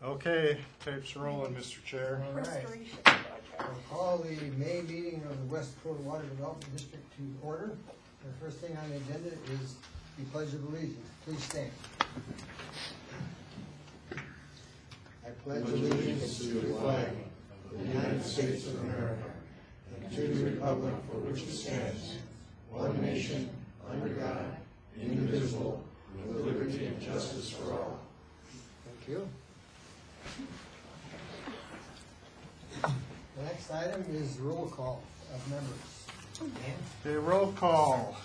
Okay, tape's rolling, Mr. Chair. All right. Restoration project. We'll call the May meeting of the West Dakota Water Development District to order. The first thing on the agenda is the Pledge of Allegiance. Please stand. I pledge allegiance to the flag of the United States of America and to the republic for which it stands, one nation, under God, indivisible, with liberty and justice for all. Thank you. The next item is roll call of members. Okay, roll call.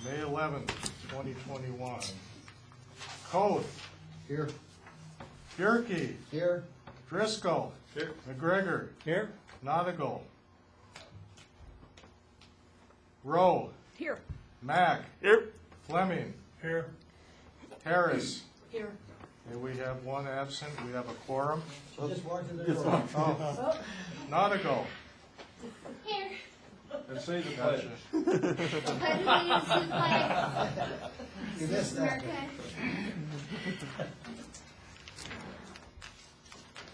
May 11th, 2021. Coth, Here. Bjerke, Here. Driscoll, Here. McGregor, Here. Nautigal, Rowe, Here. Mack, Here. Fleming, Here. Harris. Here. And we have one absent, we have a quorum. She just walked in the door. Oh, Nautigal. Here. And say the Gotcha. pledge. Pledge allegiance to the flag You missed of that. America.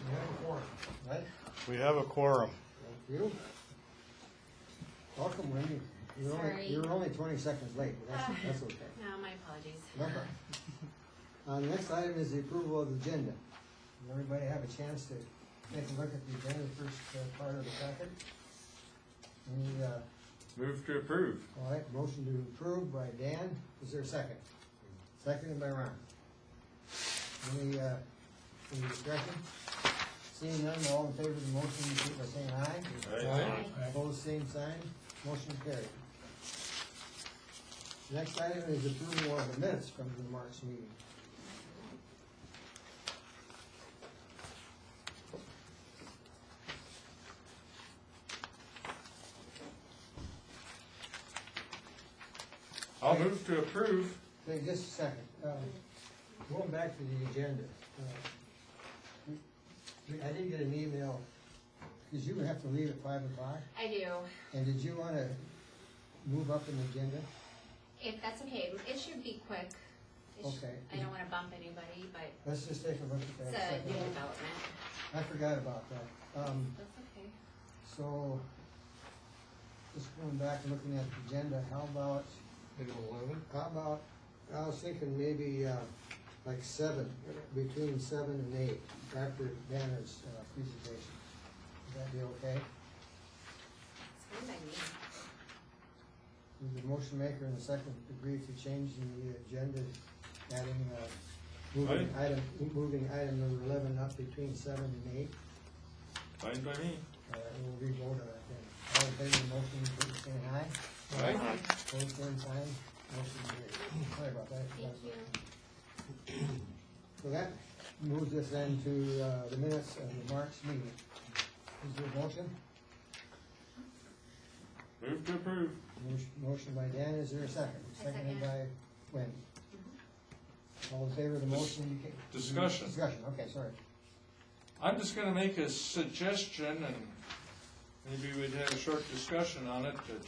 You have a quorum, right? We have a quorum. Thank you. Welcome, Wendy. Sorry. You're only 20 seconds late, but that's okay. No, my apologies. No problem. The next item is the approval of the agenda. Does everybody have a chance to take a look at the agenda, the first part of the packet? Any, Move to approve. all right, motion to approve by Dan. Is there a second? Seconded by Ron. Any discussion? Seeing none, all in favor of the motion, indicate by saying aye. Aye. Opposed, same sign. Motion carried. Next item is approval of the minutes from the March meeting. I'll move to approve. Okay, just a second. Going back to the agenda. I did get an email, because you would have to leave at 5 o'clock. I do. And did you want to move up in the agenda? If that's okay, it should be quick. Okay. I don't want to bump anybody, but Let's just take a look at it's that. a new development. I forgot about that. That's okay. So, just going back and looking at the agenda, how about, I was thinking maybe like 7, between 7 and 8, after Banner's presentation. Would that be okay? It's fine by me. Did the motion maker and the second agree to changing the agenda, adding, moving item number 11 up between 7 and 8? Fine by me. We'll re-vote on that then. All in favor of the motion, please say aye. Aye. Opposed, same sign. Motion carried. Sorry about that. Thank you. So that moves us into the minutes of the March meeting. Is there a motion? Move to approve. Motion by Dan, is there a second? I Seconded second. by Wendy. All in favor of the motion? Discussion. Discussion, okay, sorry. I'm just gonna make a suggestion, and maybe we'd have a short discussion on it, that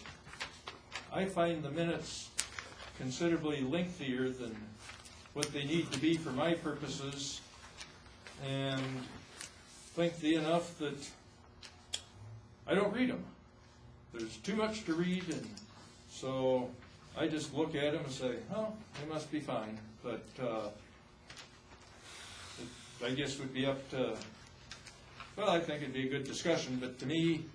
I find the minutes considerably lengthier than what they need to be for my purposes, and lengthy enough that I don't read them. There's too much to read, and so I just look at them and say, oh, they must be fine, but it, I guess would be up to, well, I think it'd be a good discussion, but to me,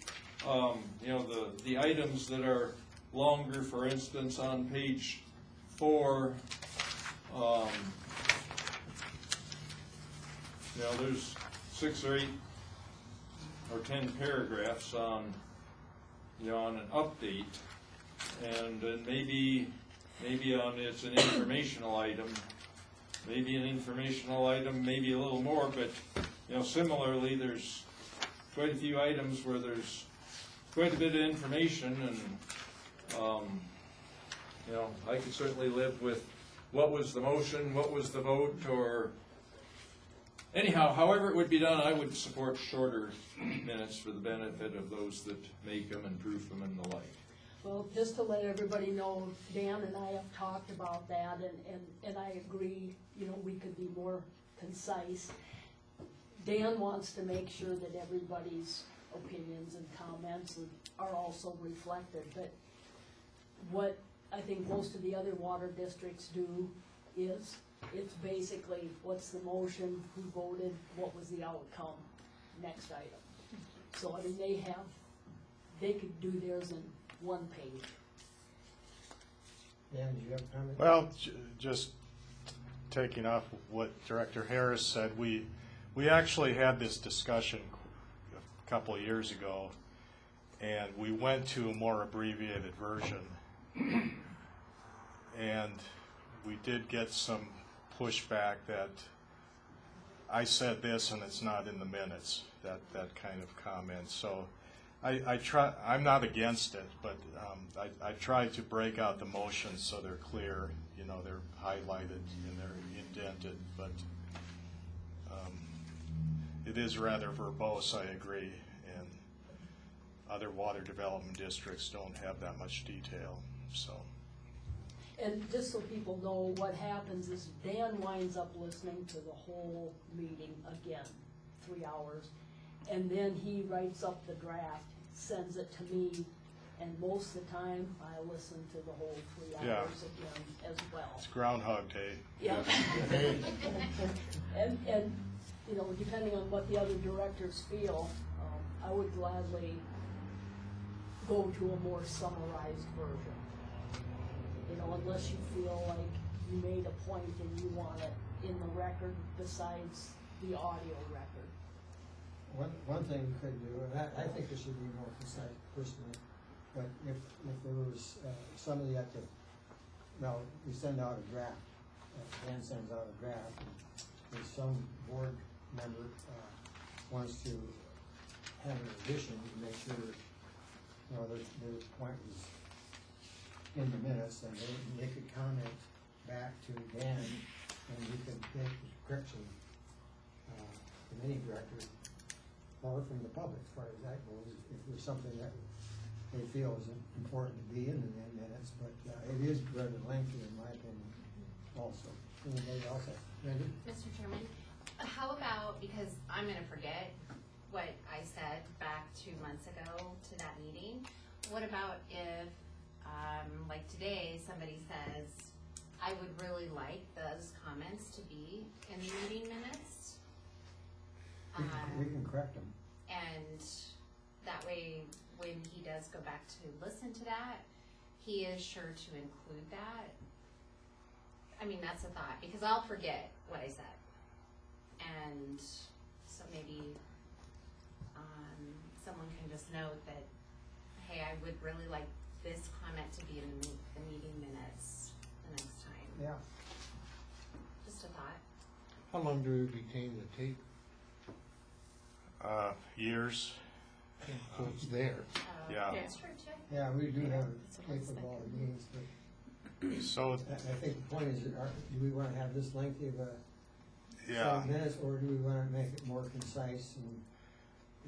you know, the items that are longer, for instance, on page 4, you know, there's 6 or 8 or 10 paragraphs on, you know, on an update, and then maybe on it's an informational item, maybe a little more, but, you know, similarly, there's quite a few items where there's quite a bit of information, and, you know, I could certainly live with what was the motion, what was the vote, or anyhow, however it would be done, I would support shorter minutes for the benefit of those that make them and proof them and the like. Well, just to let everybody know, Dan and I have talked about that, and I agree, we could be more concise. Dan wants to make sure that everybody's opinions and comments are also reflected, but what I think most of the other water districts do is, it's basically, what's the motion, who voted, what was the outcome, next item. So, I mean, they could do theirs in one page. Dan, do you have a comment? Well, just taking off what Director Harris said, we actually had this discussion a couple of years ago, and we went to a more abbreviated version. And we did get some pushback that I said this and it's not in the minutes, that kind of comment. So I'm not against it, but I tried to break out the motions so they're clear, they're highlighted and they're indented, but it is rather verbose, I agree, and other water development districts don't have that much detail, so. And just so people know, what happens is Dan winds up listening to the whole meeting again, 3 hours, and then he writes up the draft, sends it to me, and most of the time, I listen to the whole 3 Yeah. hours again as well. It's Groundhog Day. Yeah. And, depending on what the other directors feel, I would gladly go to a more summarized version. Unless you feel like you made a point and you want it in the record besides the audio record. One thing we could do, and I think it should be more concise personally, but if there was somebody we send out a draft, Dan sends out a draft, and if some board member wants to have an addition to make sure, their point was in the minutes, and they could comment back to Dan, and we could make the correction, committee director, or from the public, as far as that goes, if there's something that they feel is important to be in the minutes, but it is rather lengthy in my opinion also. Anybody else? Randy? Mr. Chairman, how about, because I'm gonna forget what I said back 2 months ago to that meeting, what about if, like today, somebody says, I would really like those comments to be in the meeting minutes? We can correct them. And that way, when he does go back to listen to that, he is sure to include that. I mean, that's a thought, because I'll forget what I said. And so maybe someone can just note that, hey, I would really like this comment to be in the meeting minutes the next time. Yeah. Just a thought. How long do we retain the tape? Years. So it's there. Yeah. That's true too. Yeah, we do have That's what I was tape of all the thinking. meetings, but So, I think the point is, do we want to have this lengthy of a yeah, 5 minutes, or do we want to make it more concise and?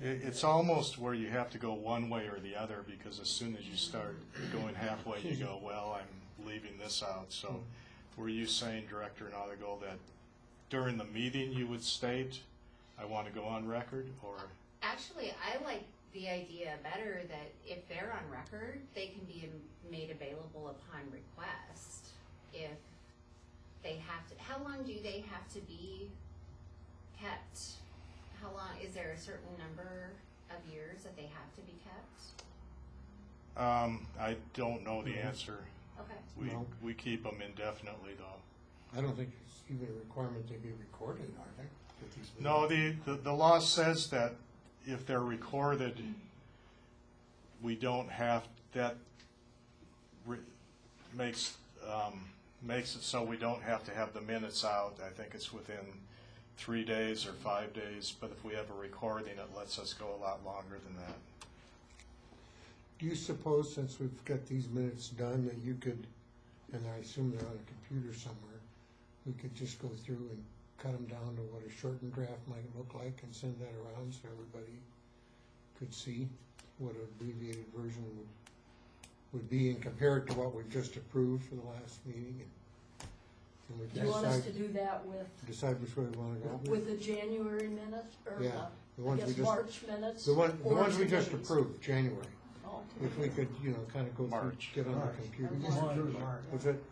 it's almost where you have to go one way or the other, because as soon as you start going halfway, you go, well, I'm leaving this out. So were you saying, Director Nautigal, that during the meeting you would state, I want to go on record, or? Actually, I like the idea better that if they're on record, they can be made available upon request. If they have to, how long do they have to be kept? How long, is there a certain number of years that they have to be kept? I don't know the answer. Okay. No. We keep them indefinitely, though. I don't think it's even a requirement they be recorded, are they? With these No, videos? the law says that if they're recorded, we don't have, that makes it so we don't have to have the minutes out. I think it's within 3 days or 5 days, but if we have a recording, it lets us go a lot longer than that. Do you suppose, since we've got these minutes done, that you could, and I assume they're on a computer somewhere, we could just go through and cut them down to what a shortened draft might look like and send that around so everybody could see what an abbreviated version would be, and compare it to what we just approved for the last meeting? And we Do you want us to decide, do that with, decide which way we wanna go. with the January minutes, or Yeah, the I ones we guess just- March minutes? The or ones we just today's? approved, January. Oh, If we could, you know, kinda go through, March. get on the March. computer. We just approved March. Was it,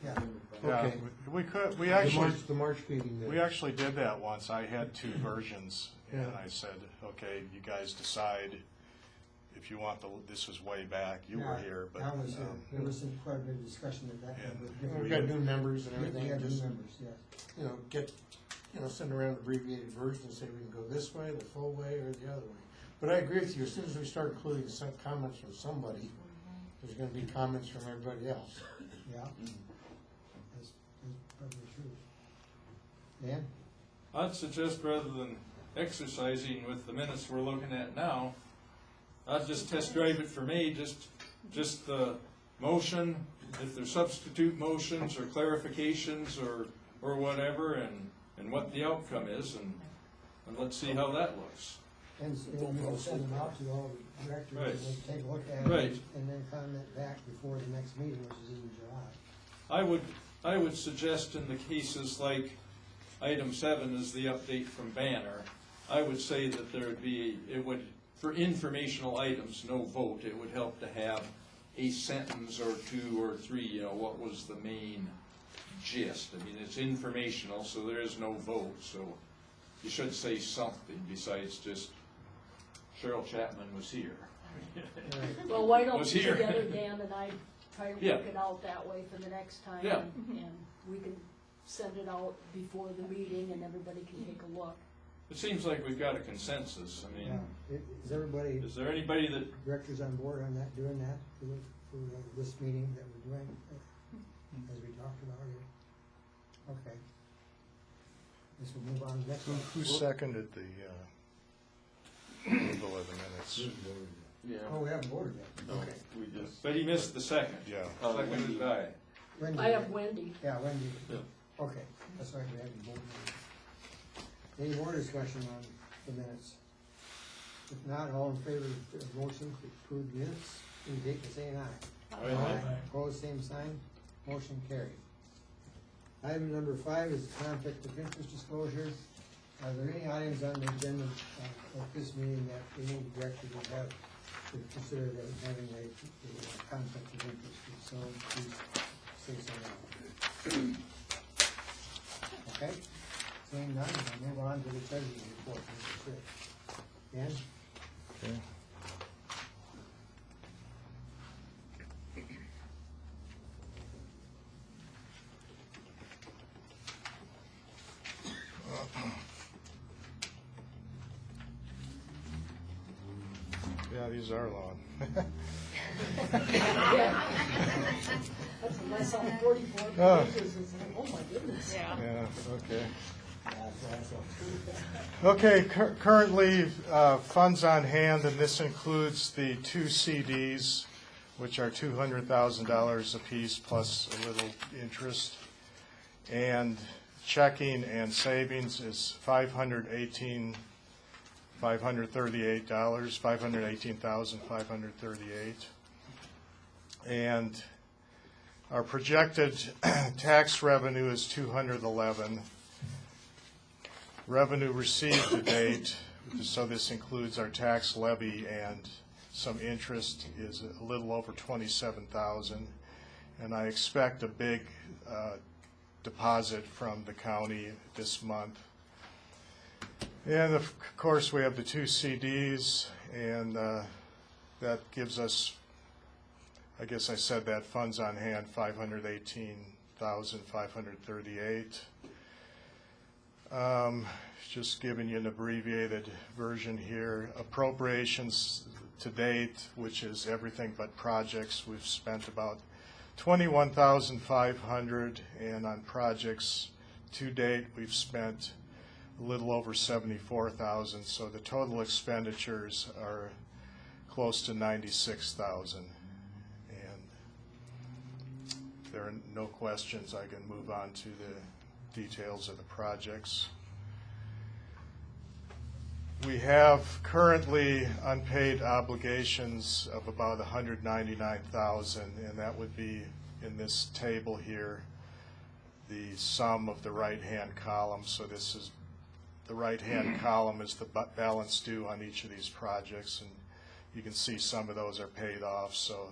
Yeah. Yeah, Okay. we could, we the actually, March meeting then? we actually did that once. I had two versions, and Yeah. I said, okay, you guys decide if you want this was way back, you were Yeah, here, but, I was here. There was some quite a bit of discussion at that. And with We've different- got new members and We everything, had new just, members, yes. you know, send around abbreviated versions and say we can go this way, the full way, or the other way. But I agree with you, as soon as we start including some comments from somebody, there's gonna be comments from everybody else. Yeah. That's probably true. Dan? I'd suggest rather than exercising with the minutes we're looking at now, I'd just test drive it for me, just the motion, if there's substitute motions or clarifications or whatever, and what the outcome is, and let's see how that looks. And we'll send them out to all the directors, Right. and they take a look at it. Right. And then comment back before the next meeting, which is in July. I would suggest in the cases like item 7 is the update from Banner, I would say that it would, for informational items, no vote, it would help to have a sentence or 2 or 3, you know, what was the main gist. I mean, it's informational, so there is no vote, so you should say something besides just Cheryl Chapman was here. well, why don't Was we here. together, Dan and I, try to Yeah. work it out that way for the next time? Yeah. And we can send it out before the meeting and everybody can take a look. It seems like we've got a consensus. I mean, Is everybody, is there anybody that, directors on board on that, doing that for this meeting that we're doing, as we talked about here? Okay. Guess we'll move on to the next one. who seconded the approval of the minutes? Oh, we haven't voted yet. Okay. we just, but he missed the second. Yeah. Second is I. Wendy. I have Wendy. Yeah, Wendy. Yeah. Okay, that's right, we haven't voted. Any more discussion on the minutes? If not, all in favor of the motion to approve minutes, indicate by saying aye. Aye. Opposed, same sign, motion carried. Item number 5 is conflict of interest disclosure. Are there any items on the agenda of this meeting that any director would have to consider that having a conflict of interest? If so, please say so now. Okay, seeing none, we'll move on to the treasurer's report, Mr. Chris. Dan? Okay. Yeah, these are long. Yeah. That's when I saw 44 Oh. pages, it's like, oh my goodness. Yeah, okay. Okay, currently, funds on hand, and this includes the 2 CDs, which are $200,000 apiece plus a little interest. And checking and savings is $518,538. And our projected tax revenue is $211. Revenue received to date, so this includes our tax levy and some interest, is a little over $27,000. And I expect a big deposit from the county this month. And of course, we have the 2 CDs, and that gives us, I guess I said that, funds on hand, $518,538. Just giving you an abbreviated version here. Appropriations to date, which is everything but projects, we've spent about $21,500, and on projects to date, we've spent a little over $74,000. So the total expenditures are close to $96,000. And if there are no questions, I can move on to the details of the projects. We have currently unpaid obligations of about $199,000, and that would be in this table here. the sum of the right-hand column. So this is, the right-hand column is the balance due on each of these projects, and you can see some of those are paid off, so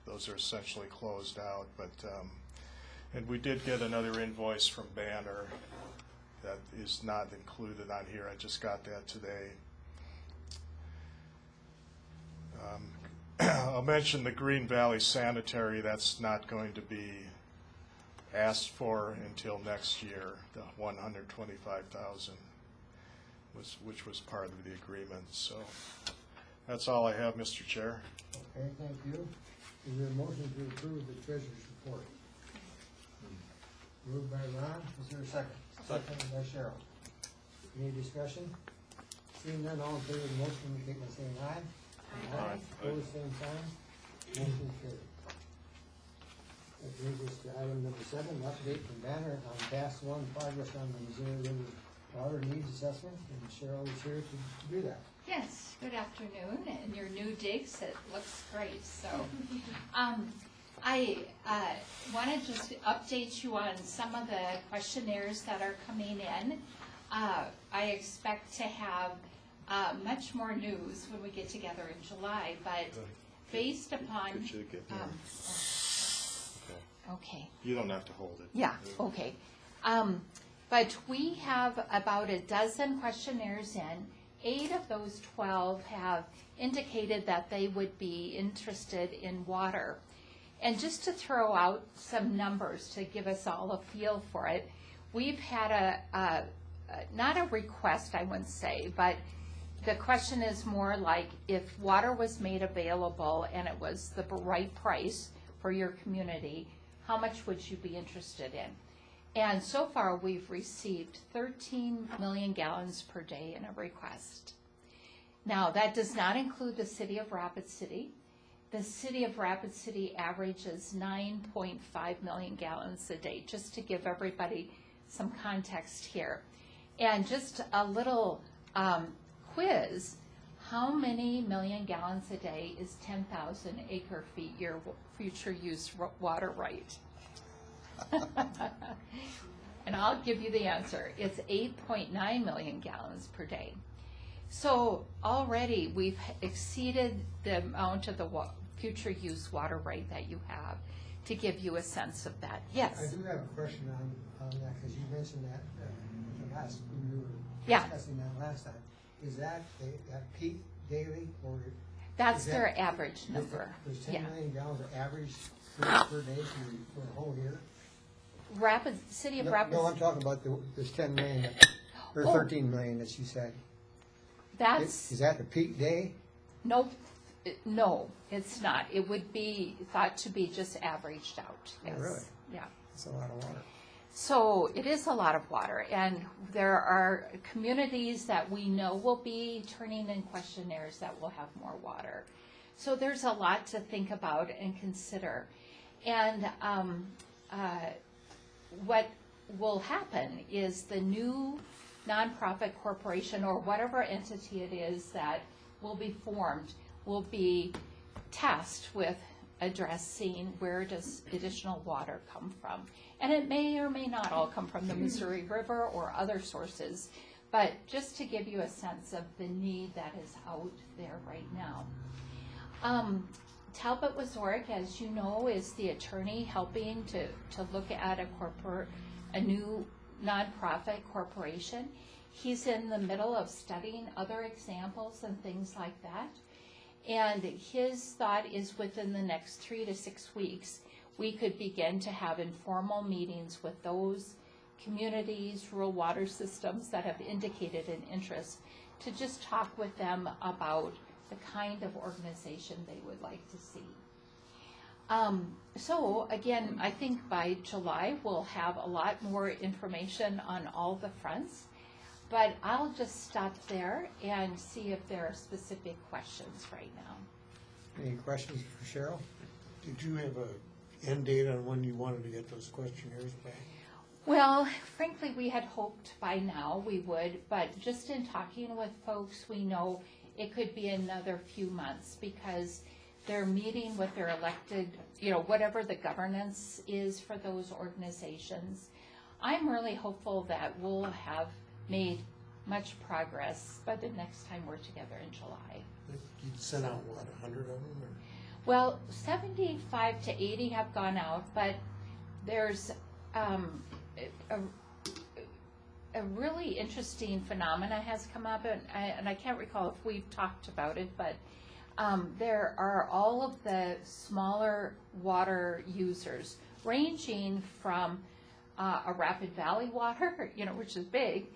those are essentially closed out. But and we did get another invoice from Banner that is not included on here. I just got that today. I'll mention the Green Valley Sanitary. That's not going to be asked for until next year. The $125,000 which was part of the agreement. So that's all I have, Mr. Chair. Okay, thank you. Is there a motion to approve the treasurer's report? Moved by Ron, is there a second? Second by Cheryl. Any discussion? Seeing none, all in favor of the motion, indicate by saying aye. Aye. Opposed, same sign. Motion carried. That brings us to item number 7, update from Banner on Task 1 progress on the Missouri River Water Needs Assessment, and Cheryl is here to do that. Yes, good afternoon, and your new digs, it looks great, so. I want to just update you on some of the questionnaires that are coming in. I expect to have much more news when we get together in July, but based upon. Could you get there? Okay. You don't have to hold it. Yeah, okay. But we have about a dozen questionnaires in. 8 of those 12 have indicated that they would be interested in water. And just to throw out some numbers to give us all a feel for it, we've had not a request, I wouldn't say, but the question is more like if water was made available and it was the right price for your community, how much would you be interested in? And so far, we've received 13 million gallons per day in a request. Now, that does not include the city of Rapid City. The city of Rapid City averages 9.5 million gallons a day, just to give everybody some context here. And just a little quiz, how many million gallons a day is 10,000 acre feet your future use water right? And I'll give you the answer. It's 8.9 million gallons per day. So already we've exceeded the amount of the future use water right that you have, to give you a sense of that. Yes? I do have a question on that, because you mentioned that when we were Yeah. discussing that last time. Is that that peak daily, or? That's is that- their average number. There's 10 Yeah. million gallons of average per day for a whole year? City of No, Rapid. no, I'm talking about this 10 million, or Oh. 13 million that you said. That's, Is that the peak day? no, it's not. It would be thought to be just averaged out. Oh, Yes. really? Yeah. That's a lot of water. So it is a lot of water, and there are communities that we know will be turning in questionnaires that will have more water. So there's a lot to think about and consider. And what will happen is the new nonprofit corporation, or whatever entity it is that will be formed, will be tasked with addressing where does additional water come from. And it may or may not all come from the Missouri River or other sources, but just to give you a sense of the need that is out there right now. Talbot Wazorek, as you know, is the attorney helping to look at a new nonprofit corporation. He's in the middle of studying other examples and things like that. And his thought is within the next 3 to 6 weeks, we could begin to have informal meetings with those communities, rural water systems that have indicated an interest, to just talk with them about the kind of organization they would like to see. So again, I think by July we'll have a lot more information on all the fronts, but I'll just stop there and see if there are specific questions right now. Any questions for Cheryl? Did you have a end date on when you wanted to get those questionnaires back? Well, frankly, we had hoped by now we would, but just in talking with folks, we know it could be another few months, because they're meeting with their elected, whatever the governance is for those organizations. I'm really hopeful that we'll have made much progress by the next time we're together in July. You'd sent out, what, 100 of them? Or? Well, 75 to 80 have gone out, but there's a really interesting phenomena has come up, and I can't recall if we've talked about it, but there are all of the smaller water users, ranging from a Rapid Valley water, which is big,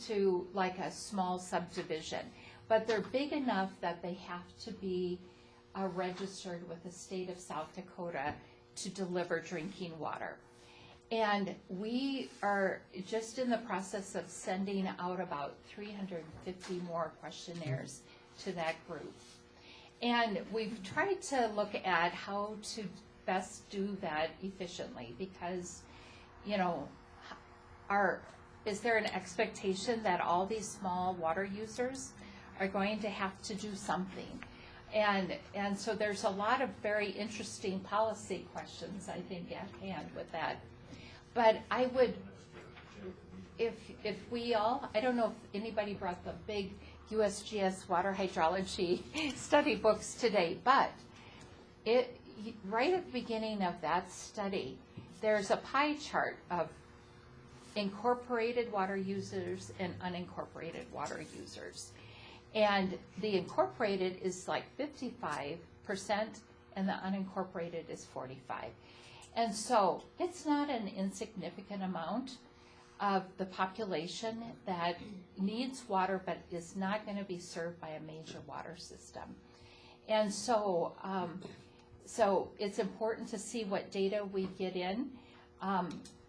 to like a small subdivision. But they're big enough that they have to be registered with the state of South Dakota to deliver drinking water. And we are just in the process of sending out about 350 more questionnaires to that group. And we've tried to look at how to best do that efficiently, because, is there an expectation that all these small water users are going to have to do something? And so there's a lot of very interesting policy questions, I think, at hand with that. But I would, if we all, I don't know if anybody brought the big USGS water hydrology study books today, but right at the beginning of that study, there's a pie chart of incorporated water users and unincorporated water users. And the incorporated is like 55%, and the unincorporated is 45%. And so it's not an insignificant amount of the population that needs water but is not going to be served by a major water system. And so, so it's important to see what data we get in.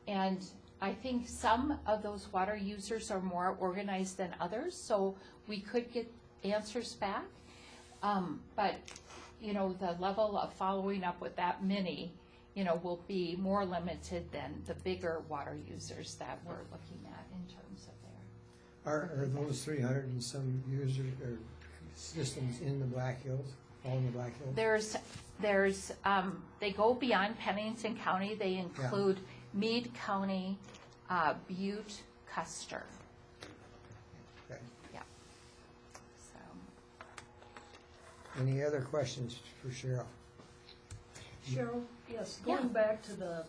And I think some of those water users are more organized than others, so we could get answers back. But, the level of following up with that many will be more limited than the bigger water users that we're looking at in terms of their. Are those 300 and some users or systems in the Black Hills, all in the Black Hills? There's they go beyond Pennington County. They include Meade County, Butte, Custer. Okay. Yeah. So. Any other questions for Cheryl? Cheryl, yes, Yeah. going back to the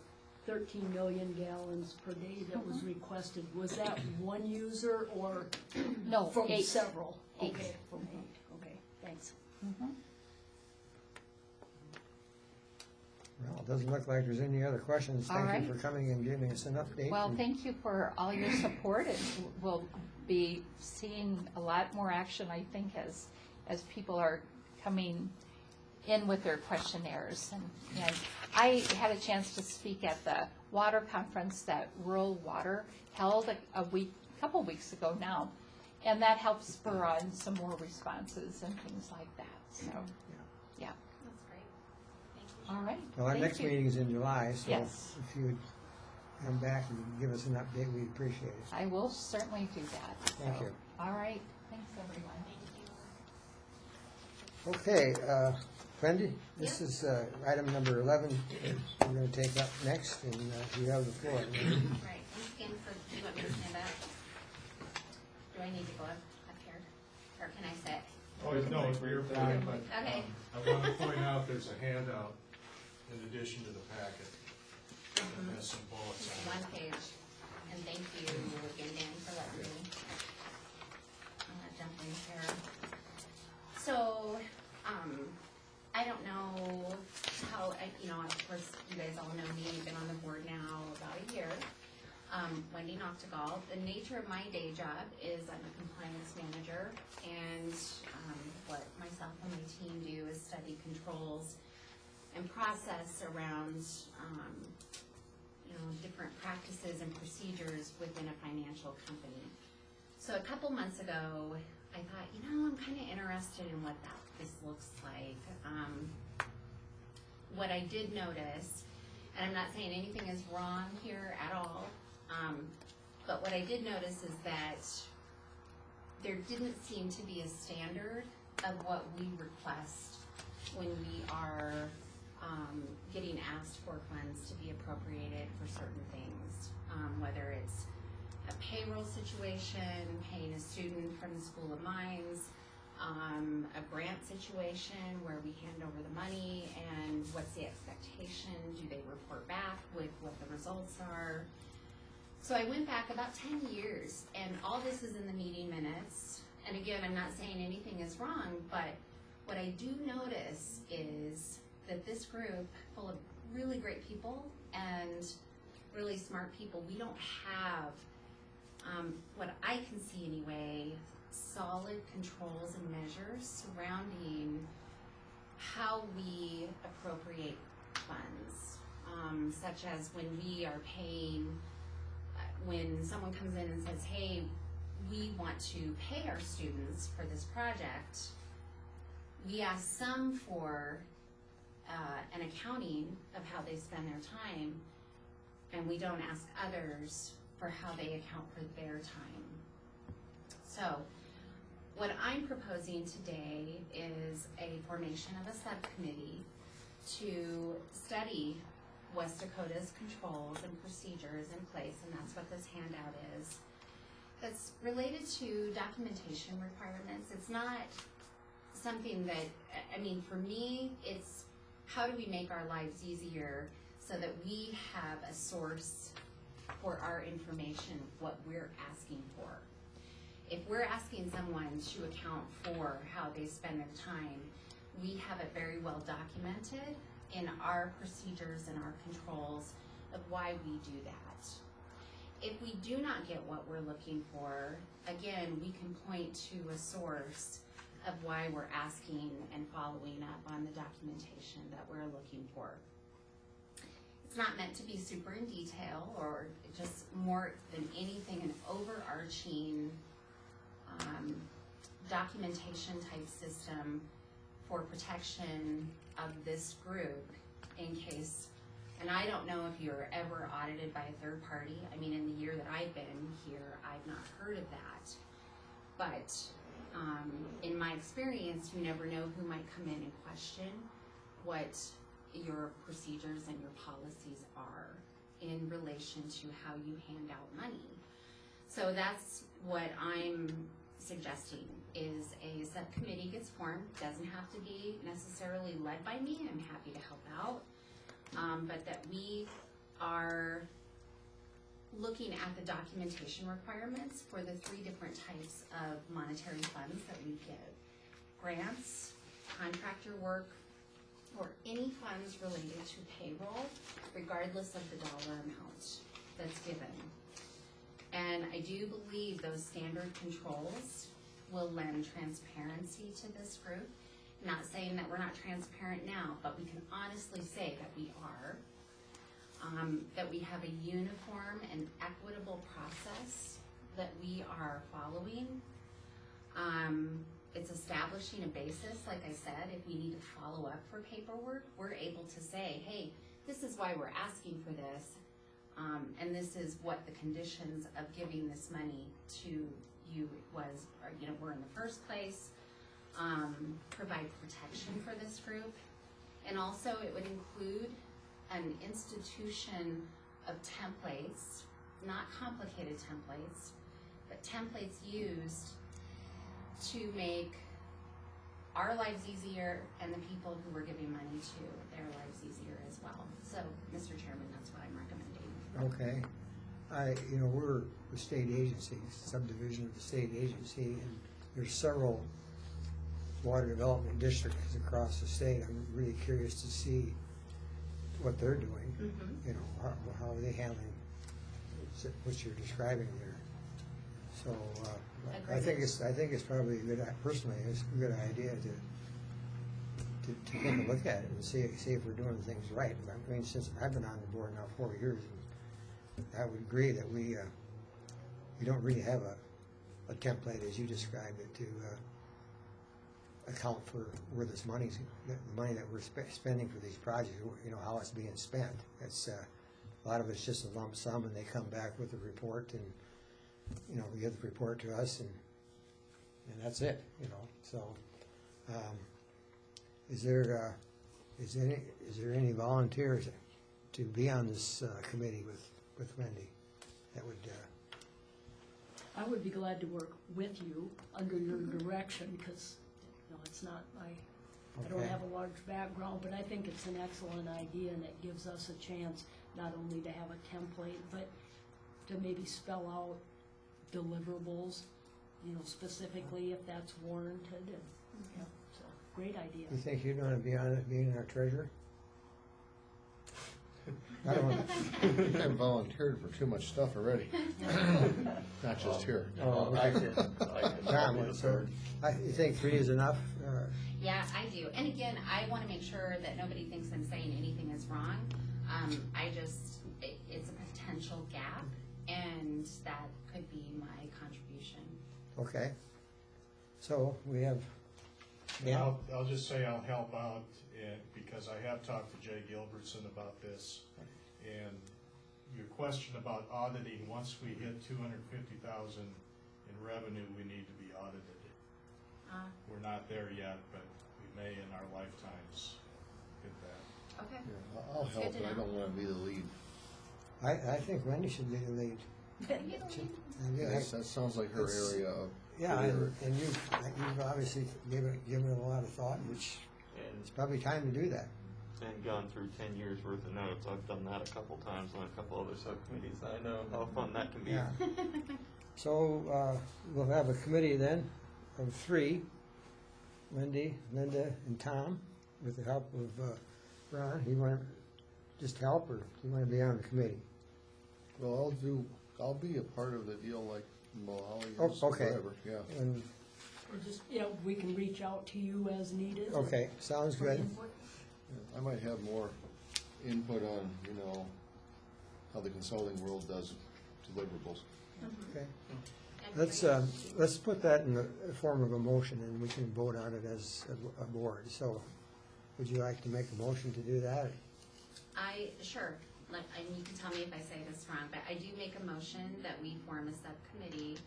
13 million gallons per day that was requested, was that one user or No, from 8. several? 8. Okay, from 8, okay, thanks. Mhm. Well, it doesn't look like there's any other questions. All Thank right. you for coming and giving us an update. Well, and- thank you for all your support, and we'll be seeing a lot more action, I think, as people are coming in with their questionnaires. And I had a chance to speak at the water conference that Rural Water held a couple weeks ago now, and that helps spur on some more responses and things like that. So, yeah. That's great. Thank you. All right. Well, our Thank next you. meeting is in July, so Yes. if you would come back and give us an update, we'd appreciate it. I will certainly do that. Thank So, you. All right. Thanks, everyone. Okay, Wendy, this is item number 11 we're going to take up next, and you have the floor. Right, thanks again for, do you want me to stand up? Do I need to go up here? Or can I sit? Oh, no, you're fine, but Okay. I want to point out there's a handout in addition to the packet. It has some bullets Just on one it. page. And thank you again, Dan, for letting me jump in here. So, I don't know how, of course, you guys all know me, I've been on the board now about a year. Wendy Noctegal. The nature of my day job is I'm a compliance manager, and what myself and my team do is study controls and process around different practices and procedures within a financial company. So a couple months ago, I thought, I'm kind of interested in what this looks like. What I did notice, and I'm not saying anything is wrong here at all, but what I did notice is that there didn't seem to be a standard of what we request when we are getting asked for funds to be appropriated for certain things, whether it's a payroll situation, paying a student from the School of Mines, a grant situation where we hand over the money and what's the expectation, do they report back with what the results are. So I went back about 10 years, and all this is in the meeting minutes. And again, I'm not saying anything is wrong, but what I do notice is that this group, full of really great people and really smart people, we don't have, what I can see anyway, solid controls and measures surrounding how we appropriate funds, such as when we are paying, when someone comes in and says, hey, we want to pay our students for this project, we ask some for an accounting of how they spend their time, and we don't ask others for how they account for their time. So what I'm proposing today is a formation of a subcommittee to study West Dakota's controls and procedures in place, and that's what this handout is. That's related to documentation requirements. It's not something that, I mean, for me, it's how do we make our lives easier so that we have a source for our information, what we're asking for. If we're asking someone to account for how they spend their time, we have it very well documented in our procedures and our controls of why we do that. If we do not get what we're looking for, again, we can point to a source of why we're asking and following up on the documentation that we're looking for. It's not meant to be super in detail or just more than anything an overarching documentation type system for protection of this group in case, and I don't know if you're ever audited by a third party. I mean, in the year that I've been here, I've not heard of that. But in my experience, you never know who might come in and question what your procedures and your policies are in relation to how you hand out money. So that's what I'm suggesting, is a subcommittee gets formed. Doesn't have to be necessarily led by me. I'm happy to help out. But that we are looking at the documentation requirements for the 3 different types of monetary funds that we give. Grants, contractor work, or any funds related to payroll, regardless of the dollar amount that's given. And I do believe those standard controls will lend transparency to this group. Not saying that we're not transparent now, but we can honestly say that we are. That we have a uniform and equitable process that we are following. It's establishing a basis, like I said, if we need to follow up for paperwork, we're able to say, hey, this is why we're asking for this, and this is what the conditions of giving this money to you was, or, you know, were in the first place. Provide protection for this group, and also it would include an institution of templates, not complicated templates, but templates used to make our lives easier and the people who we're giving money to, their lives easier as well. So, Mr. Chairman, that's what I'm recommending. Okay. You know, we're the state agency, subdivision of the state agency, and there's several water development districts across the state. I'm really curious to see what they're doing. You know, how are they handling what you're describing there? So I think it's probably a good, personally, it's a good idea to take a look at it and see if we're doing things right. I mean, since I've been on the board now 4 years, and I would agree that we don't really have a template as you described it to account for where this money's, the money that we're spending for these projects, you know, how it's being spent. It's a lot of it's just a lump sum, and they come back with a report, and you know, we give the report to us, and that's it. You know, so Is there any volunteers to be on this committee with Wendy? That would, I would be glad to work with you under your direction, because, you know, it's not, I don't Okay. have a large background, but I think it's an excellent idea, and it gives us a chance not only to have a template, but to maybe spell out deliverables, you know, specifically if that's warranted, and, yeah, so, great idea. you think you're gonna be on it, being our treasurer? I don't know. I've volunteered for too much stuff already. Not just here. Oh, I okay. can Tom, be the so, third. you think 3 is enough? Yeah, I do. And again, I want to make sure that nobody thinks I'm saying anything is wrong. It's a potential gap, and that could be my contribution. Okay. So, we have, yeah, I'll just say I'll help out, because I have talked to Jay Gilbertson about this, and your question about auditing, once we hit 250,000 in revenue, we need to be audited. We're not there yet, but we may in our lifetimes hit that. Okay. Yeah, I'll That's help, good to but I know. don't want to be the lead. I think Wendy should be the lead. And you have- That sounds like her It's- area of. Yeah, career. and you've obviously given it a lot of thought, which it's probably time to do that. And gone through 10 years worth of notes. I've done that a couple times on a couple other subcommittees. I know how fun that can be. Yeah. So, we'll have a committee then of 3, Wendy, Linda, and Tom, with the help of Ron. You want to just help, or do you want to be on the committee? Well, I'll be a part of the deal like Molly Oh, or okay. whatever, yeah. And, Or just, you know, we can reach out to you as needed. okay, sounds for good. input. I might have more input on, how the consulting world does deliverables. Okay. And Let's put that in the form of a motion, and we can vote on it as a board. So, would you like to make a motion to do that? Sure. And you can tell me if I say this wrong, but I do make a motion that we form a subcommittee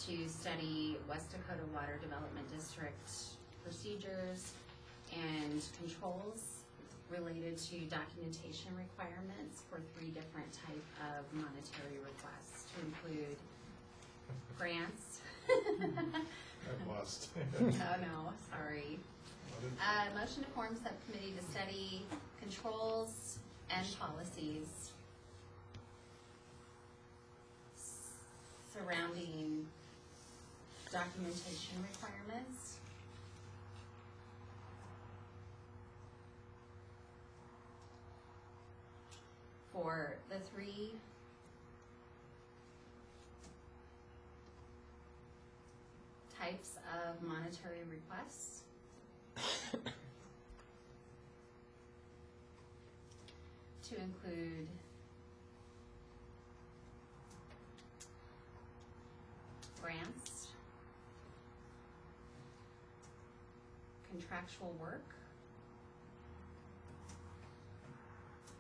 to study West Dakota Water Development District procedures and controls related to documentation requirements for 3 different type of monetary requests, to include grants. I've lost. Oh, no, sorry. Motion to form subcommittee to study controls and policies surrounding documentation requirements for the 3 types of monetary requests. To include grants, contractual work,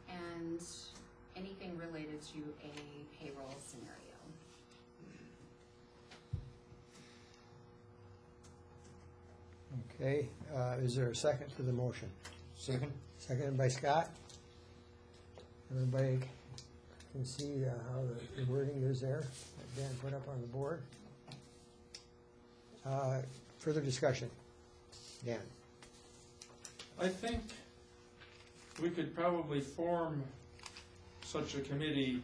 and anything related to a payroll scenario. Okay, is there a second to the motion? Second? Seconded by Scott. Everybody can see how the wording is there, that Dan put up on the board. Further discussion? Dan? I think we could probably form such a committee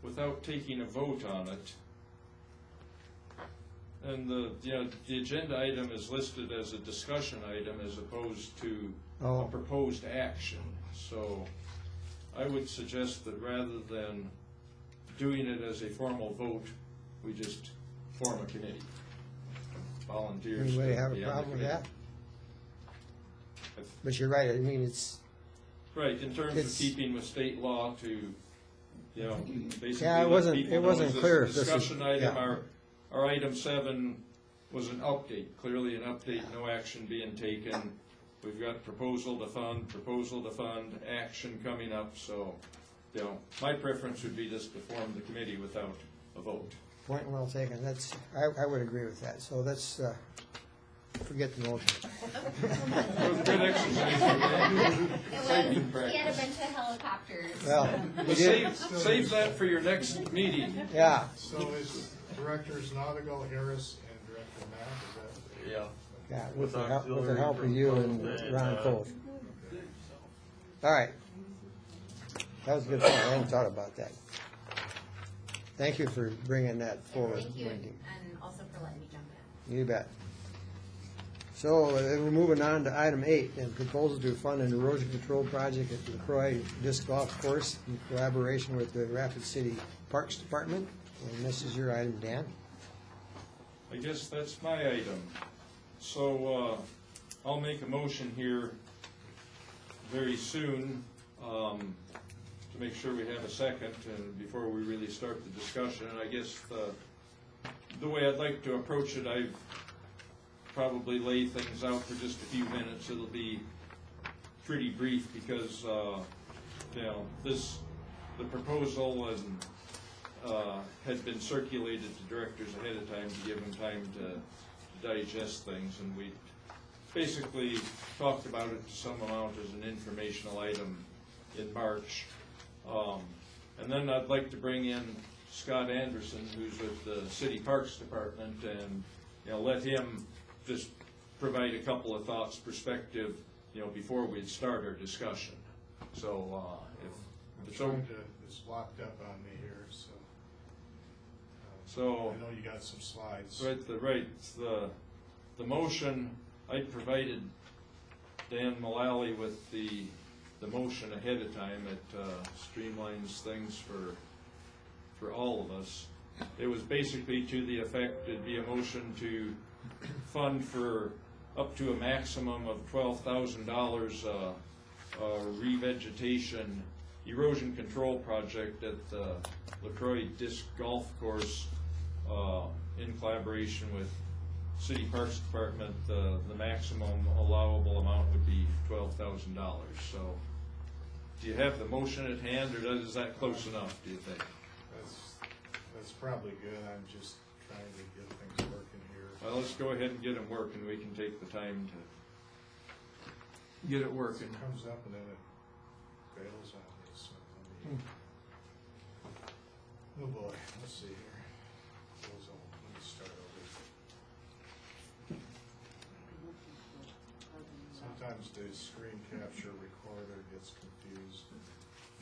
without taking a vote on it. And the agenda item is listed as a discussion item as opposed to Oh. a proposed action. So I would suggest that rather than doing it as a formal vote, we just form a committee. Volunteers. Anybody to have a be on the problem with committee. that? But you're right, I mean, it's, Right, in terms of It's- keeping with state law to, basically Yeah, it let wasn't- people it know wasn't it's a clear if this is- discussion item. yeah. Our item 7 was an update, clearly an update, no action being taken. We've got proposal to fund, action coming up, so, my preference would be just to form the committee without a vote. point well taken, I would agree with that. So let's forget the motion. It was good exercise. Saving He had a practice. bunch of helicopters. Well, we did, Save that for your next meeting. yeah, So is Directors Nautigal, Harris, and Director Mack, is that? Yeah. yeah, with the With help, with the auxiliary help of from you both and and, Ron uh, Cole. All right. That was a good point, I hadn't thought about that. Thank you for bringing that forward, Thank you, Wendy. and also for letting me jump in. You bet. So, we're moving on to item 8, and proposal to fund an erosion control project at LaCroix Disc Golf Course in collaboration with the Rapid City Parks Department. And this is your item, Dan. I guess that's my item. So, I'll make a motion here very soon, to make sure we have a second, and before we really start the discussion. And I guess the way I'd like to approach it, I've probably lay things out for just a few minutes. It'll be pretty brief because, the proposal had been circulated to directors ahead of time to give them time to digest things, and we basically talked about it to some amount as an informational item in March. And then I'd like to bring in Scott Anderson, who's with the City Parks Department, and let him just provide a couple of thoughts, perspective, before we start our discussion. So, if so, It's locked up on me here, so. So- I know you got some slides. the motion, I provided Dan Mullally with the motion ahead of time. It streamlines things for all of us. It was basically to the effect, it'd be a motion to fund for up to a maximum of $12,000 revegetation erosion control project at the LaCroix Disc Golf Course in collaboration with City Parks Department. The maximum allowable amount would be $12,000. So, do you have the motion at hand, or is that close enough, do you think? That's probably good. I'm just trying to get things working here. Well, let's go ahead and get them working. We can take the time to get it working. It comes up and then it fails on me, so let me. Oh boy, let's see here. Let me start over. Sometimes the screen capture recorder gets confused and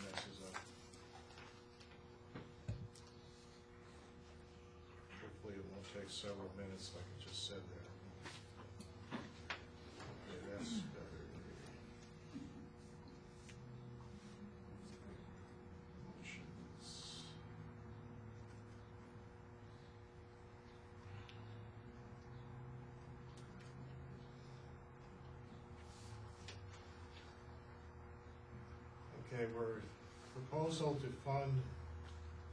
messes up. Hopefully it won't take several minutes like it just said there. Okay, that's better. Motions. Okay, we're proposal to fund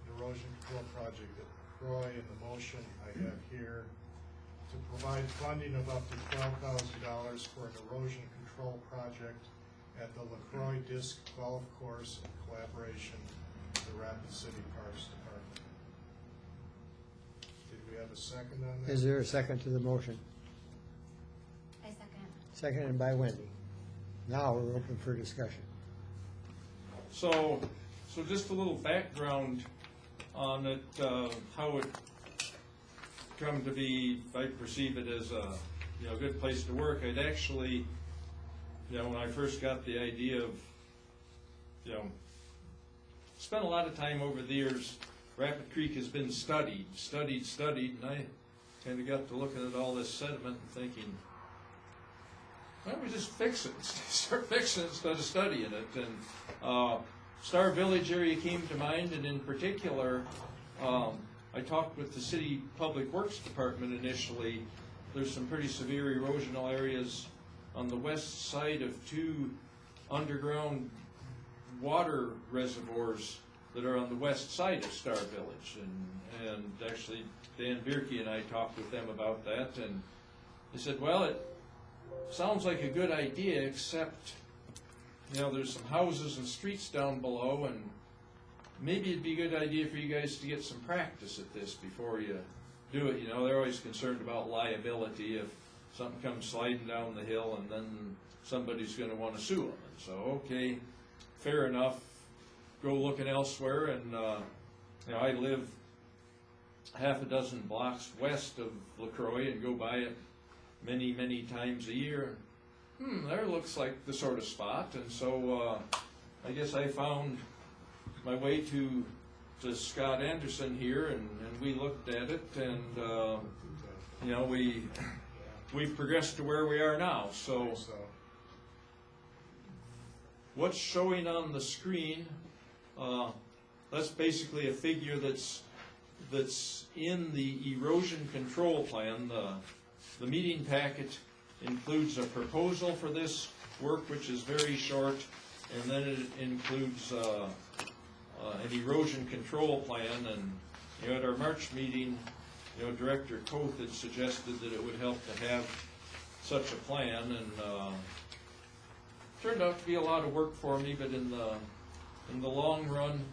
the erosion control project at LaCroix, and the motion I have here to provide funding of up to $12,000 for an erosion control project at the LaCroix Disc Golf Course in collaboration with the Rapid City Parks Department. Did we have a second on that? Is there a second to the motion? I second. Seconded by Wendy. Now we're open for discussion. So just a little background on it, how it come to be. I perceive it as a good place to work. I'd actually, when I first got the idea of, spent a lot of time over the years. Rapid Creek has been studied, and I kind of got to looking at all this sediment and thinking, why don't we just fix it? Start fixing it instead of studying it. And Star Village area came to mind, and in particular, I talked with the City Public Works Department initially. There's some pretty severe erosional areas on the west side of two underground water reservoirs that are on the west side of Star Village. And actually, Dan Bierke and I talked with them about that, and they said, well, it sounds like a good idea, except, there's some houses and streets down below, and maybe it'd be a good idea for you guys to get some practice at this before you do it. They're always concerned about liability if something comes sliding down the hill, and then somebody's gonna wanna sue them. And so, okay, fair enough, go looking elsewhere, and, you know, I live half a dozen blocks west of LaCroix and go by it many, many times a year. There looks like the sort of spot, and so, I guess I found my way to Scott Anderson here, and we looked at it, and, you know, we've progressed to where we are now. So what's showing on the screen, that's basically a figure that's in the erosion control plan. The meeting packet includes a proposal for this work, which is very short, and then it includes an erosion control plan. And, you know, at our March meeting, you know, Director Koth had suggested that it would help to have such a plan, and turned out to be a lot of work for me, but in the long run,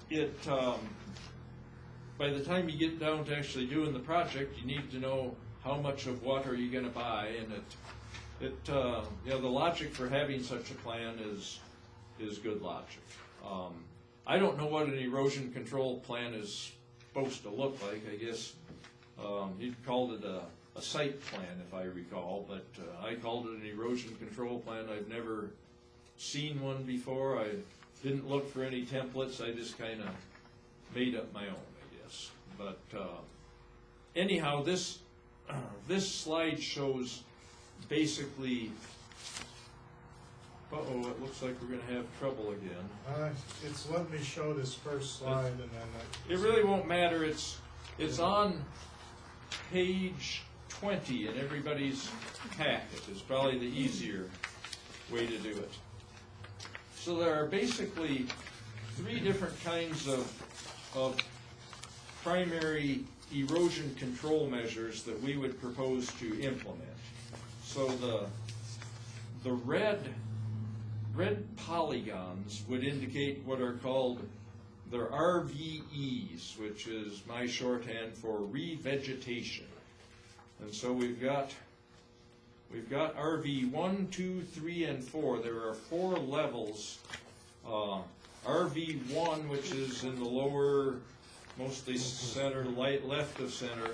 it by the time you get down to actually doing the project, you need to know how much of what are you going to buy, and you know, the logic for having such a plan is good logic. I don't know what an erosion control plan is supposed to look like. I guess he called it a site plan, if I recall, but I called it an erosion control plan. I've never seen one before. I didn't look for any templates. I just kind of made up my own, I guess. But anyhow, this slide shows basically. Uh-oh, it looks like we're going to have trouble again. It's let me show this first slide, and then it really won't matter. It's on page 20 in everybody's packet. It's probably the easier way to do it. So there are basically three different kinds of primary erosion control measures that we would propose to implement. So the red polygons would indicate what are called the RVEs, which is my shorthand for revegetation. And so we've got RV 1, 2, 3, and 4. There are 4 levels. RV 1, which is in the lower, mostly center, left of center.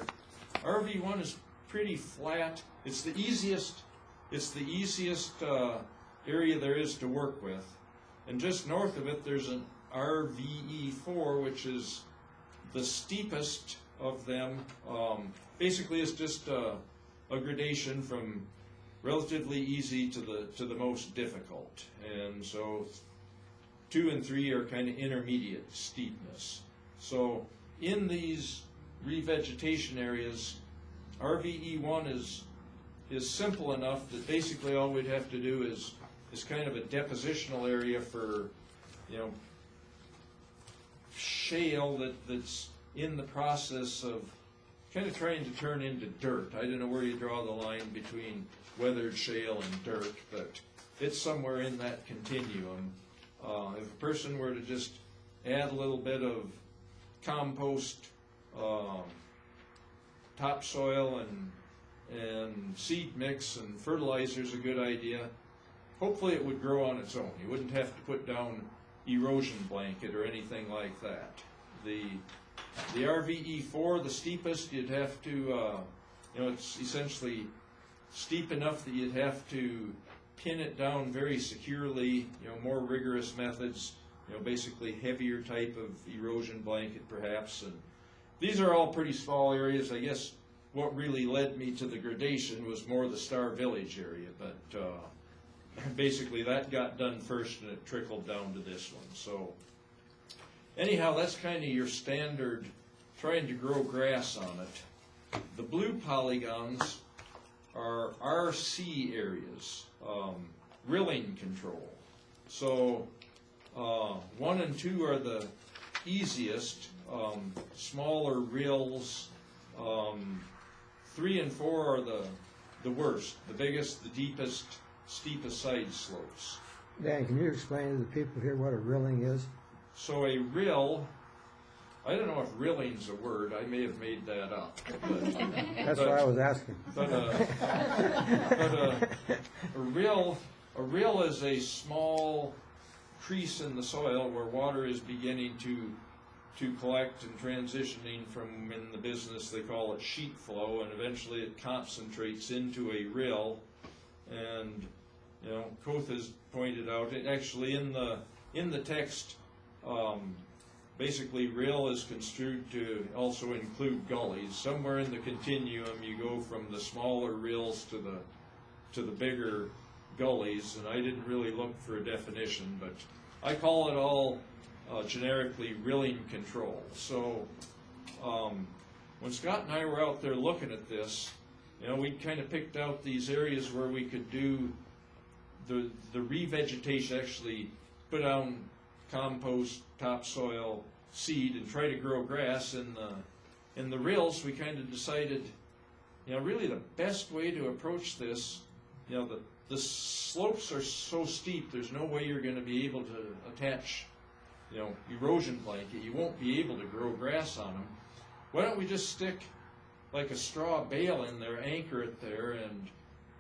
RV 1 is pretty flat. It's the easiest area there is to work with. And just north of it, there's an RVE4, which is the steepest of them. Basically, it's just a gradation from relatively easy to the most difficult. And so 2 and 3 are kind of intermediate steepness. So in these revegetation areas, RVE1 is simple enough that basically all we'd have to do is kind of a depositional area for, you know, shale that's in the process of kind of trying to turn into dirt. I don't know where you draw the line between weathered shale and dirt, but it's somewhere in that continuum. If a person were to just add a little bit of compost, topsoil, and seed mix and fertilizer is a good idea. Hopefully it would grow on its own. You wouldn't have to put down erosion blanket or anything like that. The RVE4, the steepest, you'd have to, you know, it's essentially steep enough that you'd have to pin it down very securely, you know, more rigorous methods, you know, basically heavier type of erosion blanket perhaps. And these are all pretty small areas. I guess what really led me to the gradation was more the Star Village area, but basically that got done first and it trickled down to this one. So anyhow, that's kind of your standard trying to grow grass on it. The blue polygons are RC areas, rilling control. So 1 and 2 are the easiest, smaller rills. 3 and 4 are the worst, the biggest, the deepest, steepest side slopes. Dan, can you explain to the people here what a rilling is? So a rill I don't know if reeling's a word, I may have made that up. That's why I was asking. But a reel is a small crease in the soil where water is beginning to collect and transitioning from, in the business they call it sheet flow, and eventually it concentrates into a rill. And Koth has pointed out, it actually in the text, basically rill is construed to also include gullies. Somewhere in the continuum you go from the smaller rills to the bigger gullies, and I didn't really look for a definition, but I call it all generically rilling control. So when Scott and I were out there looking at this, we kind of picked out these areas where we could do the revegetation, actually put down compost, topsoil, seed, and try to grow grass. In the rills, we kind of decided, really the best way to approach this, the slopes are so steep, there's no way you're going to be able to attach, erosion blanket. You won't be able to grow grass on them. Why don't we just stick like a straw bale in there, anchor it there,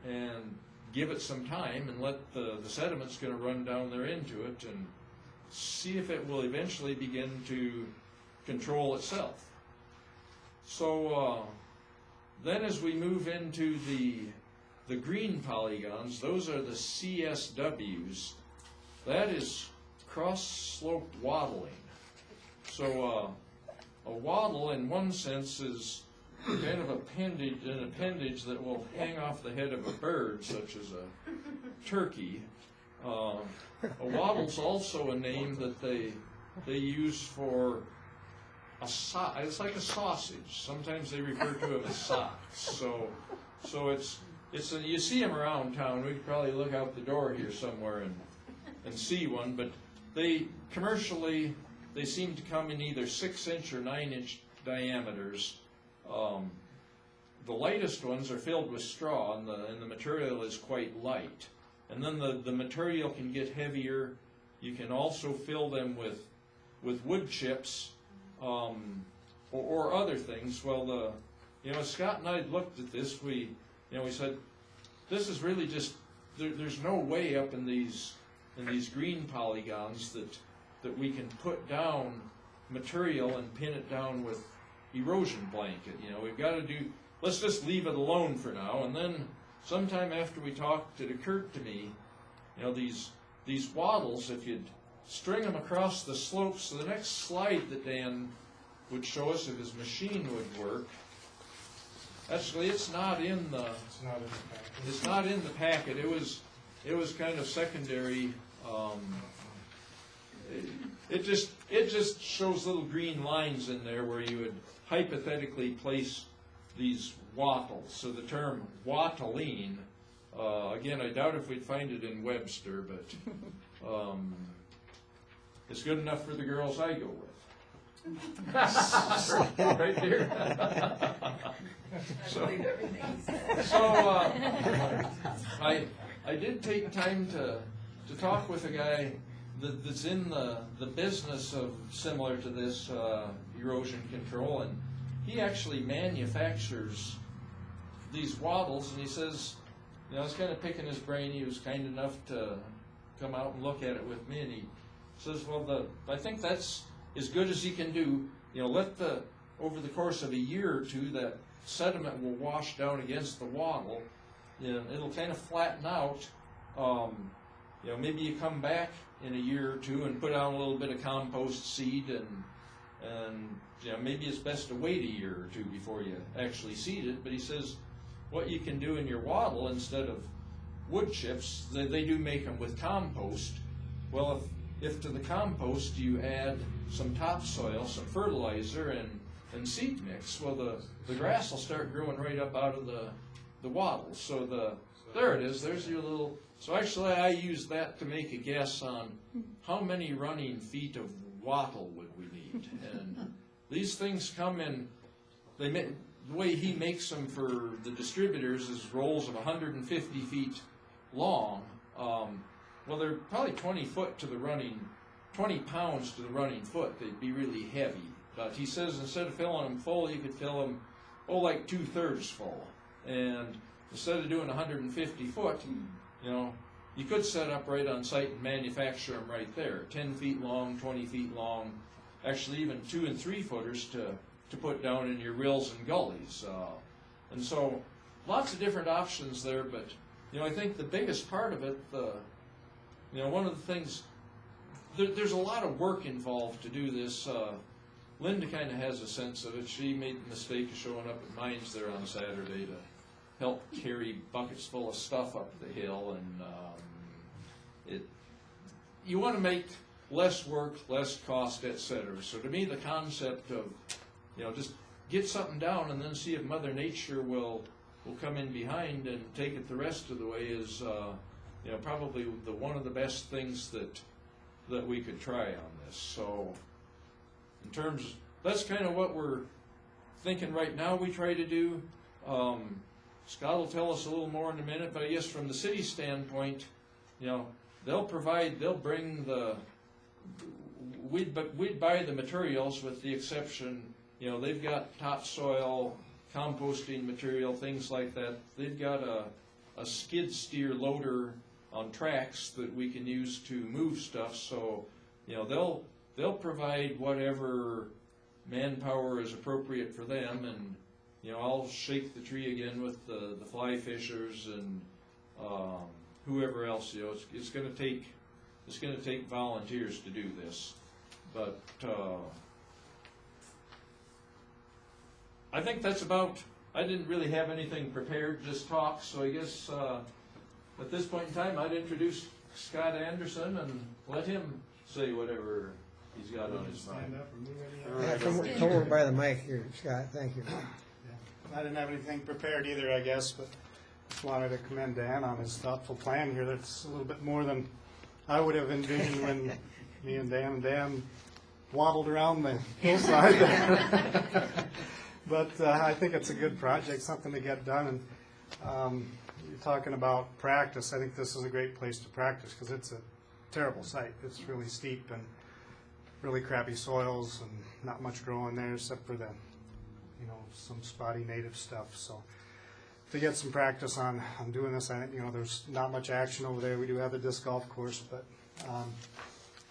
and give it some time, and let the sediment's going to run down there into it, and see if it will eventually begin to control itself. So then as we move into the green polygons, those are the CSWs. That is cross-slope wattling. So a wattle in one sense is kind of an appendage that will hang off the head of a bird, such as a turkey. A wattle's also a name that they use for it's like a sausage. Sometimes they refer to them as socks. So you see them around town. We could probably look out the door here somewhere and see one, but commercially they seem to come in either 6-inch or 9-inch diameters. The lightest ones are filled with straw, and the material is quite light. And then the material can get heavier. You can also fill them with wood chips or other things. Well, Scott and I looked at this. We said, this is really just there's no way up in these green polygons that we can put down material and pin it down with erosion blanket. We've got to let's just leave it alone for now. And then sometime after we talked, it occurred to me, these wattles, if you'd string them across the slopes, so the next slide that Dan would show us if his machine would work, actually it's not in the packet. It was kind of secondary. It just shows little green lines in there where you would hypothetically place these wattles. So the term wattling, again, I doubt if we'd find it in Webster, but it's good enough for the girls I go with. Right there. I did take time to talk with a guy that's in the business of similar to this erosion control, and he actually manufactures these wattles. And he says, I was kind of picking his brain. He was kind enough to come out and look at it with me, and he says, well, I think that's as good as he can do. Over the course of a year or two, that sediment will wash down against the wattle. It'll kind of flatten out. Maybe you come back in a year or two and put out a little bit of compost seed, and maybe it's best to wait a year or two before you actually seed it. But he says what you can do in your wattle, instead of wood chips, they do make them with compost. Well, if to the compost you add some topsoil, some fertilizer, and seed mix, well, the grass will start growing right up out of the wattle. So there it is. There's your little. So actually, I used that to make a guess on how many running feet of wattle would we need. And these things come in. The way he makes them for the distributors is rolls of 150 feet long. Well, they're probably 20 pounds to the running foot. They'd be really heavy. But he says instead of filling them full, you could fill them, like 2/3 full. And instead of doing 150 foot, you could set up right on site and manufacture them right there. 10 feet long, 20 feet long, actually even 2 and 3 footers to put down in your rills and gullies. And so lots of different options there, but I think the biggest part of it, one of the things, there's a lot of work involved to do this. Linda kind of has a sense of it. She made the mistake of showing up at mines there on Saturday to help carry buckets full of stuff up the hill, and you want to make less work, less cost, etc. So to me, the concept of just get something down and then see if Mother Nature will come in behind and take it the rest of the way is probably one of the best things that we could try on this. So in terms, that's kind of what we're thinking right now we try to do. Scott will tell us a little more in a minute, but I guess from the city standpoint, they'll bring we'd buy the materials with the exception, they've got topsoil, composting material, things like that. They've got a skid steer loader on tracks that we can use to move stuff, so they'll provide whatever manpower is appropriate for them, and I'll shake the tree again with the fly fishers and whoever else. It's going to take volunteers to do this, but I think that's about. I didn't really have anything prepared, just talk. So I guess at this point in time, I'd introduce Scott Anderson and let him say whatever he's got on his mind. Yeah, come over by the mic here, Scott, thank you. I didn't have anything prepared either, I guess, but just wanted to commend Dan on his thoughtful plan here. That's a little bit more than I would have envisioned when me and Dan waddled around the hillside there. But I think it's a good project, something to get done. And you're talking about practice. I think this is a great place to practice because it's a terrible site. It's really steep and really crappy soils and not much growing there except for the some spotty native stuff. So to get some practice on doing this, I think there's not much action over there. We do have the disc golf course, but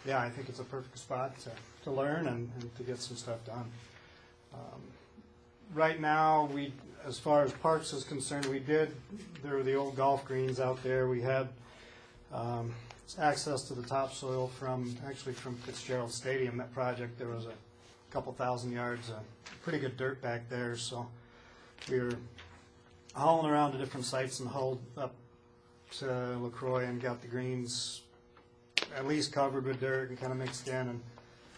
yeah, I think it's a perfect spot to learn and to get some stuff done. Right now, as far as parks is concerned, there were the old golf greens out there. We had access to the topsoil from Fitzgerald Stadium, that project. There was a couple thousand yards of pretty good dirt back there, so we were hauling around to different sites and hauled up to LaCroix and got the greens at least covered with dirt and kind of mixed in, and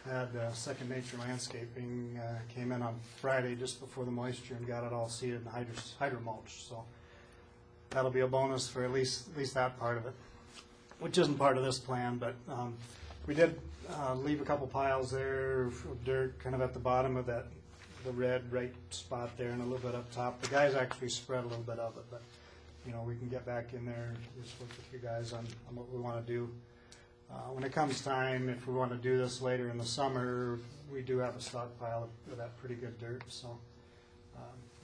had Second Nature Landscaping came in on Friday just before the moisture and got it all seeded and hydro mulched. So that'll be a bonus for at least that part of it, which isn't part of this plan, but we did leave a couple piles there of dirt kind of at the bottom of the red right spot there and a little bit up top. The guys actually spread a little bit of it, but we can get back in there and just work with you guys on what we want to do. When it comes time, if we want to do this later in the summer, we do have a stockpile of that pretty good dirt, so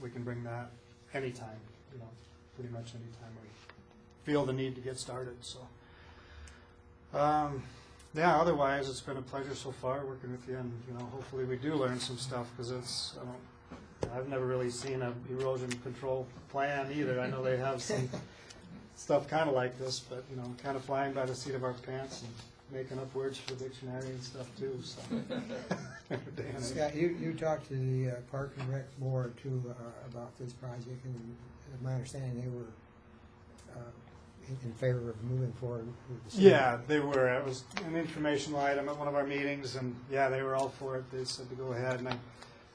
we can bring that anytime, pretty much anytime we feel the need to get started. So, yeah, otherwise it's been a pleasure so far working with you, and hopefully we do learn some stuff, because I've never really seen an erosion control plan either. I know they have some stuff kind of like this, but kind of flying by the seat of our pants and making up words for the dictionary and stuff too. So, Scott, you talked to the Park and Rec board too about this project, and my understanding they were in favor of moving forward with the city. Yeah, they were. It was an informational item at one of our meetings, and yeah, they were all for it. They said to go ahead, and I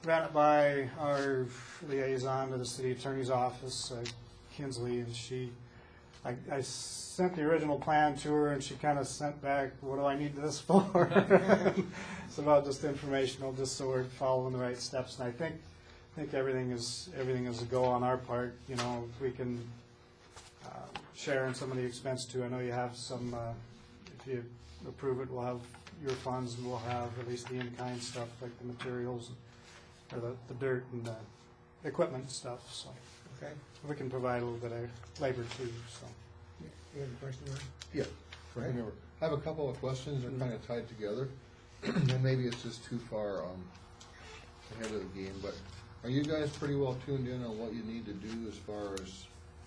ran it by our liaison to the city attorney's office, Kinsley, and I sent the original plan to her, and she kind of sent back, what do I need this for? It's about just informational, just so we're following the right steps. And I think everything is a go on our part. If we can share in some of the expense too. I know you have some, if you approve it, we'll have your funds, and we'll have at least the in-kind stuff, like the materials, or the dirt and the equipment and stuff, so. Okay, We can provide a little bit of labor too, so. you have a question, Ron? Yeah. Go ahead. Remember, I have a couple of questions, they're kind of tied together, and maybe it's just too far ahead of the game, but are you guys pretty well tuned in on what you need to do as far as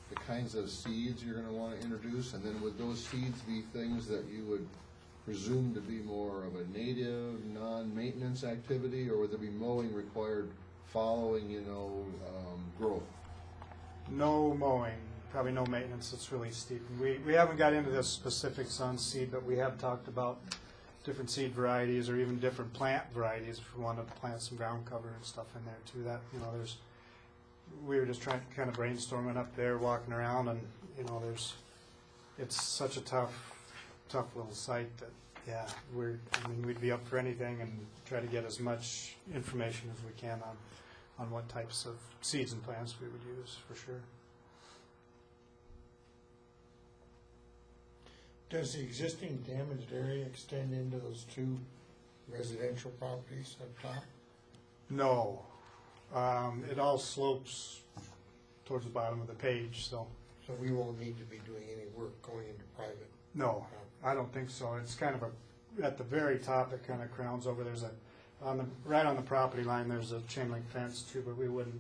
the kinds of seeds you're gonna wanna introduce? And then would those seeds be things that you would presume to be more of a native, non-maintenance activity, or would there be mowing required following, growth? No mowing, probably no maintenance, it's really steep. We haven't got into the specifics on seed, but we have talked about different seed varieties or even different plant varieties if we want to plant some ground cover and stuff in there too. That, we were just kind of brainstorming up there, walking around, and, it's such a tough little site that, yeah, we'd be up for anything and try to get as much information as we can on what types of seeds and plants we would use, for sure. Does the existing damaged area extend into those two residential properties up top? No. It all slopes towards the bottom of the page, so, So we won't need to be doing any work going into private? no, I don't think so. It's kind of at the very top, it kind of crowns over. There's right on the property line, there's a chain link fence too, but we wouldn't,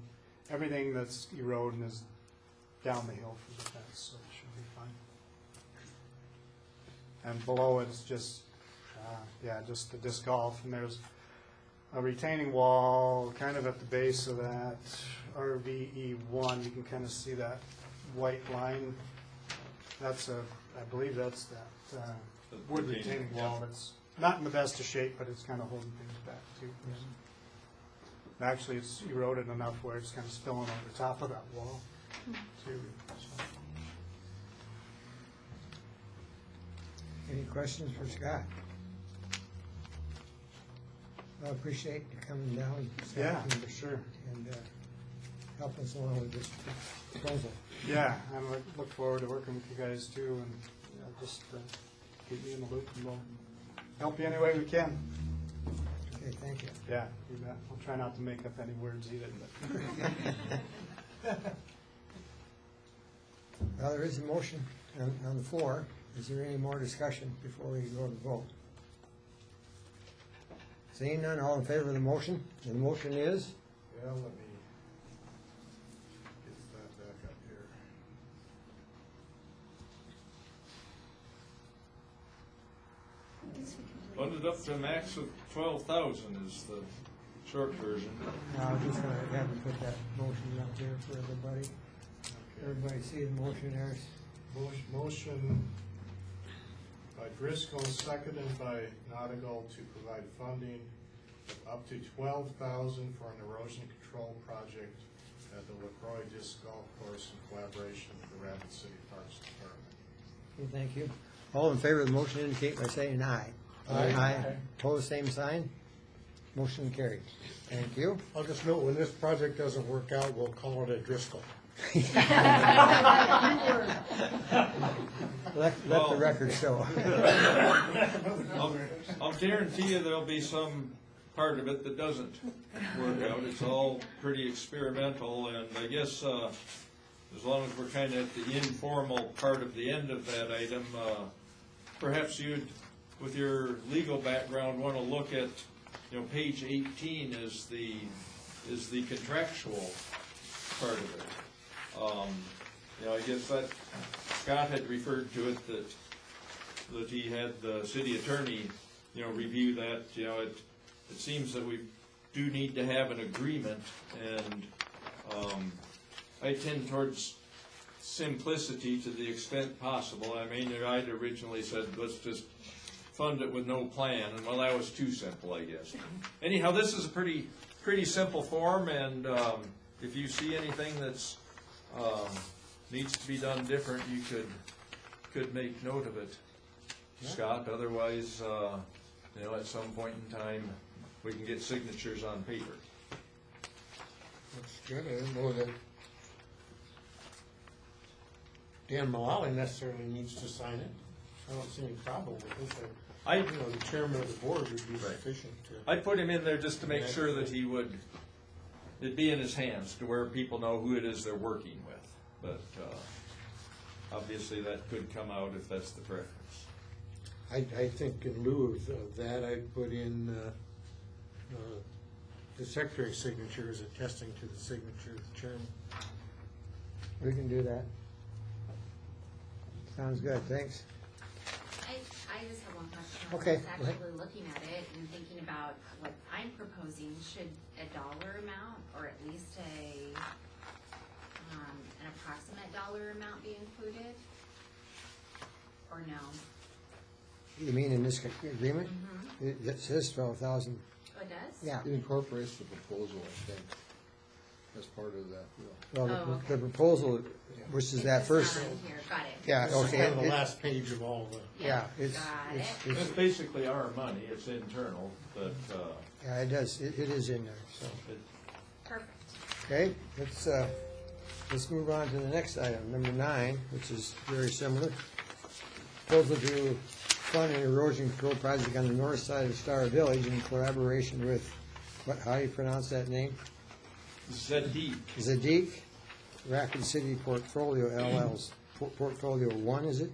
everything that's eroding is down the hill from the fence, so it should be fine. And below it's just, just the disc golf, and there's a retaining wall kind of at the base of that RVE1. You can kind of see that white line. I believe that's that wood retaining wall that's not in the best of shape, but it's kind of holding things back too. Actually, it's eroded enough where it's kind of spilling over the top of that wall too. So. Any questions for Scott? I appreciate you coming down. Scott, Yeah, and- for sure. And helping us along with this proposal. Yeah, I look forward to working with you guys too, and just keep me in the loop, and we'll help you any way we can. Okay, thank you. Yeah, you bet. I'll try not to make up any words either. But. Well, there is a motion on the floor. Is there any more discussion before we go to vote? Seeing none, all in favor of the motion? And the motion is? Yeah, let me get that back up here. Funded up to a max of 12,000 is the short version. I'm just gonna have him put that motion up there for everybody. Everybody see the motion there? Motion by Driscoll, seconded by Nautigal, to provide funding of up to $12,000 for an erosion control project at the LaCroix Disc Golf Course in collaboration with the Rapid City Parks Department. Okay, thank you. All in favor of the motion indicate by saying aye. Aye. Pose same sign. Motion carried. Thank you. I'll just note, when this project doesn't work out, we'll call it a Driscoll. Let the record show. I'll guarantee you there'll be some part of it that doesn't work out. It's all pretty experimental, and I guess as long as we're kind of at the informal part of the end of that item, perhaps you'd, with your legal background, want to look at, page 18 is the contractual part of it. I guess that Scott had referred to it that he had the city attorney, review that. It seems that we do need to have an agreement, and I tend towards simplicity to the extent possible. I mean, I'd originally said, let's just fund it with no plan, and well, that was too simple, I guess. Anyhow, this is a pretty simple form, and if you see anything that's needs to be done different, you could make note of it, Scott. Otherwise, at some point in time, we can get signatures on paper. That's good. I didn't know that Dan Mullally necessarily needs to sign it. I don't see any problem with it. I, the chairman of the board would be sufficient to. I'd put him in there just to make sure that he would, it'd be in his hands to where people know who it is they're working with. But, obviously that could come out if that's the preference. I think in lieu of that, I'd put in the secretary's signature as attesting to the signature of the chairman. We can do that. Sounds good, thanks. I just have one question. Okay, I was go ahead. actually looking at it and thinking about what I'm proposing. Should a dollar amount, or at least an approximate dollar amount be included? Or no? You mean in this agreement? Mm-hmm. It says 12,000. Oh, it does? Yeah. It incorporates the proposal, I think, as part of that deal. Well, Oh, okay. the proposal, which is that It's first. not on here. Got it. Yeah, This is okay. kind of the it- last page of all the. Yeah, it's, Got it's, it. It's it's, basically our money, it's internal, but, yeah, it does, it is in there, so. it, Perfect. Okay, let's move on to the next item, number 9, which is very similar. Proposal to fund an erosion control project on the north side of Star Village in collaboration with, how do you pronounce that name? Zadig. Zadig, Rapid City Portfolio LL's, Portfolio 1, is it?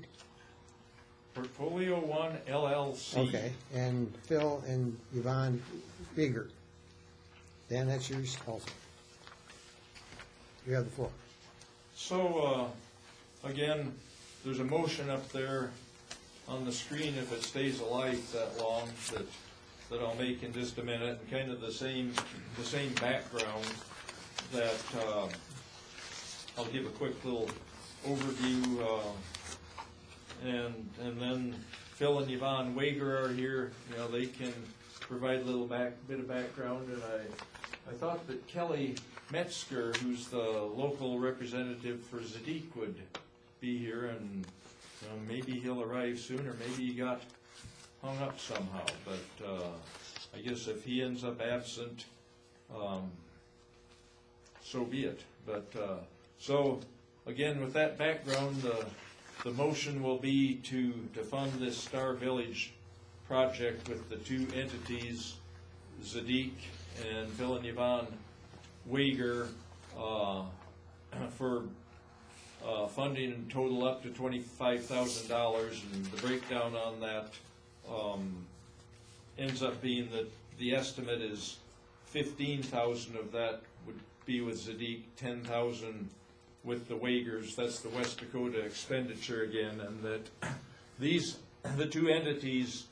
Portfolio One LLC. Okay, and Phil and Yvonne Bigger. Dan, that's yours also. You have the floor. So, again, there's a motion up there on the screen, if it stays alive that long, that I'll make in just a minute, and kind of the same background that, I'll give a quick little overview, and then Phil and Yvonne Wager are here, they can provide a little bit of background, and I thought that Kelly Metzger, who's the local representative for Zadig, would be here, and maybe he'll arrive soon, or maybe he got hung up somehow, but I guess if he ends up absent, so be it. But so again, with that background, the motion will be to fund this Star Village project with the two entities, Zadig and Phil and Yvonne Wager, for funding in total up to $25,000, and the breakdown on that ends up being that the estimate is 15,000 of that would be with Zadig, 10,000 with the Wagers. That's the West Dakota expenditure again, and that the two entities,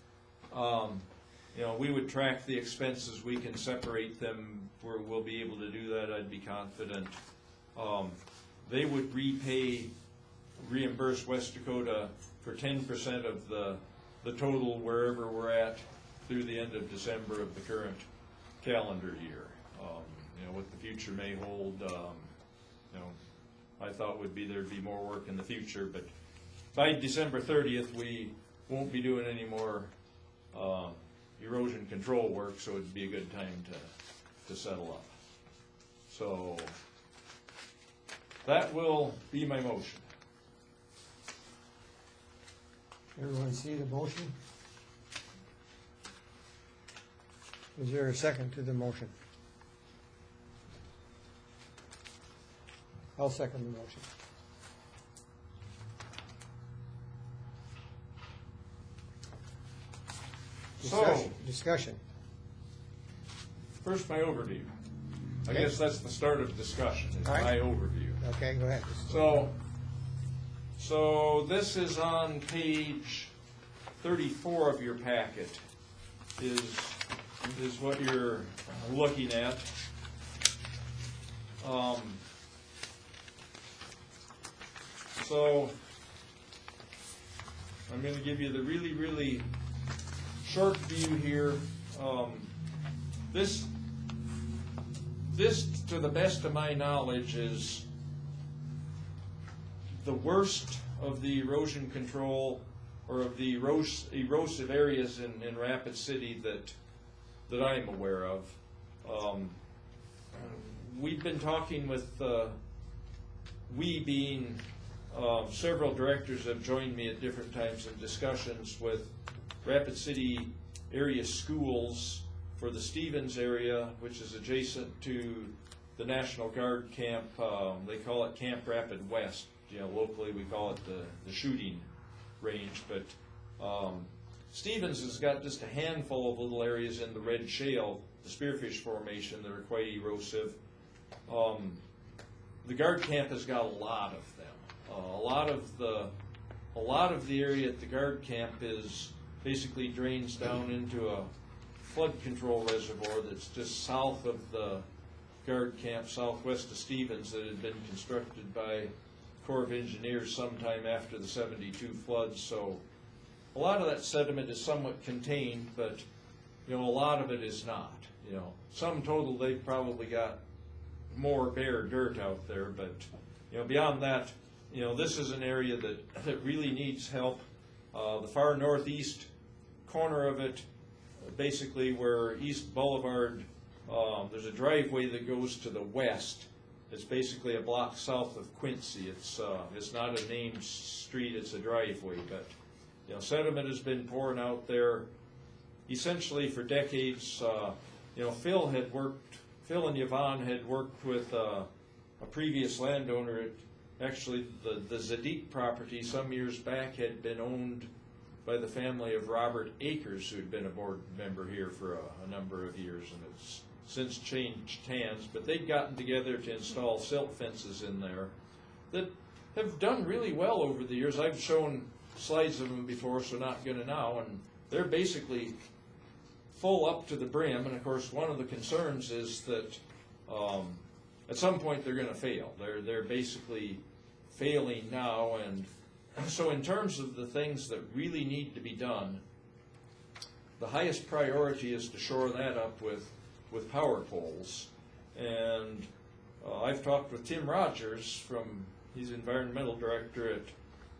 we would track the expenses. We can separate them where we'll be able to do that, I'd be confident. They would reimburse West Dakota for 10% of the total wherever we're at through the end of December of the current calendar year. What the future may hold, I thought would be there'd be more work in the future, but by December 30th, we won't be doing any more erosion control work, so it'd be a good time to settle up. So that will be my motion. Everyone see the motion? Is there a second to the motion? I'll second the motion. So, Discussion. first my overview. I guess that's the start of discussion, is All right. my overview. Okay, go ahead. So this is on page 34 of your packet, is what you're looking at. So I'm going to give you the really, really short view here. This, to the best of my knowledge, is the worst of the erosion control or of the erosive areas in Rapid City that I'm aware of. We've been talking with, we being several directors have joined me at different times in discussions with Rapid City area schools for the Stevens area, which is adjacent to the National Guard camp. They call it Camp Rapid West. Locally we call it the shooting range, but Stevens has got just a handful of little areas in the red shale, the spearfish formation, that are quite erosive. The guard camp has got a lot of them. A lot of the area at the guard camp is basically drains down into a flood control reservoir that's just south of the guard camp, southwest of Stevens, that had been constructed by Corps of Engineers sometime after the '72 floods. So a lot of that sediment is somewhat contained, but a lot of it is not. Sum total, they've probably got more bare dirt out there, but beyond that, this is an area that really needs help. The far northeast corner of it, basically where East Boulevard, there's a driveway that goes to the west. It's basically a block south of Quincy. It's not a named street, it's a driveway, but sediment has been pouring out there essentially for decades. Phil and Yvonne had worked with a previous landowner. Actually, the Zadik property some years back had been owned by the family of Robert Akers, who had been a board member here for a number of years, and it's since changed hands. But they'd gotten together to install silt fences in there that have done really well over the years. I've shown slides of them before, so not going to now, and they're basically full up to the brim. And of course, one of the concerns is that at some point they're going to fail. They're basically failing now, and so in terms of the things that really need to be done, the highest priority is to shore that up with power poles. And I've talked with Tim Rogers he's environmental director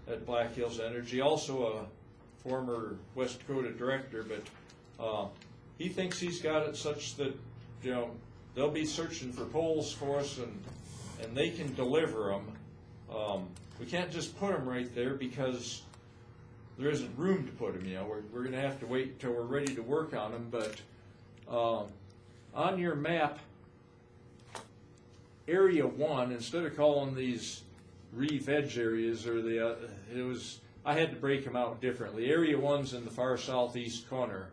at Black Hills Energy, also a former West Dakota director, but he thinks he's got it such that they'll be searching for poles for us, and they can deliver them. We can't just put them right there because there isn't room to put them. We're going to have to wait until we're ready to work on them. But on your map, Area 1, instead of calling these re-veg areas, I had to break them out differently. Area 1's in the far southeast corner.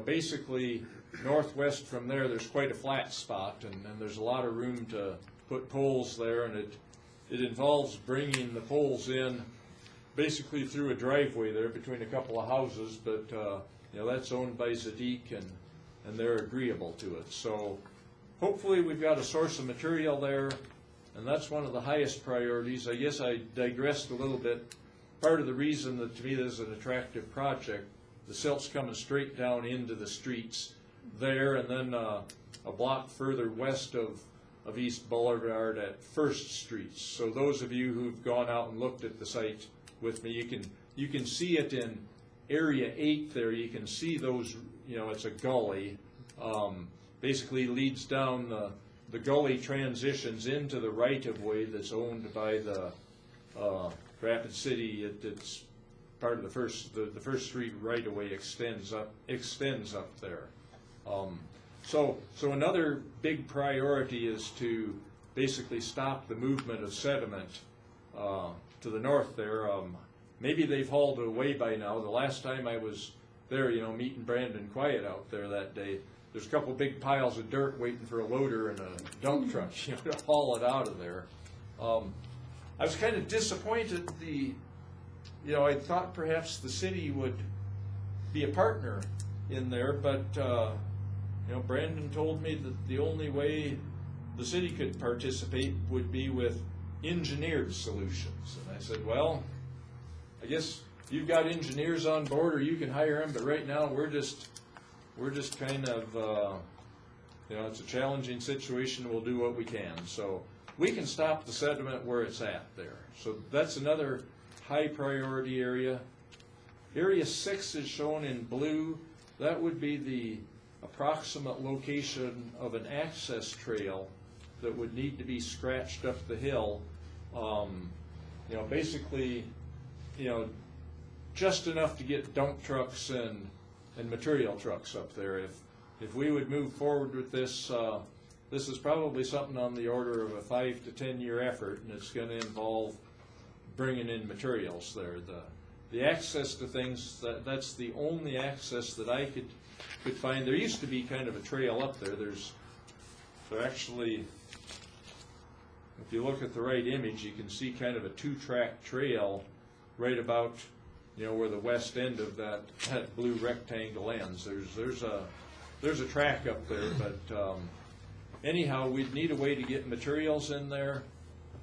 Basically northwest from there, there's quite a flat spot, and there's a lot of room to put poles there, and it involves bringing the poles in basically through a driveway there between a couple of houses, but that's owned by Zadik, and they're agreeable to it. So hopefully we've got a source of material there, and that's one of the highest priorities. I guess I digressed a little bit. Part of the reason that to me this is an attractive project, the silt's coming straight down into the streets there, and then a block further west of East Boulevard at First Street. So those of you who've gone out and looked at the site with me, you can see it in Area 8 there. You can see those, it's a gully. Basically leads down the gully, transitions into the right-of-way that's owned by the Rapid City. It's part of the first street right-of-way extends up there. So another big priority is to basically stop the movement of sediment to the north there. Maybe they've hauled it away by now. The last time I was there, meeting Brandon Quiet out there that day, there's a couple big piles of dirt waiting for a loader and a dump truck to haul it out of there. I was kind of disappointed. I thought perhaps the city would be a partner in there, but Brandon told me that the only way the city could participate would be with engineered solutions. And I said, well, I guess you've got engineers on board, or you can hire them, but right now we're just kind of, it's a challenging situation. We'll do what we can. So we can stop the sediment where it's at there. So that's another high priority area. Area 6 is shown in blue. That would be the approximate location of an access trail that would need to be scratched up the hill. Basically, just enough to get dump trucks and material trucks up there. If we would move forward with this, this is probably something on the order of a 5 to 10 year effort, and it's going to involve bringing in materials there. The access to things, that's the only access that I could find. There used to be kind of a trail up there. There actually, if you look at the right image, you can see kind of a 2-track trail right about, where the west end of that blue rectangle ends. There's a track up there, but anyhow, we'd need a way to get materials in there.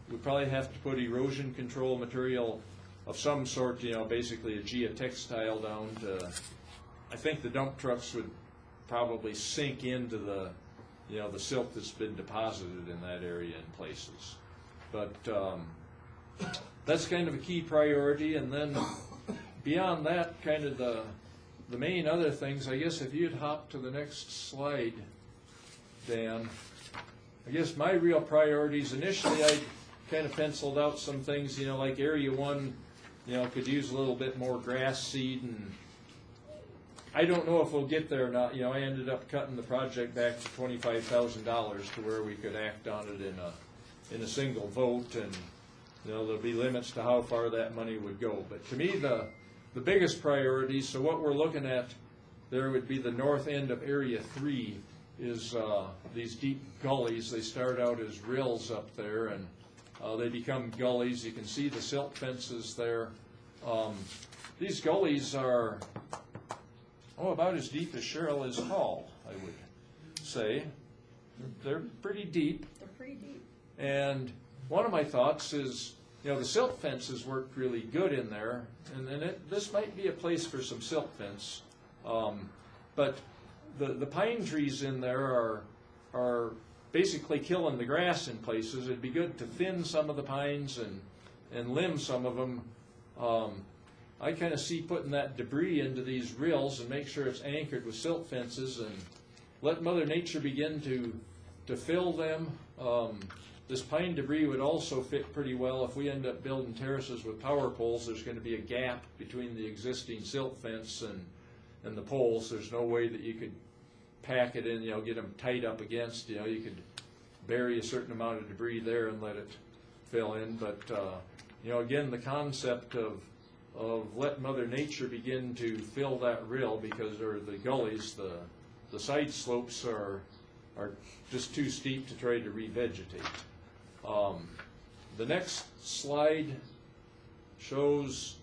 We'd probably have to put erosion control material of some sort, basically a geotextile down to, I think the dump trucks would probably sink into the silt that's been deposited in that area in places. But that's kind of a key priority. And then beyond that, kind of the main other things, I guess if you'd hop to the next slide, Dan, I guess my real priorities, initially I kind of penciled out some things, like Area 1, could use a little bit more grass seed, and I don't know if we'll get there or not. I ended up cutting the project back to $25,000 to where we could act on it in a single vote, and there'll be limits to how far that money would go. But to me, the biggest priority, so what we're looking at there would be the north end of Area 3 is these deep gullies. They start out as rills up there, and they become gullies. You can see the silt fences there. These gullies are about as deep as Cheryl is tall, I would say. They're pretty deep. They're pretty deep. And one of my thoughts is, the silt fences worked really good in there, and then this might be a place for some silt fence. But the pine trees in there are basically killing the grass in places. It'd be good to thin some of the pines and limb some of them. I kind of see putting that debris into these rills and make sure it's anchored with silt fences and let Mother Nature begin to fill them. This pine debris would also fit pretty well if we end up building terraces with power poles. There's going to be a gap between the existing silt fence and the poles. There's no way that you could pack it in, get them tight up against. You could bury a certain amount of debris there and let it fill in. But again, the concept of let Mother Nature begin to fill that rill, because or the gullies, the side slopes are just too steep to try to revegetate. The next slide shows,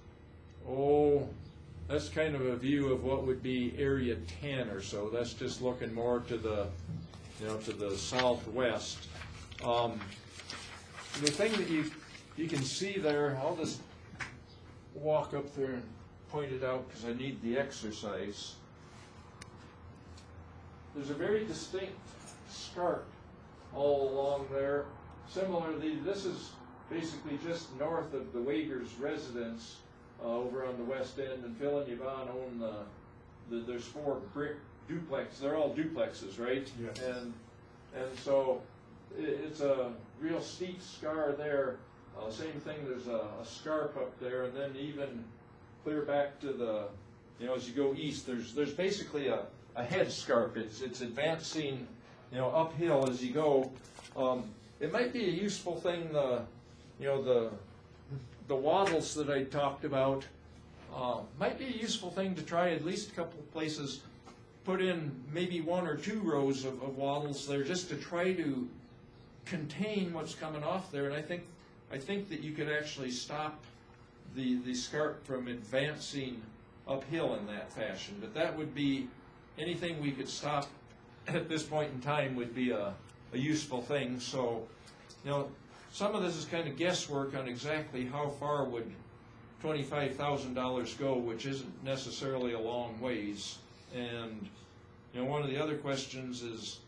that's kind of a view of what would be Area 10 or so. That's just looking more to the southwest. The thing that you can see there, I'll just walk up there and point it out because I need the exercise. There's a very distinct scarp all along there. Similarly, this is basically just north of the Wager's residence over on the west end, and Phil and Yvonne own there's 4 brick duplex. They're all duplexes, right? Yes. And so it's a real steep scar there. Same thing, there's a scarp up there, and then even clear back to the, as you go east, there's basically a head scarp. It's advancing, uphill as you go. It might be a useful thing, the wattles that I talked about, might be a useful thing to try at least a couple of places, put in maybe 1 or 2 rows of wattles there just to try to contain what's coming off there. And I think that you could actually stop the scarp from advancing uphill in that fashion. But that would be, anything we could stop at this point in time would be a useful thing. So, some of this is kind of guesswork on exactly how far would $25,000 go, which isn't necessarily a long ways. And, one of the other questions is,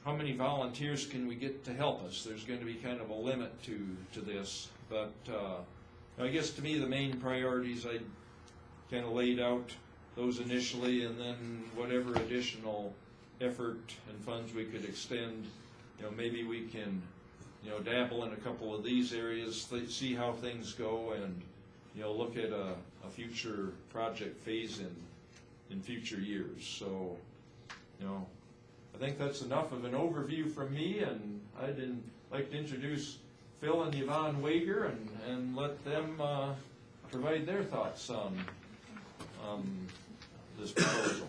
how many volunteers can we get to help us? There's going to be kind of a limit to this. But I guess to me the main priorities, I kind of laid out those initially, and then whatever additional effort and funds we could extend, maybe we can dabble in a couple of these areas, see how things go, and look at a future project phase in future years. So, I think that's enough of an overview from me, and I'd like to introduce Phil and Yvonne Wager and let them provide their thoughts on this proposal.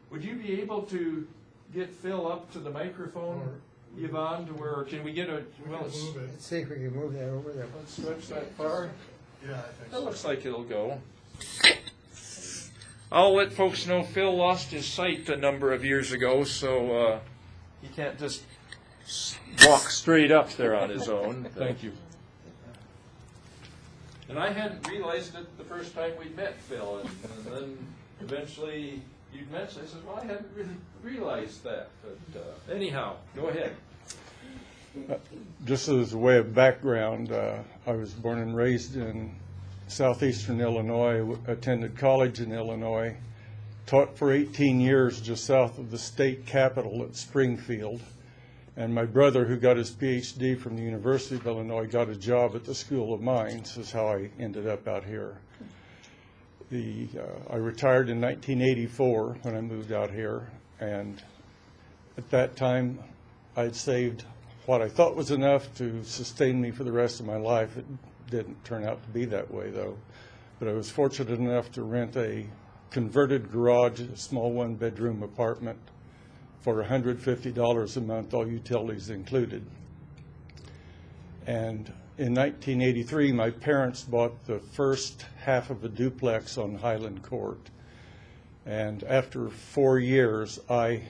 Would you be able to get Phil up to the microphone, Yvonne, to where, can we get Let's see if we can move that over there. Let's stretch that far. Yeah, I think That looks like it'll go. I'll let folks know Phil lost his sight a number of years ago, so he can't just walk straight up there on his own. Thank you. And I hadn't realized it the first time we met, Phil, and then eventually you'd mentioned it. I said, well, I hadn't really realized that. But anyhow, go ahead. Just as a way of background, I was born and raised in southeastern Illinois, attended college in Illinois, taught for 18 years just south of the state capital at Springfield. And my brother, who got his PhD from the University of Illinois, got a job at the School of Mines. Is how I ended up out here. I retired in 1984 when I moved out here, and at that time I'd saved what I thought was enough to sustain me for the rest of my life. It didn't turn out to be that way, though. But I was fortunate enough to rent a converted garage, a small one-bedroom apartment, for $150 a month, all utilities included. And in 1983, my parents bought the first half of a duplex on Highland Court. And after 4 years, I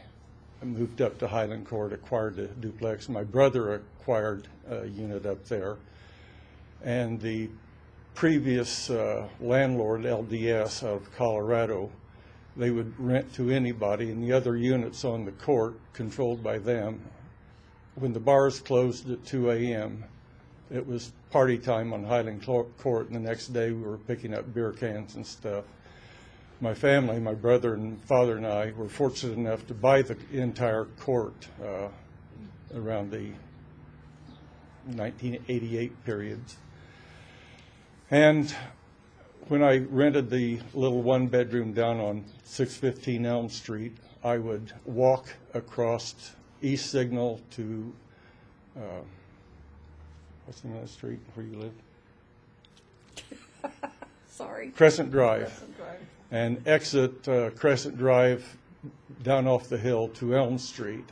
moved up to Highland Court, acquired a duplex. My brother acquired a unit up there. And the previous landlord, LDS of Colorado, they would rent to anybody, and the other units on the court controlled by them. When the bars closed at 2 a.m., it was party time on Highland Court, and the next day we were picking up beer cans and stuff. My family, my brother and father and I, were fortunate enough to buy the entire court around the 1988 period. And when I rented the little one-bedroom down on 615 Elm Street, I would walk across East Signal to, what's the name of the street where you live? Sorry. Crescent Drive. Crescent Drive. And exit Crescent Drive down off the hill to Elm Street.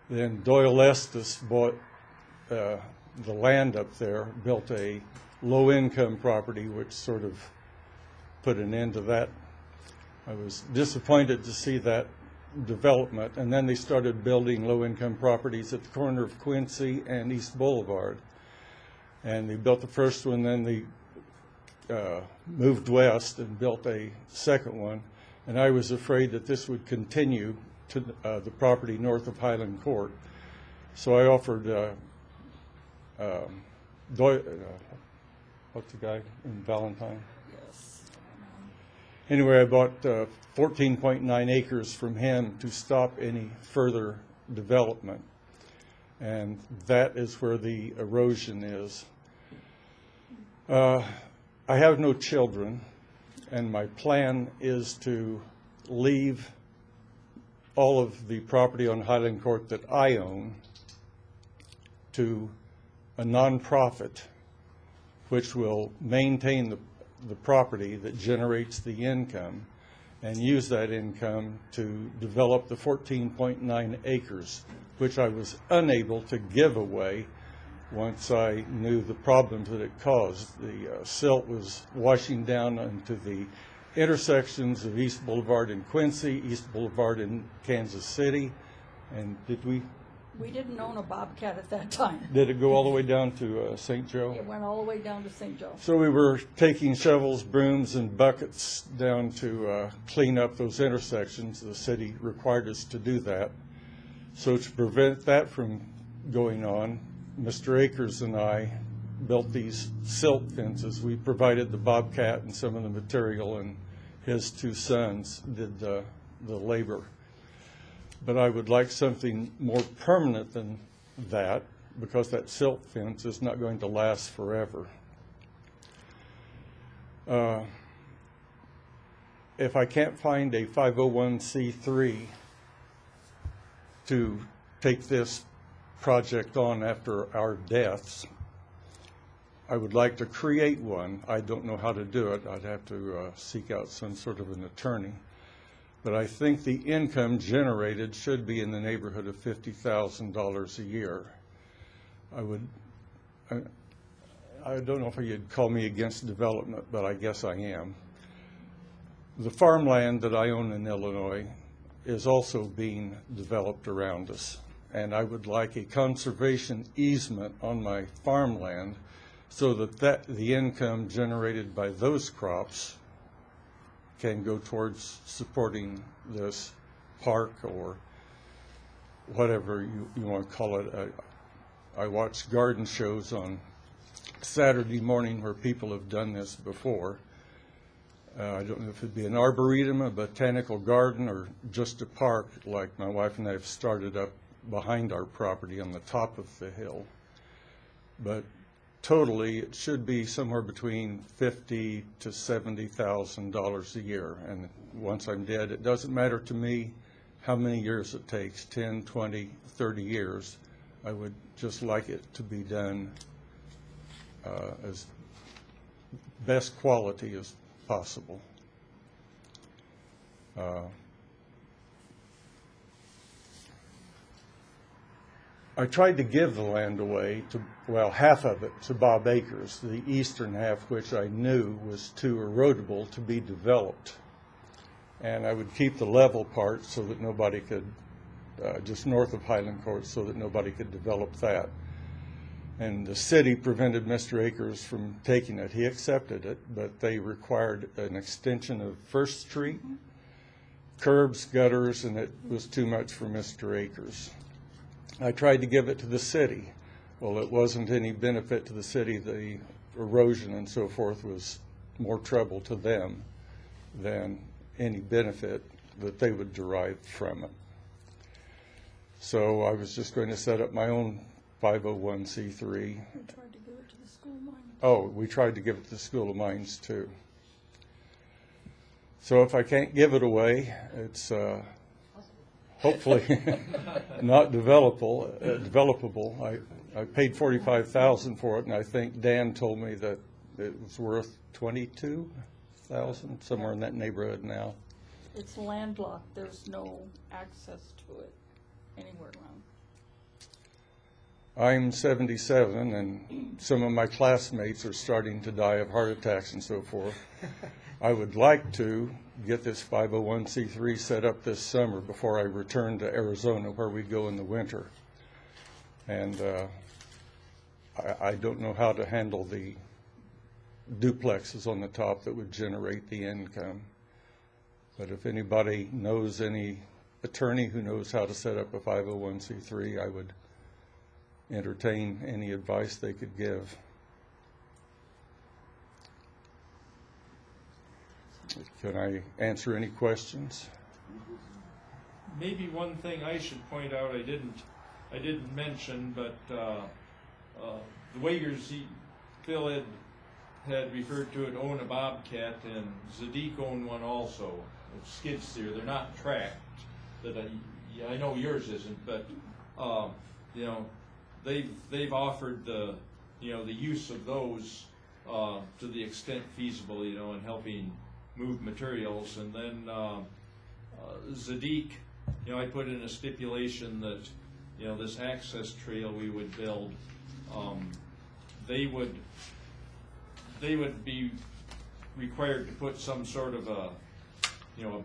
Then Doyle Estes bought the land up there, built a low-income property, which sort of put an end to that. I was disappointed to see that development, and then they started building low-income properties at the corner of Quincy and East Boulevard. And they built the first one, then they moved west and built a second one. And I was afraid that this would continue to the property north of Highland Court. So I offered what's the guy in Valentine? Yes. Anyway, I bought 14.9 acres from him to stop any further development. And that is where the erosion is. I have no children, and my plan is to leave all of the property on Highland Court that I own to a nonprofit which will maintain the property that generates the income and use that income to develop the 14.9 acres, which I was unable to give away once I knew the problems that it caused. The silt was washing down into the intersections of East Boulevard in Quincy, East Boulevard in Kansas City, and We didn't own a Bobcat at that time. did it go all the way down to St. Joe? It went all the way down to St. Joe. So we were taking shovels, brooms, and buckets down to clean up those intersections. The city required us to do that. So to prevent that from going on, Mr. Akers and I built these silt fences. We provided the Bobcat and some of the material, and his two sons did the labor. But I would like something more permanent than that. because that silt fence is not going to last forever. If I can't find a 501c3 to take this project on after our deaths, I would like to create one. I don't know how to do it. I'd have to seek out some sort of an attorney. But I think the income generated should be in the neighborhood of $50,000 a year. I don't know if you'd call me against development, but I guess I am. The farmland that I own in Illinois is also being developed around us, and I would like a conservation easement on my farmland so that the income generated by those crops can go towards supporting this park or whatever you want to call it. I watch garden shows on Saturday morning where people have done this before. I don't know if it'd be an arboretum, a botanical garden, or just a park like my wife and I have started up behind our property on the top of the hill. But totally, it should be somewhere between $50,000 to $70,000 a year. And once I'm dead, it doesn't matter to me how many years it takes, 10, 20, 30 years. I would just like it to be done as best quality as possible. I tried to give the land away to, well, half of it to Bob Akers, the eastern half, which I knew was too erodible to be developed. And I would keep the level part so that nobody could, just north of Highland Court, so that nobody could develop that. And the city prevented Mr. Akers from taking it. He accepted it, but they required an extension of First Street, curbs, gutters, and it was too much for Mr. Akers. I tried to give it to the city. Well, it wasn't any benefit to the city. The erosion and so forth was more trouble to them than any benefit that they would derive from it. So I was just going to set up my own 501c3. We tried to give it to the school mine. Oh, we tried to give it to the School of Mines too. So if I can't give it away, it's hopefully not developable. I paid $45,000 for it, and I think Dan told me that it was worth $22,000, somewhere in that neighborhood now. It's landlocked, there's no access to it anywhere around. I'm 77, and some of my classmates are starting to die of heart attacks and so forth. I would like to get this 501c3 set up this summer before I return to Arizona, where we go in the winter. And I don't know how to handle the duplexes on the top that would generate the income. But if anybody knows any attorney who knows how to set up a 501c3, I would entertain any advice they could give. Can I answer any questions? Maybe one thing I should point out I didn't mention, but the Wagers, Phil had referred to it, own a Bobcat, and Zadik owned one also. It's skid steer. They're not tracked. That I know yours isn't, but you know, they've offered the use of those to the extent feasible, you know, in helping move materials. And then Zadik, you know, I put in a stipulation that, you know, this access trail we would build, they would be required to put some sort of a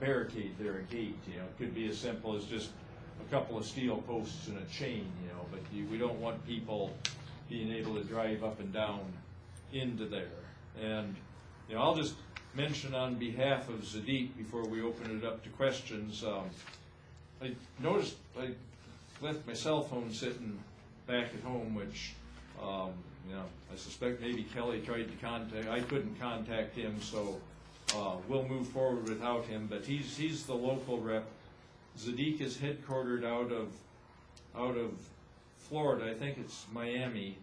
barricade there, a gate. You know, it could be as simple as just a couple of steel posts and a chain, you know, but we don't want people being able to drive up and down into there. And, you know, I'll just mention on behalf of Zadik before we open it up to questions, I noticed I left my cell phone sitting back at home, which, you know, I suspect maybe Kelly tried to contact. I couldn't contact him, so we'll move forward without him. But he's the local rep. Zadik is headquartered out of Florida, I think it's Miami.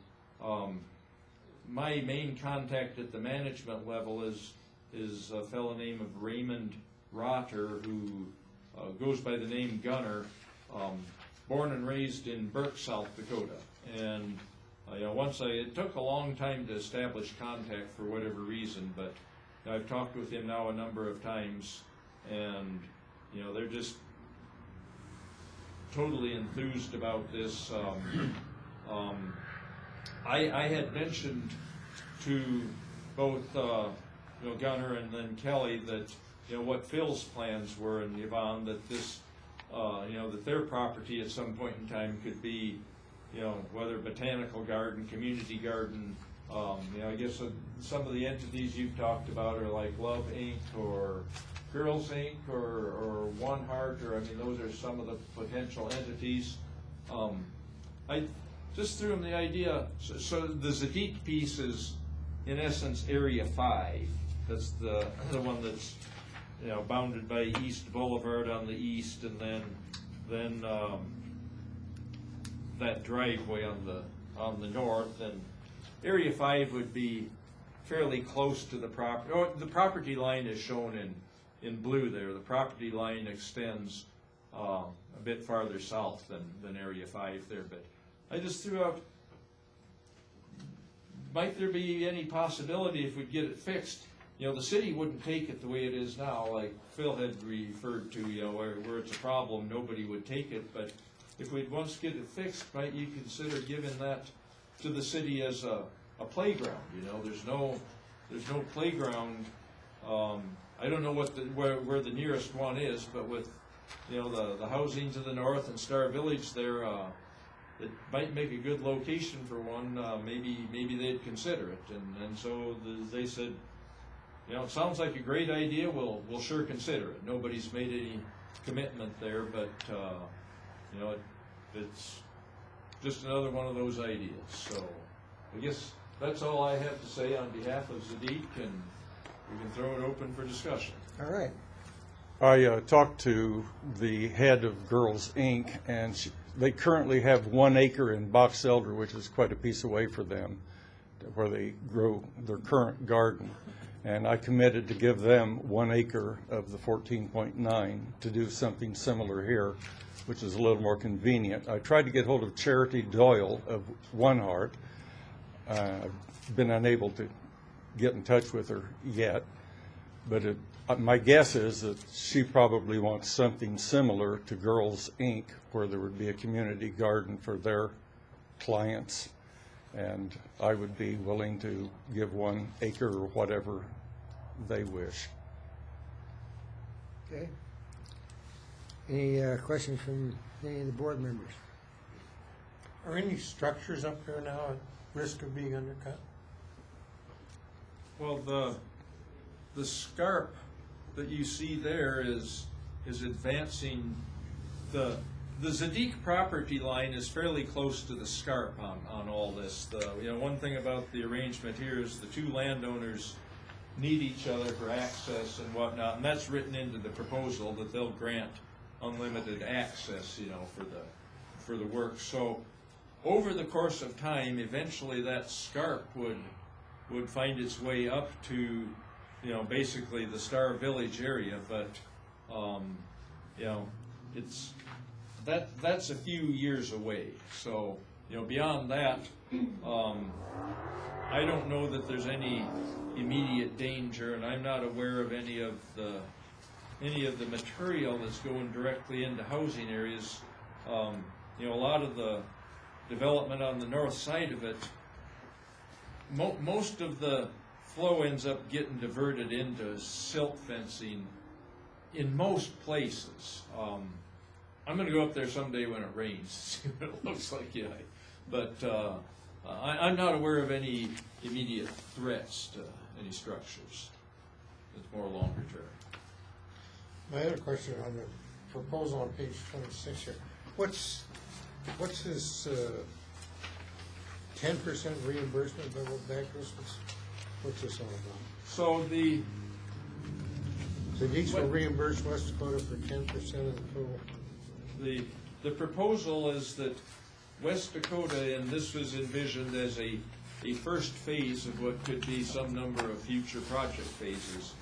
My main contact at the management level is a fellow named Raymond Rotter, who goes by the name Gunner, born and raised in Burke, South Dakota. And it took a long time to establish contact for whatever reason, but I've talked with him now a number of times, and they're just totally enthused about this. I had mentioned to both Gunner and then Kelly that what Phil's plans were, and Yvonne, that this that their property at some point in time could be whether botanical garden, community garden. I guess some of the entities you've talked about are like Love Inc. or Girls Inc. or One Heart, or those are some of the potential entities. I just threw him the idea. So the Zadik piece is, in essence, Area 5. That's the one that's bounded by East Boulevard on the east, and then that driveway on the north. And Area 5 would be fairly close to the property. The property line is shown in blue there. The property line extends a bit farther south than Area 5 there. But I just threw out, might there be any possibility if we'd get it fixed? The city wouldn't take it the way it is now, like Phil had referred to, where it's a problem, nobody would take it. But if we'd once get it fixed, might you consider giving that to the city as a playground? There's no playground. I don't know where the nearest one is, but with the housing to the north and Star Village there, it might make a good location for one. Maybe they'd consider it. And so they said, it sounds like a great idea. We'll sure consider it. Nobody's made any commitment there, but it's just another one of those ideas. So I guess that's all I have to say on behalf of Zadik, and we can throw it open for discussion. All right. I talked to the head of Girls Inc., and they currently have 1 acre in Box Elder, which is quite a piece away for them, where they grow their current garden. And I committed to give them 1 acre of the 14.9 to do something similar here, which is a little more convenient. I tried to get hold of Charity Doyle of One Heart. I've been unable to get in touch with her yet, but my guess is that she probably wants something similar to Girls Inc., where there would be a community garden for their clients, and I would be willing to give 1 acre or whatever they wish. Okay. Any questions from any of the board members? Are any structures up there now at risk of being undercut? Well, the scarp that you see there is advancing. The Zadik property line is fairly close to the scarp on all this. One thing about the arrangement here is the two landowners need each other for access and whatnot, and that's written into the proposal that they'll grant unlimited access, for the work. So over the course of time, eventually that scarp would find its way up to, basically the Star Village area, but that's a few years away. So beyond that, I don't know that there's any immediate danger, and I'm not aware of any of the material that's going directly into housing areas. A lot of the development on the north side of it, most of the flow ends up getting diverted into silt fencing in most places. I'm going to go up there someday when it rains, see what it looks like. But I'm not aware of any immediate threats to any structures. It's more longer term. My other question on the proposal on page 26 here, what's this 10% reimbursement that will back to us? What's this all about? So So these will reimburse West Dakota for 10% of the total? the proposal is that West Dakota, and this was envisioned as a first phase of what could be some number of future project phases.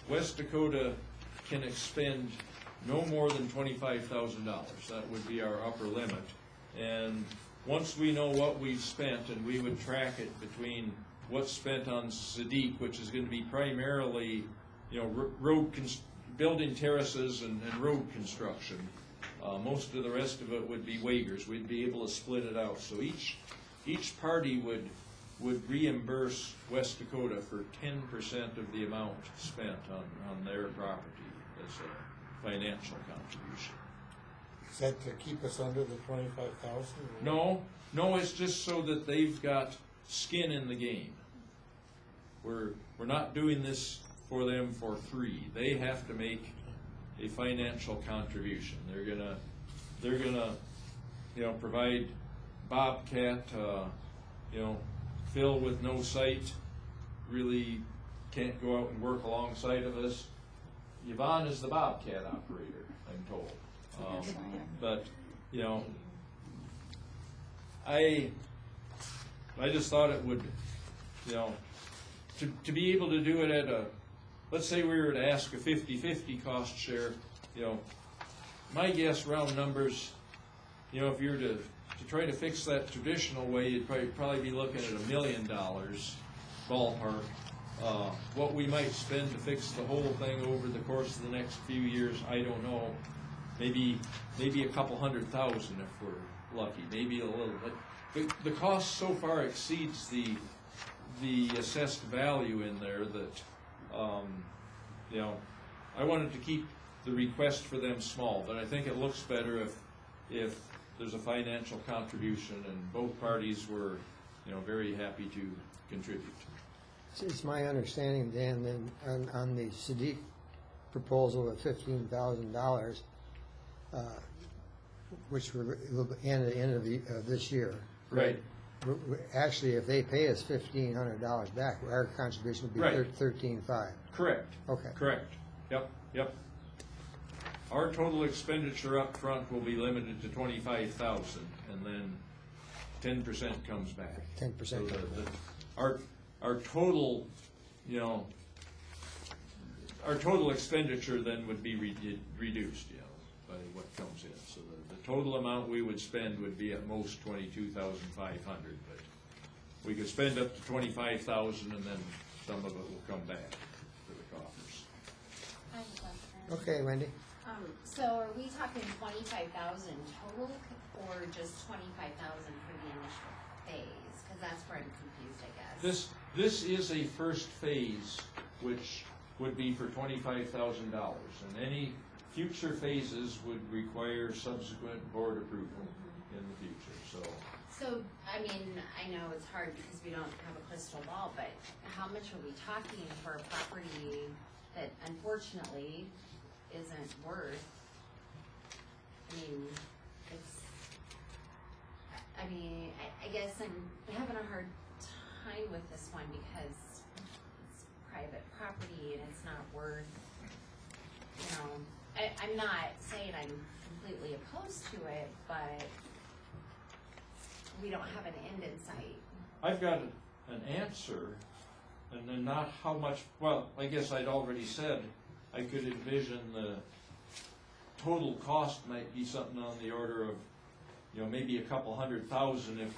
West Dakota can expend no more than $25,000. That would be our upper limit. And once we know what we've spent, and we would track it between what's spent on Sadiq, which is going to be primarily, building terraces and road construction. Most of the rest of it would be waivers. We'd be able to split it out. So each party would reimburse West Dakota for 10% of the amount spent on their property as a financial contribution. Is that to keep us under the 25,000? No, it's just so that they've got skin in the game. We're not doing this for them for free. They have to make a financial contribution. They're gonna provide Bobcat, Phil with no sight, really can't go out and work alongside of us. Yvonne is the Bobcat operator, I'm told. But I just thought it would, to be able to do it at a, let's say we were to ask a 50-50 cost share, my guess, round numbers, if you were to try to fix that traditional way, you'd probably be looking at $1 million ballpark. What we might spend to fix the whole thing over the course of the next few years, I don't know. Maybe a couple $100,000 if we're lucky. Maybe a little bit. The cost so far exceeds the assessed value in there that I wanted to keep the request for them small, but I think it looks better if there's a financial contribution and both parties were very happy to contribute. It's my understanding, Dan, then on the Sadiq proposal of $15,000, which will end at the end of this year. Right. Actually, if they pay us $1,500 back, our contribution would be Right. $13,500. Correct. Okay. Correct. Yep. Our total expenditure up front will be limited to $25,000, and then 10% comes back. 10% So comes back. Our total, our total expenditure then would be reduced, by what comes in. So the total amount we would spend would be at most $22,500, but we could spend up to $25,000, and then some of it will come back to the coffers. I have a question. Okay, Wendy. So are we talking 25,000 total, or just 25,000 for the initial phase? Because that's where I'm confused, I guess. This is a first phase, which would be for $25,000, and any future phases would require subsequent board approval in the future. So, I mean, I know it's hard because we don't have a crystal ball, but how much are we talking for a property that unfortunately isn't worth? I guess I'm having a hard time with this one because it's private property and it's not worth, I'm not saying I'm completely opposed to it, but we don't have an end in sight. I've got an answer, and then not how much, well, I guess I'd already said I could envision the total cost might be something on the order of, maybe a couple $100,000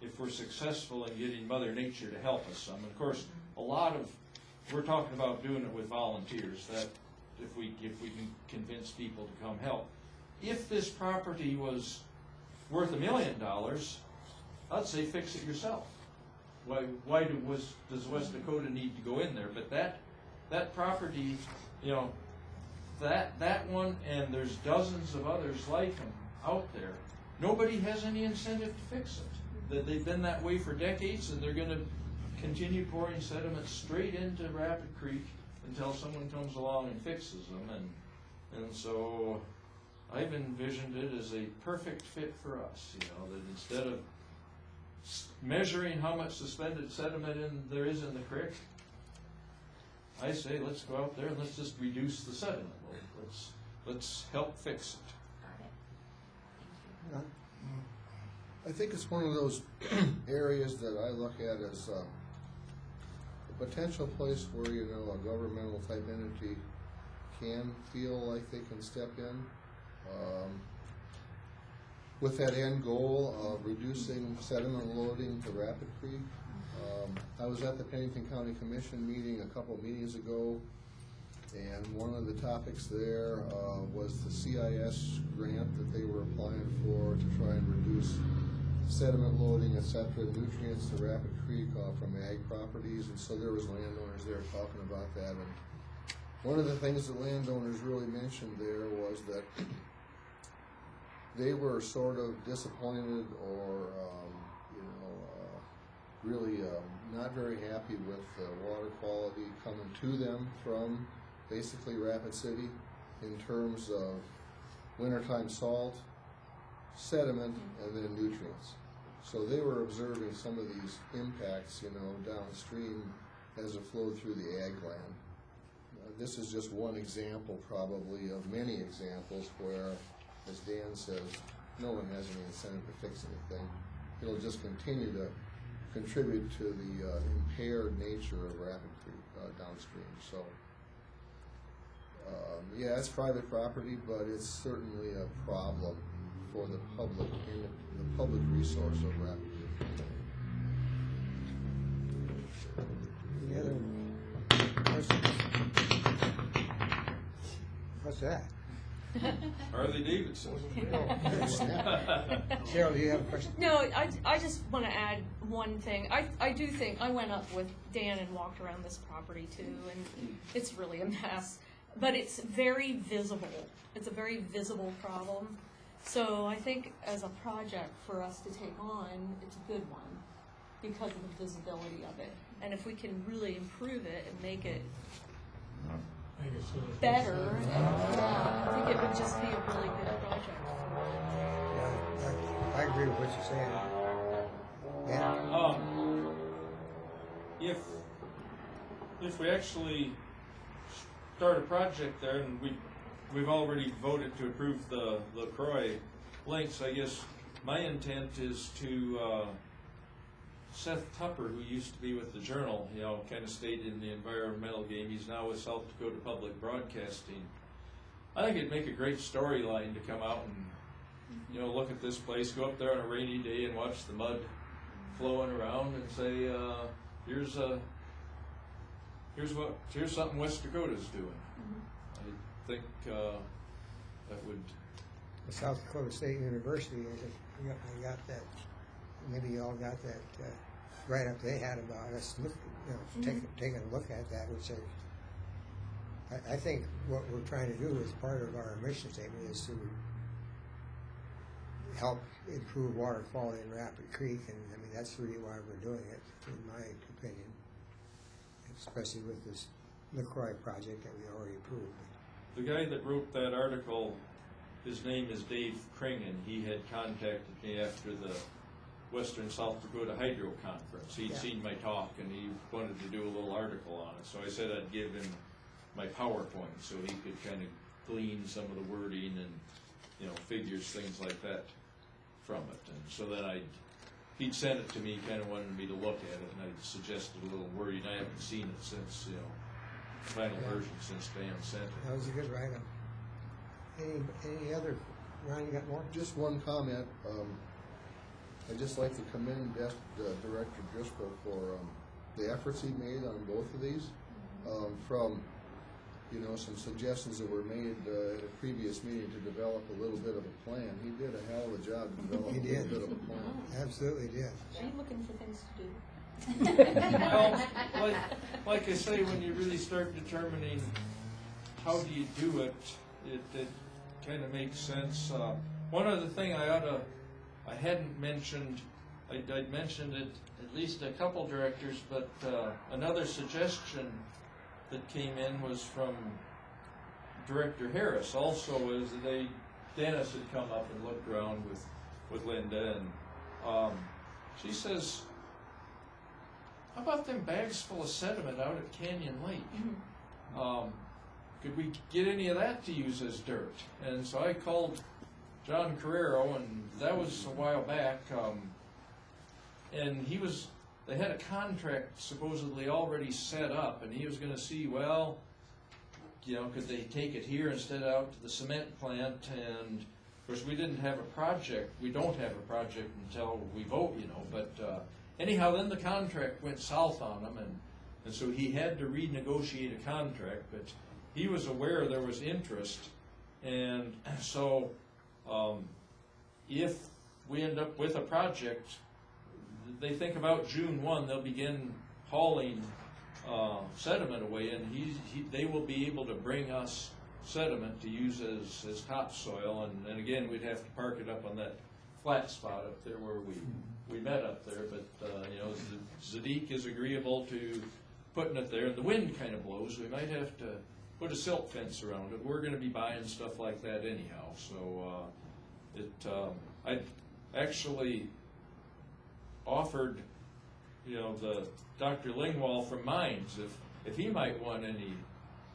if we're successful in getting Mother Nature to help us some. And of course, we're talking about doing it with volunteers, that if we can convince people to come help. If this property was worth $1 million, I'd say fix it yourself. Why does West Dakota need to go in there? But that property, that one, and there's dozens of others like them out there, nobody has any incentive to fix it. That they've been that way for decades, and they're going to continue pouring sediment straight into Rapid Creek until someone comes along and fixes them. And so I've envisioned it as a perfect fit for us, that instead of measuring how much suspended sediment there is in the creek, I say let's go out there and let's just reduce the sediment. Let's help fix it. Got it. Thank you. I think it's one of those areas that I look at as a potential place where, you know, a governmental type entity can feel like they can step in. With that end goal of reducing sediment loading to Rapid Creek. I was at the Pennington County Commission meeting a couple meetings ago, and one of the topics there was the CIS grant that they were applying for to try and reduce sediment loading, et cetera, nutrients to Rapid Creek from ag properties, and so there was landowners there talking about that. And one of the things that landowners really mentioned there was that they were sort of disappointed or, really not very happy with the water quality coming to them from basically Rapid City in terms of wintertime salt, sediment, and then nutrients. So they were observing some of these impacts, you know, downstream as it flowed through the ag land. This is just one example probably of many examples where, as Dan says, no one has any incentive to fix anything. It'll just continue to contribute to the impaired nature of Rapid Creek downstream. So, yeah, it's private property, but it's certainly a problem for the public and the public resource of Rapid Creek. Any other questions? What's that? Harley Davidson. Cheryl, do you have a question? No, I just want to add one thing. I do think, I went up with Dan and walked around this property too, and it's really a mess. But it's very visible. It's a very visible problem. So I think as a project for us to take on, it's a good one because of the visibility of it. And if we can really improve it and make it better, I think it would just be a really good project. Yeah, I agree with what you're saying. Yeah. If we actually start a project there, and we've already voted to approve the LaCroix links, I guess my intent is to Seth Tupper, who used to be with the Journal, you know, kind of stayed in the environmental game. He's now with South Dakota Public Broadcasting. I think it'd make a great storyline to come out and, you know, look at this place, go up there on a rainy day and watch the mud flowing around and say, here's something West Dakota's doing. I think that would. The South Dakota State University, I got that. Maybe you all got that write-up they had about us, taking a look at that, which I think what we're trying to do as part of our mission statement is to help improve water quality in Rapid Creek, and I mean that's really why we're doing it, in my opinion, especially with this LaCroix project that we already approved. The guy that wrote that article, his name is Dave Kringen. He had contacted me after the Western South Dakota Hydro Conference. He'd seen my talk and he wanted to do a little article on it. So I said I'd give him my PowerPoint so he could kind of glean some of the wording and, you know, figures, things like that from it. And so then he'd sent it to me, kind of wanted me to look at it, and I suggested a little wording. I haven't seen it since, you know, final version since Dan sent it. That was a good write-up. Any other, Ron, you got more? Just one comment. I'd just like to commend Director Driscoll for the efforts he made on both of these. From, you know, some suggestions that were made at a previous meeting to develop a little bit of a plan. He did a hell of a job to develop a little bit of a plan. Absolutely did. Are you looking for things to do? Well, like I say, when you really start determining how do you do it, it kind of makes sense. One other thing I hadn't mentioned, I'd mentioned it at least a couple directors, but another suggestion that came in was from Director Harris. Also, as Dennis had come up and looked around with Linda, and she says, how about them bags full of sediment out at Canyon Lake? Could we get any of that to use as dirt? And so I called John Carrero, and that was a while back, and they had a contract supposedly already set up, and he was gonna see, well, you know, could they take it here instead of out to the cement plant? And of course, we didn't have a project, we don't have a project until we vote, you know, but anyhow, then the contract went south on him, and so he had to renegotiate a contract, but he was aware there was interest, and so if we end up with a project, they think about June 1, they'll begin hauling sediment away, and they will be able to bring us sediment to use as topsoil, and again, we'd have to park it up on that flat spot up there where we met up there, but you know, Zadik is agreeable to putting it there, and the wind kind of blows, we might have to put a silt fence around it. We're gonna be buying stuff like that anyhow, so I actually offered, you know, the Dr. Lingwall from Mines if he might want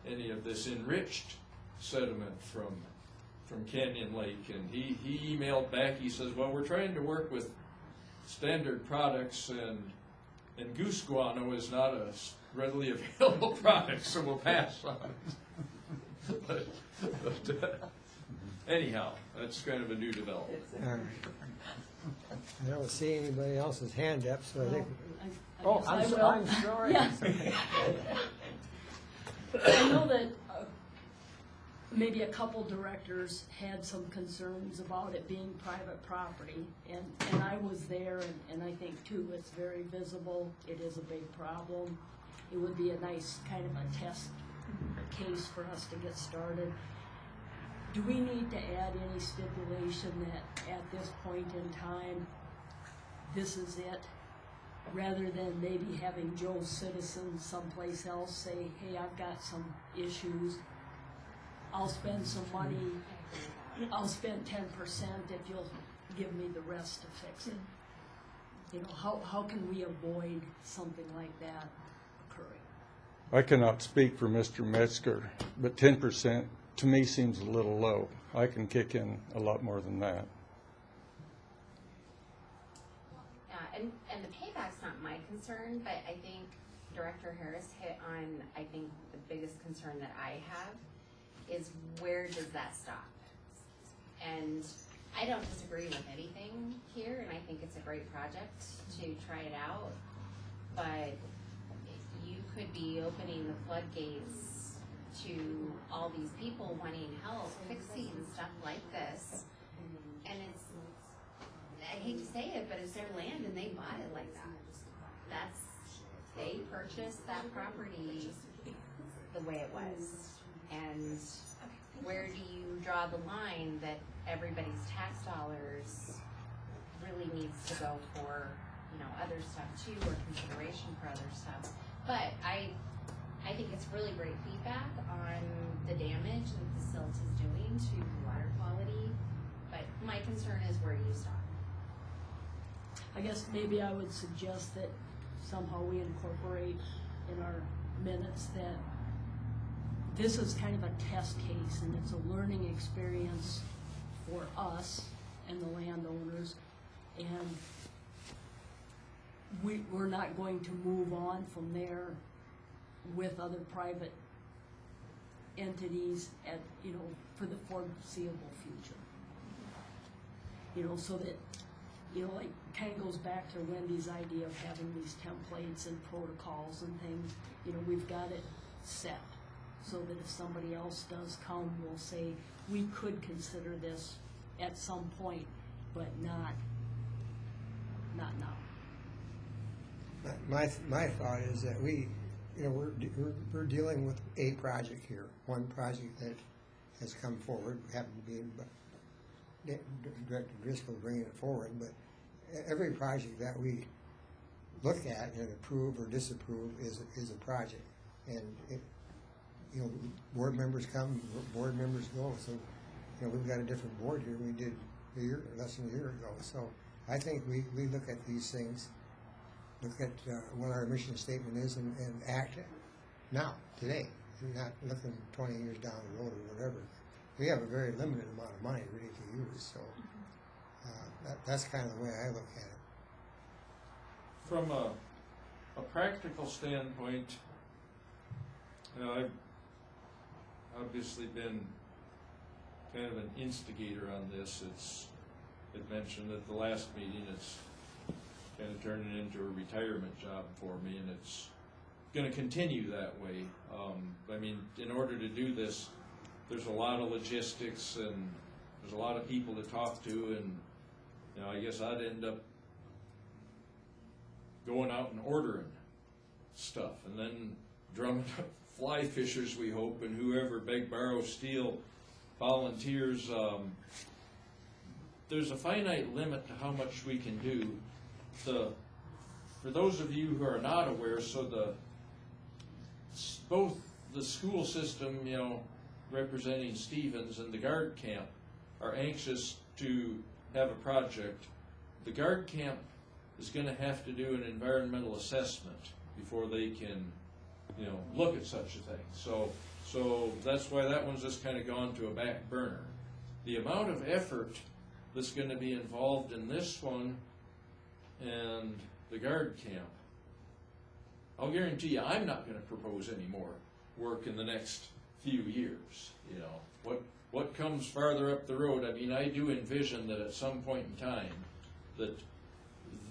any of this enriched sediment from Canyon Lake, and he emailed back. He says, well, we're trying to work with standard products, and goose guano is not a readily available product, so we'll pass on it. but anyhow, that's kind of a new development. I don't see anybody else's hand up, so I think. Oh, I'm sorry. Yeah. I know that maybe a couple directors had some concerns about it being private property, and I was there, and I think too, it's very visible, it is a big problem. It would be a nice kind of a test case for us to get started. Do we need to add any stipulation that at this point in time, this is it? Rather than maybe having Joe Citizen someplace else say, hey, I've got some issues, I'll spend some money, I'll spend 10% if you'll give me the rest to fix it. You know, how can we avoid something like that occurring? I cannot speak for Mr. Metzger, but 10% to me seems a little low. I can kick in a lot more than that. And the payback's not my concern, but I think Director Harris hit on, I think, the biggest concern that I have is where does that stop? And I don't disagree with anything here, and I think it's a great project to try it out, but you could be opening the floodgates to all these people wanting help fixing stuff like this, and it's, I hate to say it, but it's their land and they bought it like that. They purchased that property the way it was. And where do you draw the line that everybody's tax dollars really needs to go for, you know, other stuff too, or consideration for other stuff? But I think it's really great feedback on the damage that the silt is doing to water quality. But my concern is where you stop. I guess maybe I would suggest that somehow we incorporate in our minutes that this is kind of a test case, and it's a learning experience for us and the landowners, and we're not going to move on from there with other private entities at, you know, for the foreseeable future. You know, so that, you know, like, kind of goes back to Wendy's idea of having these templates and protocols and things. You know, we've got it set so that if somebody else does come, we'll say, we could consider this at some point, but not now. My thought is that we, you know, we're dealing with a project here, one project that has come forward, happened to be Director Driscoll bringing it forward, but every project that we look at and approve or disapprove is a project, and it, you know, board members come, board members go. So, you know, we've got a different board here than we did less than a year ago. So I think we look at these things, look at what our mission statement is, and act now, today, not looking 20 years down the road or whatever. we have a very limited amount of money really to use, so, that's kind of the way I look at it. From a practical standpoint, you know, I've obviously been kind of an instigator on this. It mentioned at the last meeting, it's kind of turning into a retirement job for me, and it's going to continue that way. I mean, in order to do this, there's a lot of logistics and there's a lot of people to talk to, and you know, I guess I'd end up going out and ordering stuff, and then drumming up fly fishers, we hope, and whoever beg, borrow, steal volunteers. There's a finite limit to how much we can do. For those of you who are not aware, so both the school system, you know, representing Stevens, and the guard camp are anxious to have a project. The guard camp is going to have to do an environmental assessment before they can, you know, look at such a thing. So that's why that one's just kind of gone to a back burner. The amount of effort that's going to be involved in this one and the guard camp, I'll guarantee you I'm not going to propose any more work in the next few years. You know, what comes farther up the road, I mean, I do envision that at some point in time that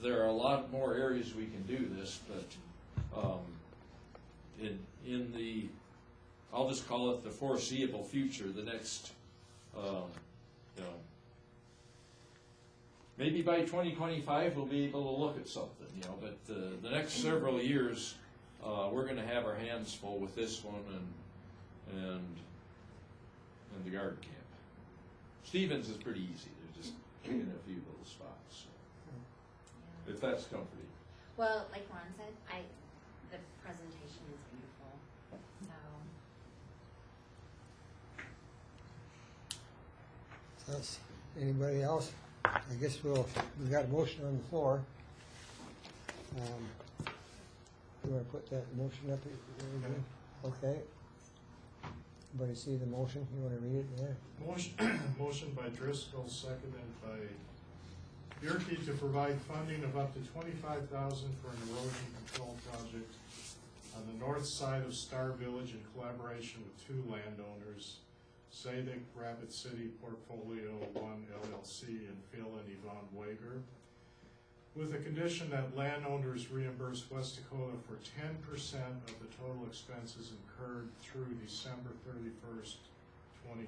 there are a lot more areas we can do this, but in the, I'll just call it the foreseeable future, the next, you know, maybe by 2025 we'll be able to look at something, you know, but the next several years we're going to have our hands full with this one and the guard camp. Stevens is pretty easy. They're just picking a few little spots. So. If that's comforting. Well, like Ron said, the presentation is beautiful. So. That's, anybody else? I guess we've got a motion on the floor. You want to put that motion up there again? Okay. Everybody see the motion? You want to read it? Yeah. Motion by Driscoll, seconded by Bierke, to provide funding of up to $25,000 for an erosion control project on the north side of Star Village in collaboration with two landowners, Sadik Rapid City Portfolio 1 LLC and Phil and Yvonne Wager, with the condition that landowners reimburse West Dakota for 10% of the total expenses incurred through December 31st, 2021.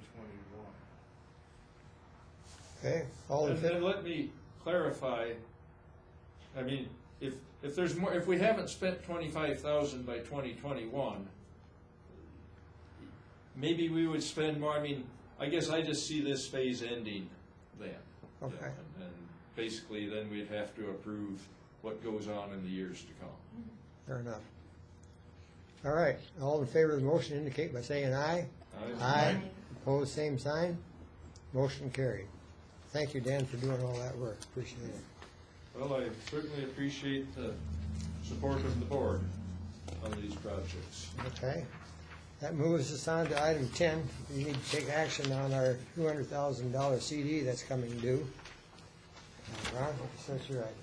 Okay, all in favor? And let me clarify, I mean, if there's more, if we haven't spent $25,000 by 2021, maybe we would spend more. I mean, I guess I just see this phase ending then. Okay. Yeah, and basically then we'd have to approve what goes on in the years to come. Fair enough. All right, all in favor of the motion indicate by saying aye. Aye. Opposed, same sign. Motion carried. Thank you, Dan, for doing all that work. Appreciate it. Well, I certainly appreciate the support of the board on these projects. Okay. That moves us on to item 10. We need to take action on our $200,000 CD that's coming due. Ron, that's your item.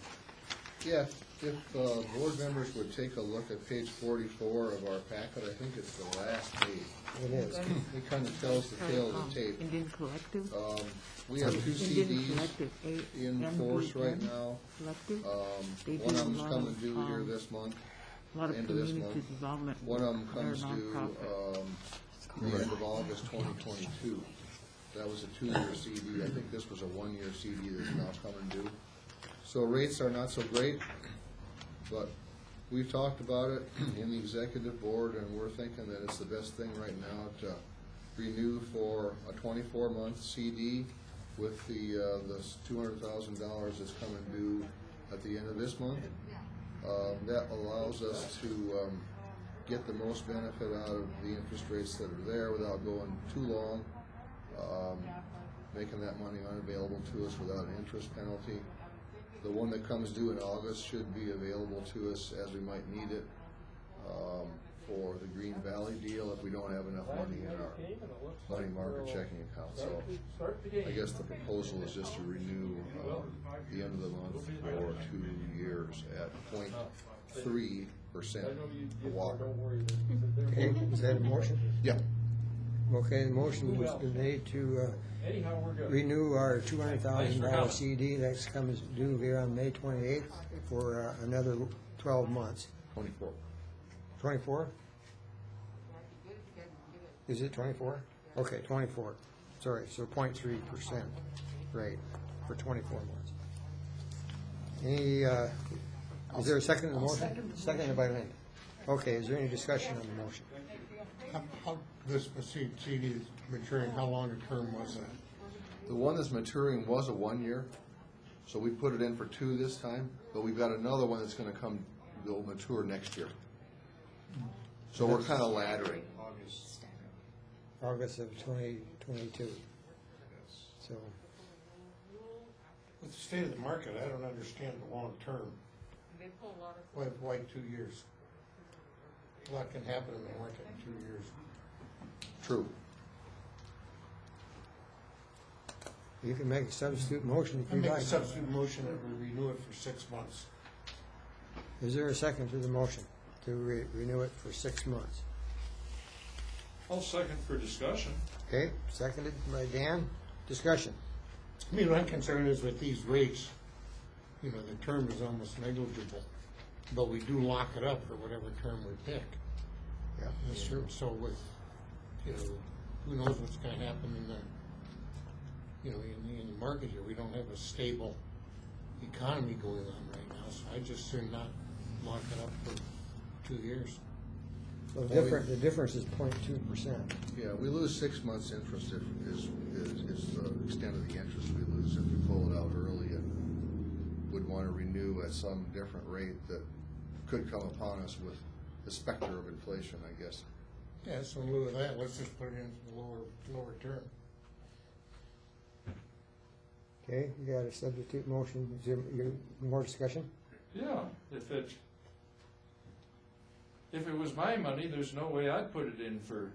Yeah, if board members would take a look at page 44 of our packet, I think it's the last page. It is. It kind of tells the tale of the tape. Indian Collective? We have two Indian CDs Collective, in force right now. Collective? They One do of a them's lot coming of, due here this month, A lot of end of this community month. development. One of them They're comes a due nonprofit. the end of August 2022. That was a 2-year CD. I think this was a 1-year CD that's now coming due. So rates are not so great, but we've talked about it in the executive board, and we're thinking that it's the best thing right now to renew for a 24-month CD with the $200,000 that's coming due at the end of this month. That allows us to get the most benefit out of the interest rates that are there without going too long, making that money unavailable to us without an interest penalty. The one that comes due in August should be available to us as we might need it. for the Green Valley deal if we don't have enough money in our money market checking account. So I guess the proposal is just to renew the end of the month for 2 years at 0.3% of water. Okay, is that a motion? Yeah. Okay, the motion was been made to renew our $200,000 CD that comes due here on May 28th for another 12 months. 24. 24? Is it 24? Okay, 24. Sorry, so 0.3% rate for 24 months. Any, is there a second to the motion? Seconded by Linda. Okay, is there any discussion on the motion? How, this CD is maturing, how long a term was that? The one that's maturing was a 1 year, so we put it in for 2 this time, but we've got another one that's gonna come, that'll mature next year. So we're kind of laddering. August of 2022. So, With the state of the market, I don't understand the long term. Why 2 years? A lot can happen in the market in 2 years. True. you can make a substitute motion if I you make like. a substitute motion that we renew it for 6 months. Is there a second to the motion to renew it for 6 months? I'll second for discussion. Okay, seconded by Dan. Discussion. I mean, my concern is with these rates, you know, the term is almost negligible, but we do lock it up for whatever term we pick. Yeah, that's true. So with, you know, who knows what's gonna happen in the, you know, in the market here. We don't have a stable economy going on right now, so I just soon not lock it up for 2 years. So the difference is 0.2%. Yeah, we lose 6 months interest is the extent of the interest we lose if we pull it out early and would want to renew at some different rate that could come upon us with the specter of inflation, I guess. Yeah, so in lieu of that, let's just put it in the lower term. Okay, you got a substitute motion. Is there more discussion? Yeah, if it was my money, there's no way I'd put it in for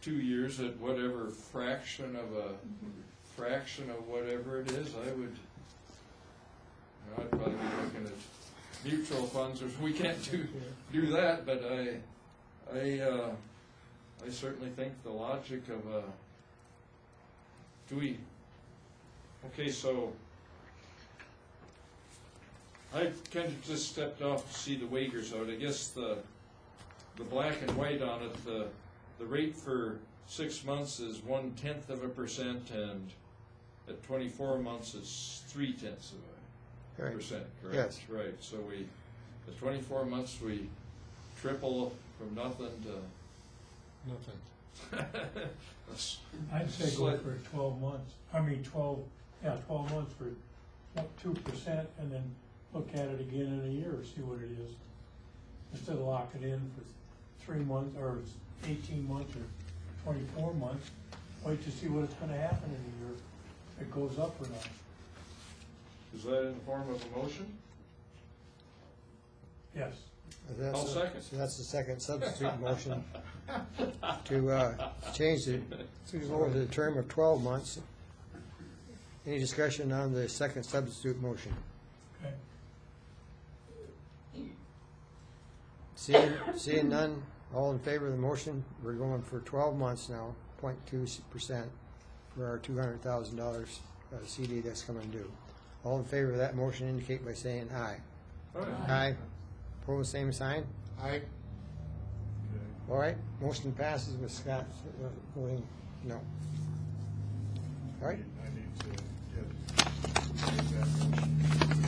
2 years at whatever fraction of whatever it is. I'd probably be looking at mutual funds, or we can't do that, but I certainly think the logic of okay, so I kind of just stepped off to see the waivers out. I guess the black and white on it, the rate for 6 months is 0.1%, and at 24 months it's 0.3%, correct? Yes. Right, so at 24 months we triple from nothing to Nothing. I'd say go for 12 months, 12 months for 2%, and then look at it again in a year, see what it is. Instead of locking it in for 3 months, or 18 months, or 24 months, wait to see what's gonna happen in a year, if it goes up or not. Is that in the form of a motion? Yes. I'll second. So that's the second substitute motion to change it to go to the term of 12 months. Any discussion on the second substitute motion? Okay. Seeing none, all in favor of the motion, we're going for 12 months now, 0.2% for our $200,000 CD that's coming due. All in favor of that motion indicate by saying aye. Aye. Opposed, same sign? Aye. All right, motion passes with Scott voting no. All right, I need to make that motion.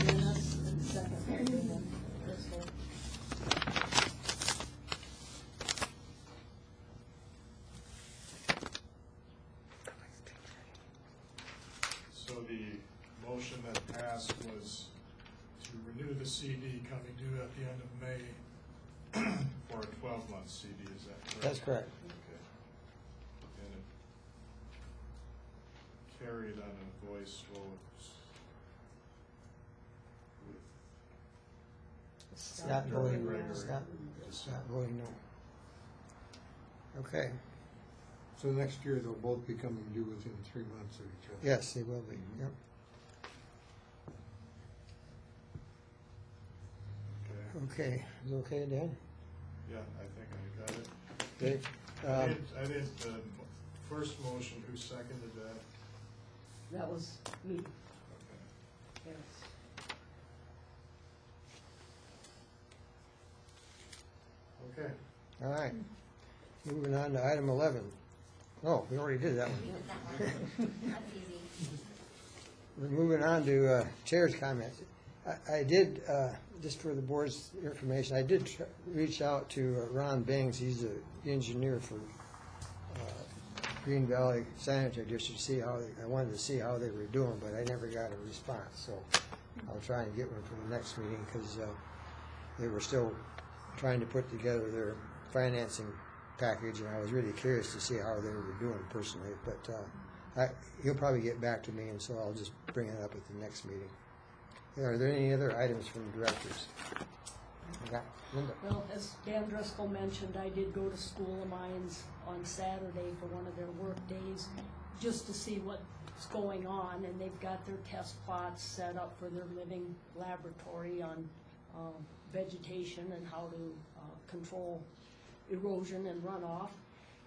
Dennis and second, and then Crystal. So the motion that passed was to renew the CD coming due at the end of May for a 12-month CD, is that correct? that's correct. Okay. And it carried on a voice vote with Scott voting, Gregory. Scott voting no. Okay, So next year, they'll both be coming due within 3 months of each other. yes, they will be, yep. Okay, is it okay, Dan? Yeah, I think I got it. Okay. I did the first motion, who seconded that? That was me, Okay. yes. Okay. All right, moving on to item 11. Oh, we already did that one. That's easy. We're moving on to chair's comments. I did, just for the board's information, I did reach out to Ron Bangs. He's an engineer for Green Valley Sanitary District to see how, I wanted to see how they were doing, but I never got a response. So I'll try and get one for the next meeting because they were still trying to put together their financing package, and I was really curious to see how they were doing personally. But he'll probably get back to me, and so I'll just bring it up at the next meeting. Are there any other items from the directors? Okay, Linda. Well, as Dan Driscoll mentioned, I did go to School of Mines on Saturday for one of their work days, just to see what's going on, and they've got their test plots set up for their living laboratory on vegetation and how to control erosion and runoff.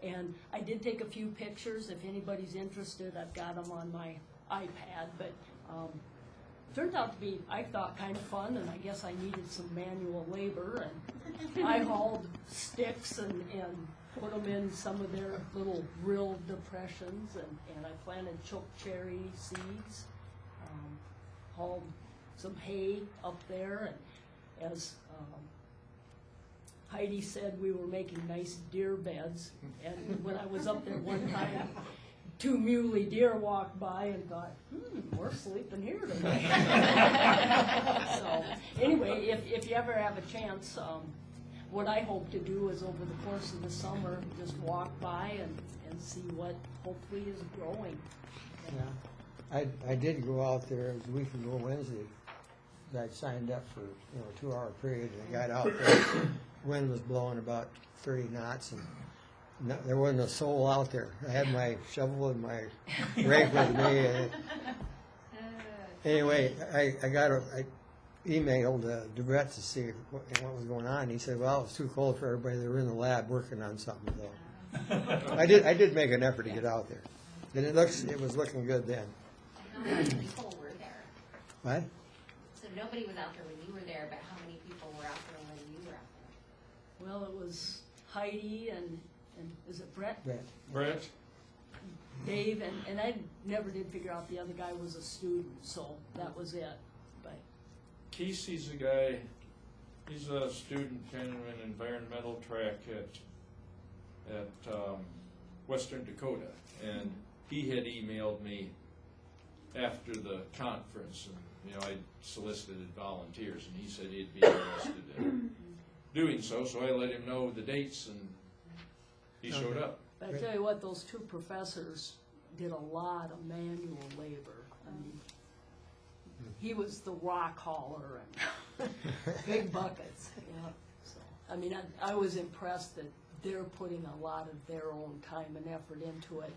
And I did take a few pictures. If anybody's interested, I've got them on my iPad, but turned out to be, I thought, kind of fun, and I guess I needed some manual labor, and I hauled sticks and put them in some of their little rill depressions, and I planted choke cherry seeds, hauled some hay up there, and as Heidi said, we were making nice deer beds, and when I was up there one time, 2 muley deer walked by and thought, we're sleeping here tonight. So, anyway, if you ever have a chance, what I hope to do is over the course of the summer, just walk by and see what hopefully is growing. Yeah, I did go out there, it was a week ago Wednesday. I signed up for, a 2-hour period, and I got out there. Wind was blowing about 30 knots, and there wasn't a soul out there. I had my shovel and my rake with me. And anyway, I emailed DeBrett to see what was going on. He said, well, it was too cold for everybody. They were in the lab working on something, though. I did make an effort to get out there. And it was looking good then. And how many people were there? What? So nobody was out there when you were there, but how many people were out there when you were out there? Well, it was Heidi and is it Brett? Brett? Dave, and I never did figure out the other guy was a student, so that was it. But Casey's a guy, he's a student kind of an environmental track at Western Dakota, and he had emailed me after the conference, and I solicited volunteers, and he said he'd be interested in doing so I let him know the dates, and he showed up. I tell you what, those 2 professors did a lot of manual labor. I mean, he was the rock hauler and big buckets. Yeah. So, I mean, I was impressed that they're putting a lot of their own time and effort into it.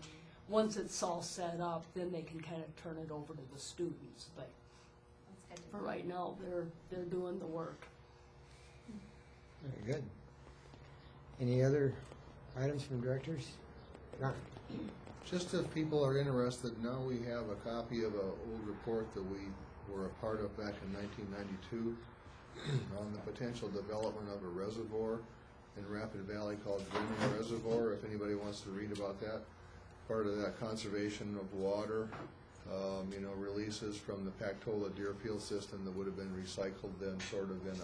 Once it's all set up, then they can kind of turn it over to the students. But for right now, they're doing the work. Very good. Any other items from directors? Ron? Just if people are interested, now we have a copy of an old report that we were a part of back in 1992 on the potential development of a reservoir in Rapid Valley called Grimming Reservoir, if anybody wants to read about that. Part of that conservation of water, releases from the Pactola Deerfield system that would have been recycled then sort of in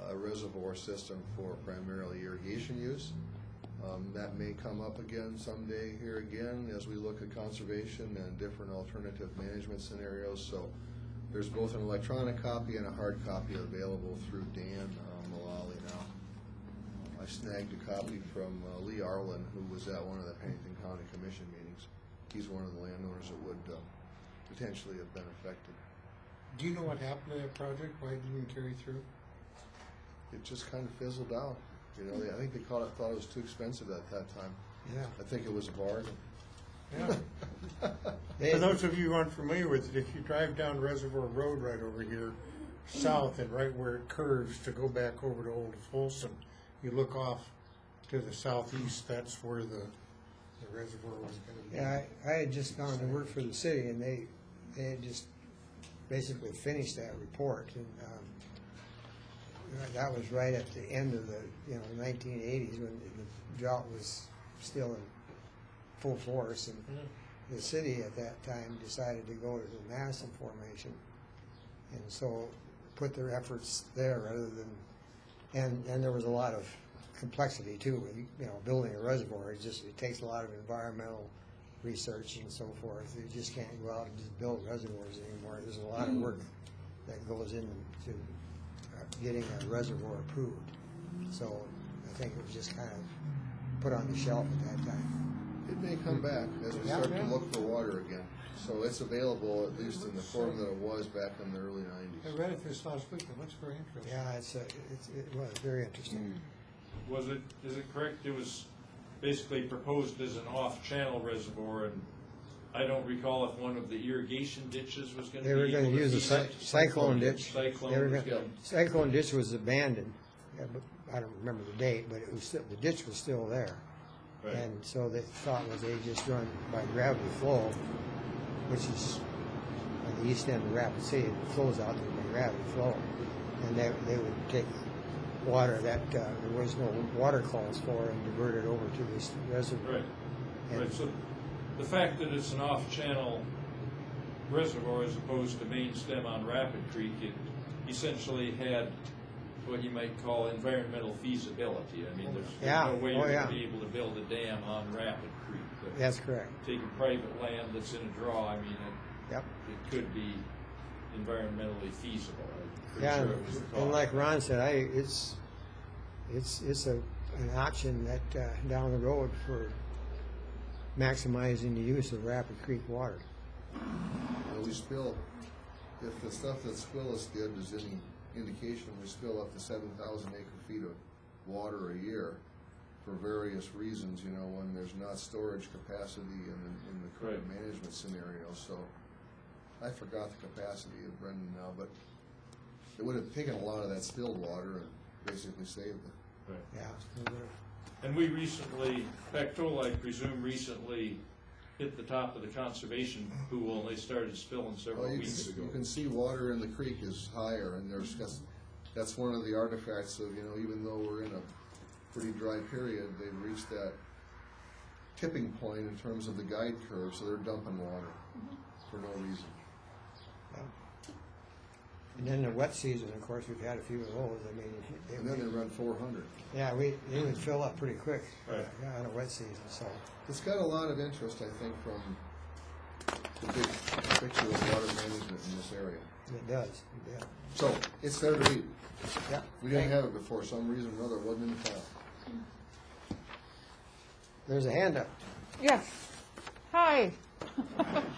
a reservoir system for primarily irrigation use. That may come up again someday here again as we look at conservation and different alternative management scenarios. So there's both an electronic copy and a hard copy available through Dan Mullally now. I snagged a copy from Lee Arlen, who was at one of the Pennington County Commission meetings. He's one of the landowners that would potentially have been affected. Do you know what happened to that project? Why it didn't carry through? It just kind of fizzled out. You know, I think they thought it was too expensive at that time. Yeah. I think it was a bargain. Yeah. For those of you who aren't familiar with it, if you drive down Reservoir Road right over here, south and right where it curves to go back over to Old Folsom, you look off to the southeast, that's where the reservoir was gonna be. Yeah, I had just gone to work for the city, and they had just basically finished that report, and that was right at the end of the 1980s when the drought was still in full force, and the city at that time decided to go to the Madison Formation, and so put their efforts there rather than, and there was a lot of complexity too. Building a reservoir, it takes a lot of environmental research and so forth. You just can't go out and just build reservoirs anymore. There's a lot of work that goes into getting a reservoir approved. So I think it was just kind of put on the shelf at that time. It may come back as we start to look for water again. So it's available, at least in the form that it was back in the early 90s. I read it this last week. It looks very interesting. Yeah, it was very interesting. Is it correct, it was basically proposed as an off-channel reservoir, and I don't recall if one of the irrigation ditches was gonna be. They were going to able use feed a it? cyclone ditch. Cyclone They were was gonna- gonna- Cyclone ditch was abandoned. Yeah, but I don't remember the date, but it was still, the ditch was still there. Right. And so the thought was they just run by gravity flow, which is on the east end of Rapid City. It flows out there by gravity flow, and they would take water that there was no water calls for and divert it over to this reservoir. Right, right, so the fact that it's an off-channel reservoir as opposed to main stem on Rapid Creek, it essentially had what you might call environmental feasibility. I mean, there's no way you're going to be able to build a dam on Rapid Creek. But That's correct. taking private land that's in a draw, I mean, Yep. it could be environmentally feasible. I'm pretty Yeah, sure it was the and thought. like Ron said, it's an option that down the road for maximizing the use of Rapid Creek water. We spill, if the stuff that Squillis did is any indication, we spill up to 7,000 acre-feet of water a year for various reasons, when there's not storage capacity in the current management scenario. So I forgot the capacity of Brendan now, but it would have taken a lot of that spilled water and basically saved it. Right. Yeah. And we recently, Bechtold, I presume, recently hit the top of the conservation pool, and they started spilling several weeks ago. You can see water in the creek is higher, and that's one of the artifacts of, even though we're in a pretty dry period, they've reached that tipping point in terms of the guide curve, so they're dumping water for no reason. And then the wet season, of course, we've had a few of those. I mean, And then they run 400. yeah, they would fill up pretty quick Right. on a wet season. So It's got a lot of interest, I think, from the big picture of water management in this area. it does. Yeah. So, it's there to read. Yeah. We didn't have it before, some reason or other, it wasn't in the file. There's a hand up. Yes. Hi.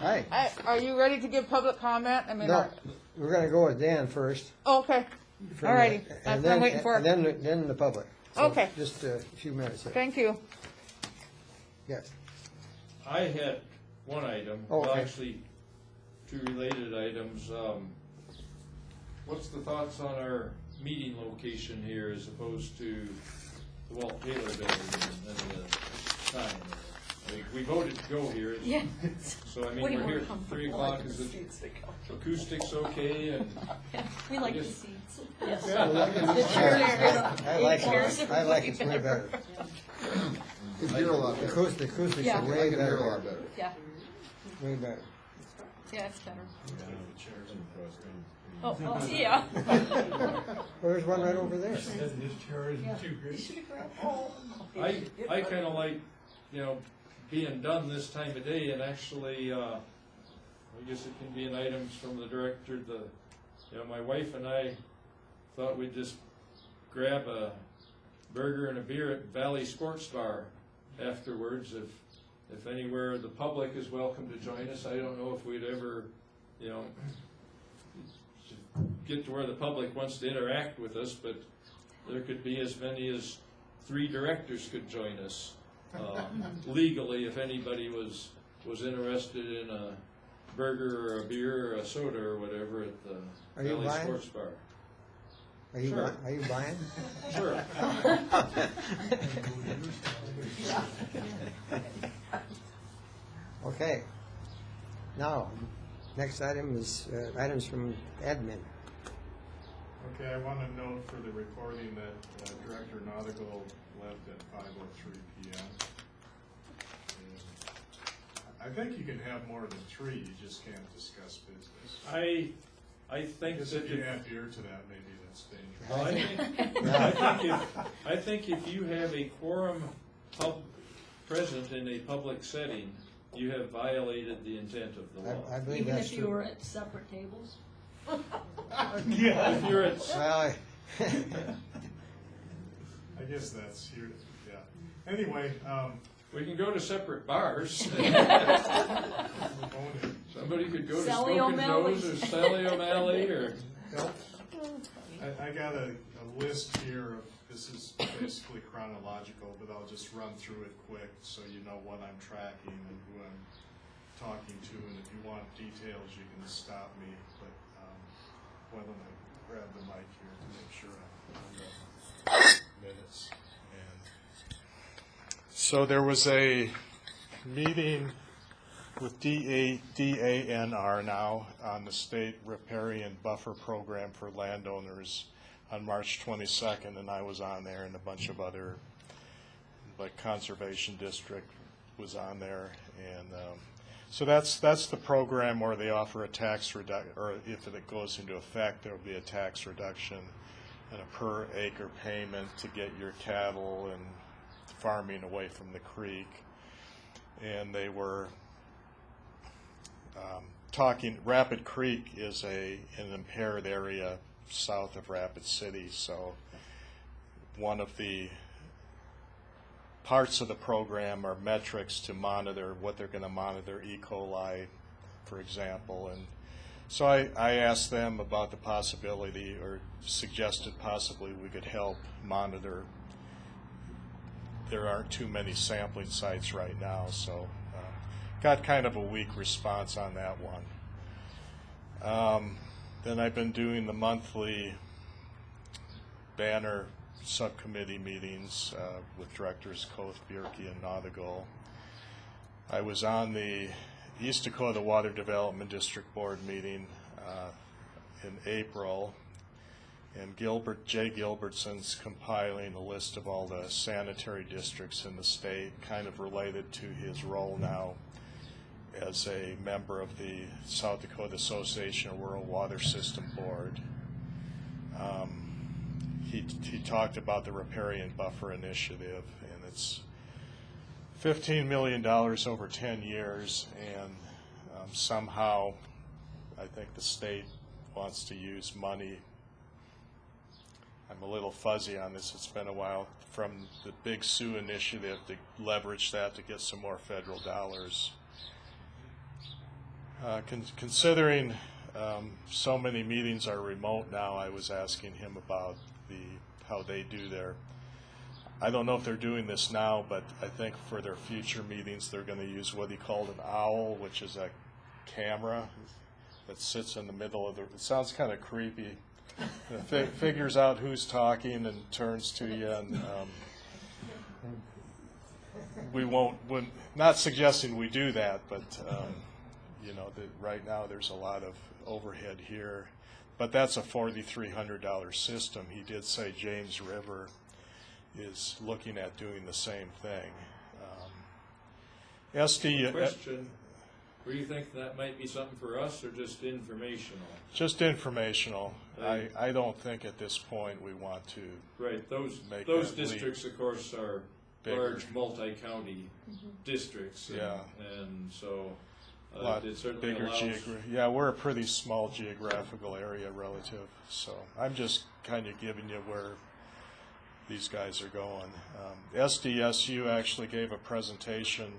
Hi. Are you ready to give public comment? I mean, No, we're going to go with Dan first. okay. from All righty. the- That's and what I'm then- waiting for. And then the public. So Okay. Just a few minutes here. Thank you. Yes. I had one item, Oh, well, okay. actually, two related items. What's the thoughts on our meeting location here as opposed to the Walt Taylor Building and the sign? We voted to go here. Yeah. So, I mean, Way we're more here at comfortable. 3 I o'clock, like is the it seats that go. acoustics okay, and Yeah, we like the Yes. seats. Yes. Yeah. The chairs. I like chairs it. are I like way it way better. You can hear a lot The better. acoustics Yeah. are I way can hear a better. lot better. Yeah, Way better. yeah, it's better. Oh, yeah. Well, there's one right over there. This chair isn't too You great. should have grabbed all. I kind of like, being done this time of day, and actually, I guess it can be an items from the director. My wife and I thought we'd just grab a burger and a beer at Valley Sports Bar afterwards. If anywhere the public is welcome to join us, I don't know if we'd ever, get to where the public wants to interact with us, but there could be as many as 3 directors could join us legally if anybody was interested in a burger or a beer or a soda or whatever at the Are you Valley buying? Sports Bar. Are you, Sure. are you buying? Sure. Okay. Now, next item is items from admin. Okay, I want to note for the recording that Director Nautigal left at 5:03 p.m. And I think you can have more than 3, you just can't discuss business. I think Because that if you if- add beer to that, maybe that's dangerous. Well, I think if you have a quorum present in a public setting, you have violated the intent of the law. I believe Even that's if you true. were at separate tables? Yeah, if you're at, Well, I guess that's here, yeah. Anyway, we can go to separate bars. own it. Somebody could go to Sally Smoking O'Malley. Joe's or Sally O'Malley or, I got a list here of, this is basically chronological, but I'll just run through it quick so you know what I'm tracking and who I'm talking to, and if you want details, you can stop me, but why don't I grab the mic here to make sure I'm on the minutes. And so there was a meeting with DANR now on the state riparian buffer program for landowners on March 22nd, and I was on there, and a bunch of other, like Conservation District was on there, and so that's the program where they offer a tax reduction, or if it goes into effect, there will be a tax reduction and a per acre payment to get your cattle and farming away from the creek, and they were talking. Rapid Creek is an impaired area south of Rapid City, so one of the parts of the program are metrics to monitor what they're going to monitor, E. coli, for example. And so I asked them about the possibility, or suggested possibly we could help monitor. There aren't too many sampling sites right now, so got kind of a weak response on that one. Then I've been doing the monthly banner subcommittee meetings with directors Koth, Bierke, and Nautigal. I was on the East Dakota Water Development District Board meeting in April, and Jay Gilbertson's compiling a list of all the sanitary districts in the state, kind of related to his role now as a member of the South Dakota Association of Rural Water System Board. He talked about the riparian buffer initiative, and it's $15 million over 10 years, and somehow I think the state wants to use money. I'm a little fuzzy on this. It's been a while, from the Big Sioux initiative to leverage that to get some more federal dollars. Considering so many meetings are remote now, I was asking him about how they do their, I don't know if they're doing this now, but I think for their future meetings they're going to use what he called an owl, which is a camera that sits in the middle of the, it sounds kind of creepy. It figures out who's talking and turns to you, and we're not suggesting we do that, but you know, right now there's a lot of overhead here, but that's a $4,300 system. He did say James River is looking at doing the same thing. question, do you think that might be something for us or just informational? Just informational. I don't think at this point we want to. Right, those that districts, of course, are bigger. large multi-county districts. Yeah. And so it certainly Bigger allows. yeah, we're a pretty small geographical area relative, so I'm just kind of giving you where these guys are going. SDSU actually gave a presentation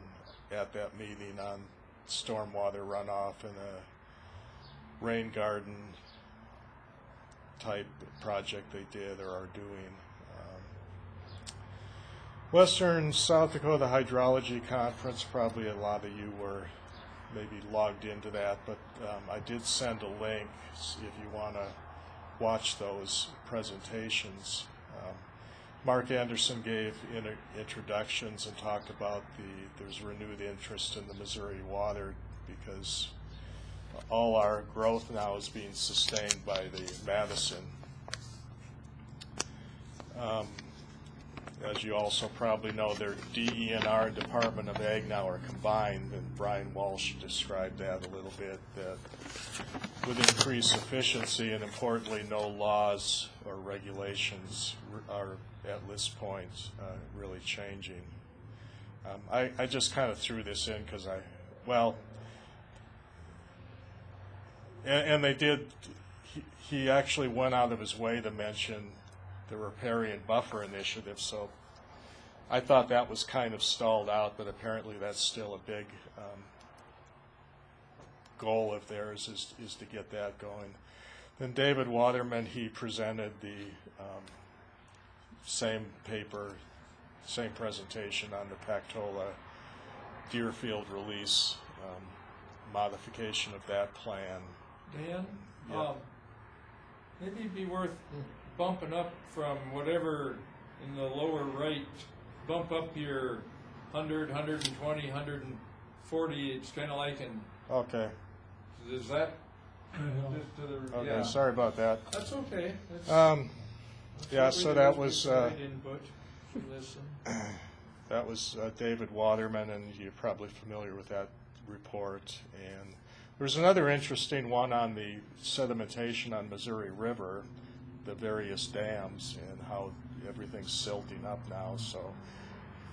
at that meeting on stormwater runoff in a rain garden type project they did or are doing. Western South Dakota Hydrology Conference, probably a lot of you were maybe logged into that, but I did send a link if you want to watch those presentations. Mark Anderson gave introductions and talked about there's renewed interest in the Missouri water because all our growth now is being sustained by the Madison. As you also probably know, their DENR and Department of Ag now are combined, and Brian Walsh described that a little bit, that with increased efficiency and importantly no laws or regulations are at this point really changing. I just kind of threw this in because and they did, he actually went out of his way to mention the riparian buffer initiative, so I thought that was kind of stalled out, but apparently that's still a big goal of theirs is to get that going. Then David Waterman, he presented the same paper, same presentation on the Pactola Deerfield release, modification of that plan. Dan, Yeah. maybe it'd be worth bumping up from whatever in the lower right, bump up your 100, 120, 140. It's kind of like in. Okay. Is that? Just to the, Okay. yeah. Sorry about that. That's okay. That's yeah. what we So do that is we was. provide input. We listen. That was David Waterman, and you're probably familiar with that report. And there's another interesting one on the sedimentation on Missouri River, the various dams, and how everything's silting up now. So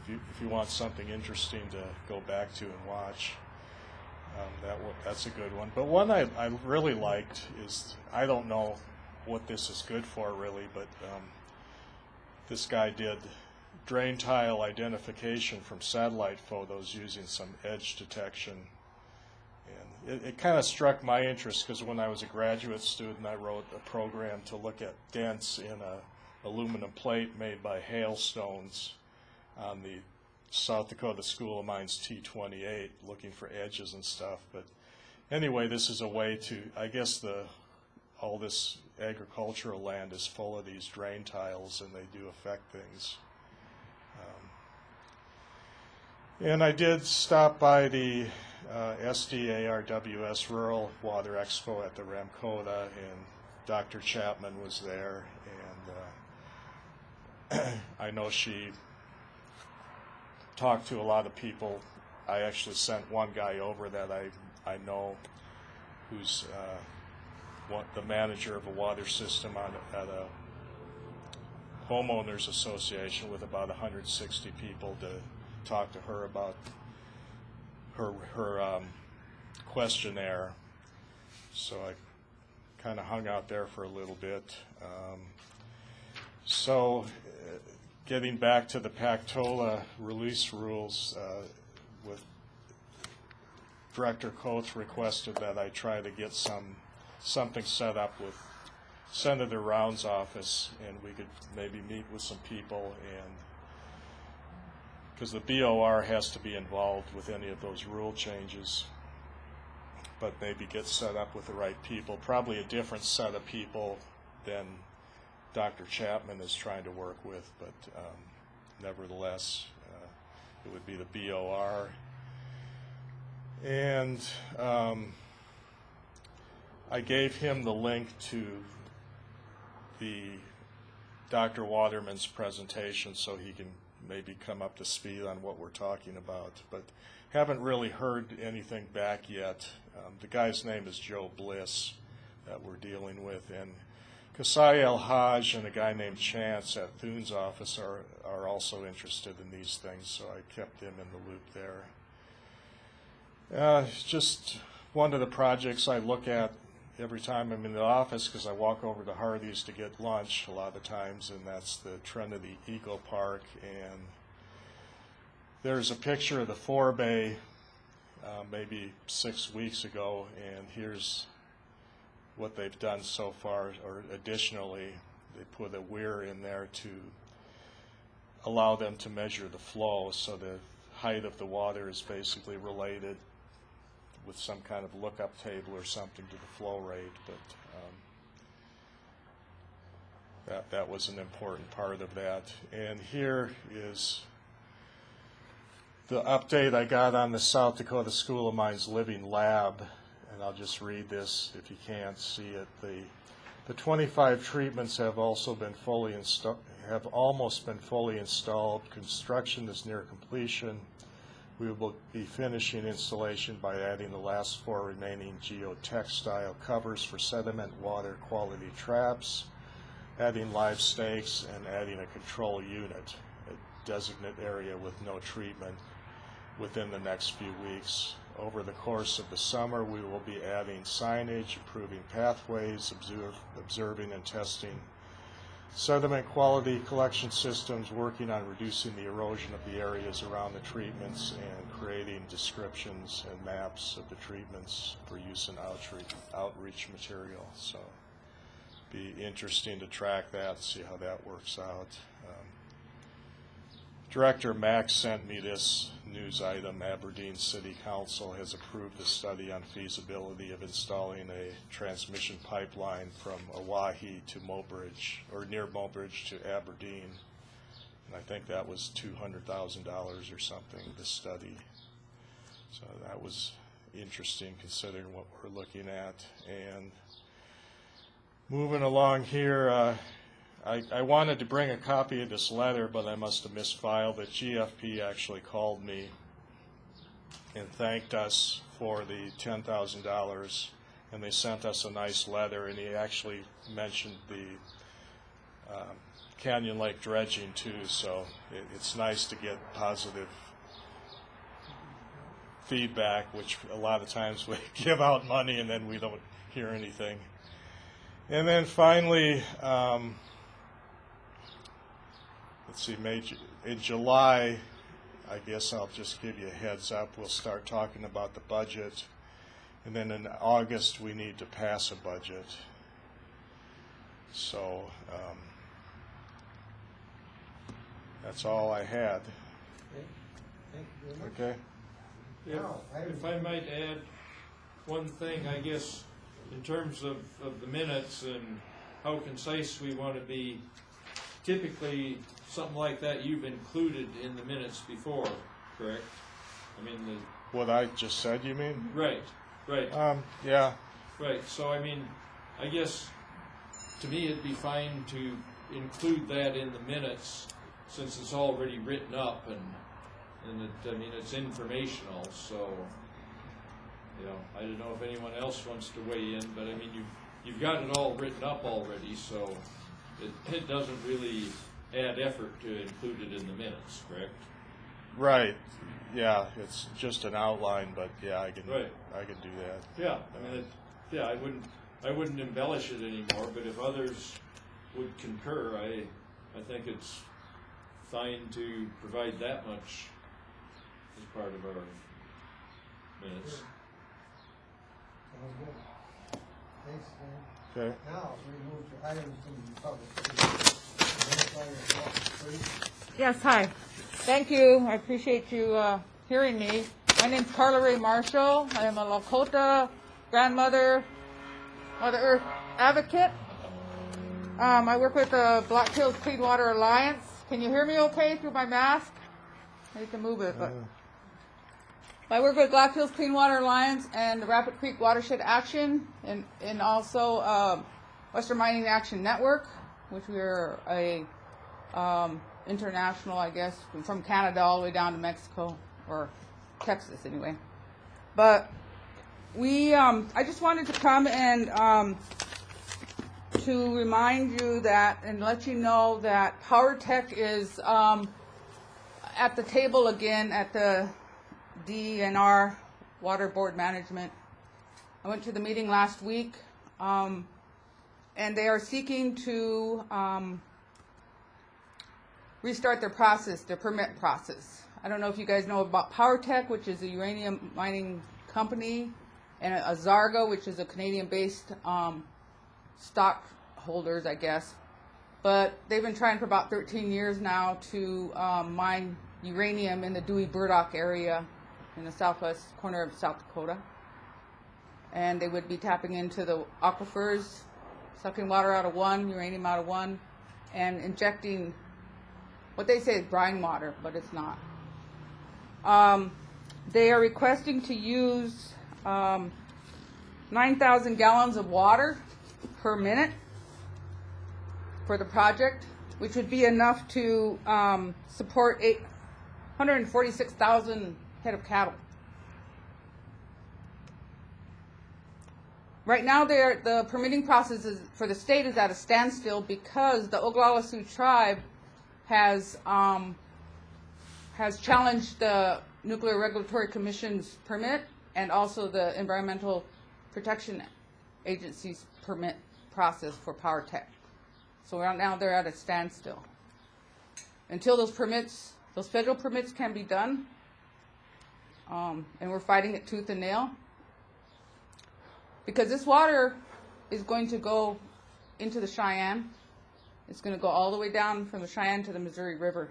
if you want something interesting to go back to and watch, that's a good one. But one I really liked is, I don't know what this is good for really, but this guy did drain tile identification from satellite photos using some edge detection. And it kind of struck my interest because when I was a graduate student, I wrote a program to look at dents in a aluminum plate made by hailstones on the South Dakota School of Mines T28, looking for edges and stuff. But anyway, this is a way to, I guess all this agricultural land is full of these drain tiles, and they do affect things. And I did stop by the SDARWS Rural Water Expo at the Ramkota, and Dr. Chapman was there, and I know she talked to a lot of people. I actually sent one guy over that I know who's the manager of a water system at a homeowners association with about 160 people to talk to her about her questionnaire. So I kind of hung out there for a little bit. Getting back to the Pactola release rules, with Director Coates requested that I try to get something set up with Senator Round's office, and we could maybe meet with some people, and because the BOR has to be involved with any of those rule changes, but maybe get set up with the right people, probably a different set of people than Dr. Chapman is trying to work with, but nevertheless, it would be the BOR. And I gave him the link to the Dr. Waterman's presentation so he can maybe come up to speed on what we're talking about, but haven't really heard anything back yet. The guy's name is Joe Bliss that we're dealing with, and Kasai El Haj and a guy named Chance at Thune's office are also interested in these things, so I kept them in the loop there. Just one of the projects I look at every time I'm in the office, because I walk over to Hardee's to get lunch a lot of times, and that's the Trinity Eco Park. And there's a picture of the forebay maybe 6 weeks ago, and here's what they've done so far. Or additionally, they put a weir in there to allow them to measure the flow, so the height of the water is basically related with some kind of lookup table or something to the flow rate, but that was an important part of that. And here is the update I got on the South Dakota School of Mines Living Lab, and I'll just read this if you can't see it. The 25 treatments have also been almost been fully installed. Construction is near completion. We will be finishing installation by adding the last 4 remaining geotextile covers for sediment water quality traps, adding live stakes, and adding a control unit, a designate area with no treatment, within the next few weeks. Over the course of the summer, we will be adding signage, improving pathways, observing and testing sediment quality collection systems, working on reducing the erosion of the areas around the treatments, and creating descriptions and maps of the treatments for use in outreach material. So be interesting to track that, see how that works out. Director Max sent me this news item. Aberdeen City Council has approved the study on feasibility of installing a transmission pipeline from Oahe to Mobridge, or near Mobridge to Aberdeen. And I think that was $200,000 or something, the study. So that was interesting considering what we're looking at. And moving along here, I wanted to bring a copy of this letter, but I must have misfiled it. GFP actually called me and thanked us for the $10,000, and they sent us a nice letter, and he actually mentioned the Canyon Lake dredging too, so it's nice to get positive feedback, which a lot of times we give out money and then we don't hear anything. And then finally, let's see, in July, I guess I'll just give you a heads up, we'll start talking about the budget. And then in August, we need to pass a budget. So that's all I had. Okay. Thank you very much. Okay? If I might add one thing, I guess, in terms of the minutes and how concise we want to be, typically something like that you've included in the minutes before, correct? I mean, What I just said, you mean? right. Yeah. Right, so I mean, I guess, to me, it'd be fine to include that in the minutes, since it's already written up, and it's informational, so, I don't know if anyone else wants to weigh in, but I mean, you've got it all written up already, so it doesn't really add effort to include it in the minutes, correct? Right. Yeah, it's just an outline, but yeah, I can do that. Yeah, I mean, I wouldn't embellish it anymore, but if others would concur, I think it's fine to provide that much as part of our minutes. Sounds good. Thanks, Dan. Okay. Now, we move to items from the public. Identify yourself, please. Yes, hi. Thank you. I appreciate you hearing me. My name's Carla Ray Marshall. I am a Lakota grandmother, Mother Earth advocate. I work with the Black Hills Clean Water Alliance. Can you hear me okay through my mask? I need to move it, but I work with Black Hills Clean Water Alliance and the Rapid Creek Watershed Action, and also Western Mining Action Network, which we are a international, I guess, from Canada all the way down to Mexico, or Texas anyway. But I just wanted to come and to remind you that, and let you know that Power Tech is at the table again at the DNR Water Board Management. I went to the meeting last week, and they are seeking to restart their process, their permit process. I don't know if you guys know about Power Tech, which is a uranium mining company, and a Zarga, which is a Canadian-based stockholders, I guess. but they've been trying for about 13 years now to mine uranium in the Dewey Burdock area in the southwest corner of South Dakota. And they would be tapping into the aquifers, sucking water out of one, uranium out of one, and injecting what they say is brine water, but it's not. They are requesting to use 9,000 gallons of water per minute for the project, which would be enough to support 146,000 head of cattle. Right now, the permitting process for the state is at a standstill because the Oglala Sioux tribe has challenged the Nuclear Regulatory Commission's permit and also the Environmental Protection Agency's permit process for Power Tech. So right now they're at a standstill. Until those permits, those federal permits can be done, and we're fighting it tooth and nail, because this water is going to go into the Cheyenne. It's going to go all the way down from the Cheyenne to the Missouri River.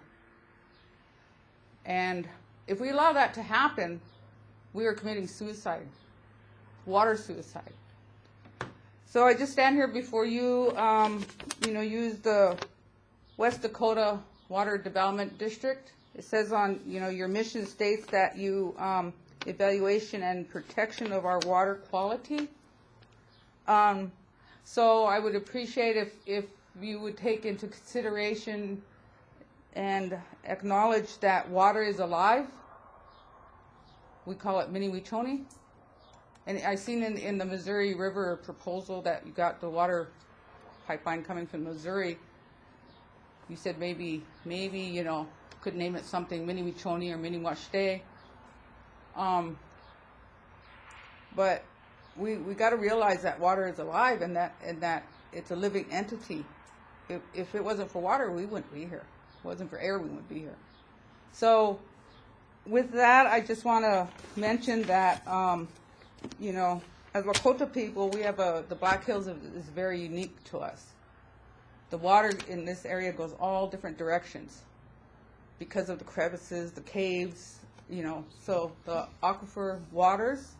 And if we allow that to happen, we are committing suicide, water suicide. So I just stand here before you, use the West Dakota Water Development District. It says on, your mission states that you, evaluation and protection of our water quality. So I would appreciate if you would take into consideration and acknowledge that water is alive. We call it Mini-Wechoni. And I seen in the Missouri River proposal that you got the water pipeline coming from Missouri. You said maybe could name it something, Mini-Wechoni or Mini-Washte. But we got to realize that water is alive and that it's a living entity. If it wasn't for water, we wouldn't be here. If it wasn't for air, we wouldn't be here. So with that, I just want to mention that, as Lakota people, we have the Black Hills is very unique to us. The water in this area goes all different directions because of the crevices, the caves, so the aquifer waters,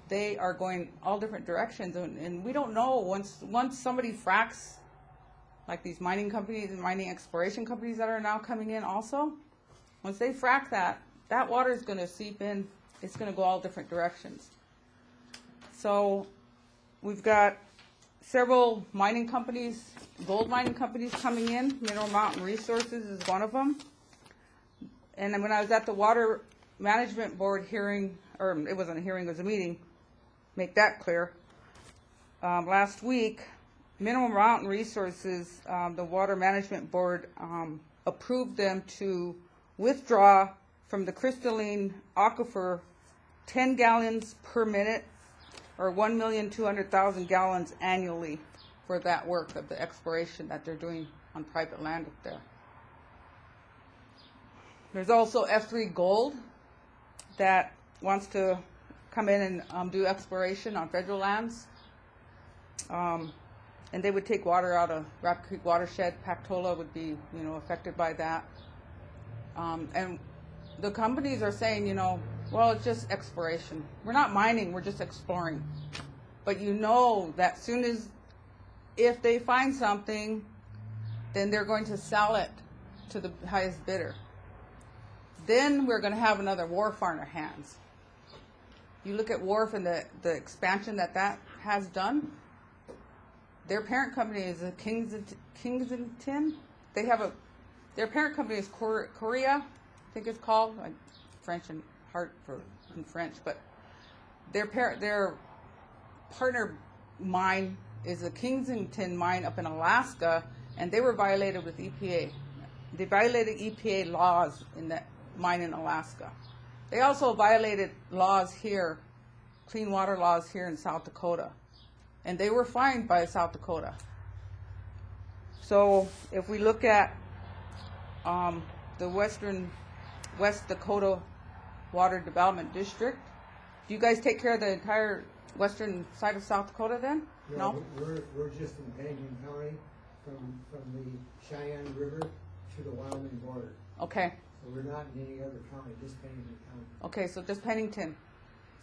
they are going all different directions, and we don't know once somebody fracks, like these mining companies and mining exploration companies that are now coming in also, once they frack that water is going to seep in, it's going to go all different directions. So we've got several mining companies, gold mining companies coming in. Mineral Mountain Resources is one of them. And when I was at the Water Management Board hearing, or it wasn't a hearing, it was a meeting, make that clear, last week, Mineral Mountain Resources, the Water Management Board approved them to withdraw from the crystalline aquifer 10 gallons per minute or 1,200,000 gallons annually for that work of the exploration that they're doing on private land up there. There's also F3 Gold that wants to come in and do exploration on federal lands. And they would take water out of Rapid Creek Watershed. Pactola would be, affected by that. And the companies are saying, well, it's just exploration. We're not mining, we're just exploring. But that soon as, if they find something, then they're going to sell it to the highest bidder. Then we're going to have another wharf on our hands. You look at Wharf and the expansion that has done. Their parent company is Kingsington. They have their parent company is Korea, I think it's called, like French and Hart in French, but their partner mine is a Kingsington mine up in Alaska, and they were violated with EPA. They violated EPA laws in that mine in Alaska. They also violated laws here, clean water laws here in South Dakota. And they were fined by South Dakota. So if we look at the West Dakota Water Development District, do you guys take care of the entire western side of South Dakota then? No? We're just in Panging County, from the Cheyenne River to the Wyoming border. Okay, So we're not in any other county, just Pennington County. okay, so just Pennington.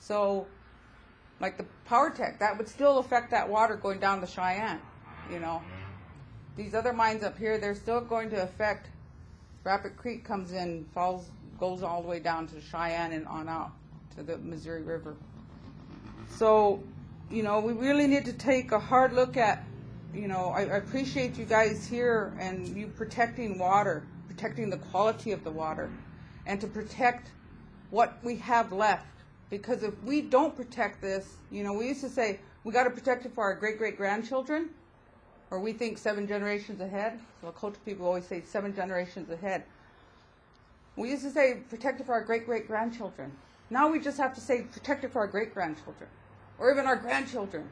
So, like the Power Tech, that would still affect that water going down the Cheyenne, you know. These other mines up here, they're still going to affect, Rapid Creek comes in, goes all the way down to Cheyenne and on out to the Missouri River. So, you know, we really need to take a hard look at, you know, I appreciate you guys here and you protecting water, protecting the quality of the water, and to protect what we have left. Because if we don't protect this, you know, we used to say we got to protect it for our great-great-grandchildren, or we think 7 generations ahead. So Lakota people always say 7 generations ahead. We used to say protect it for our great-great-grandchildren. Now we just have to say protect it for our great-grandchildren, or even our grandchildren.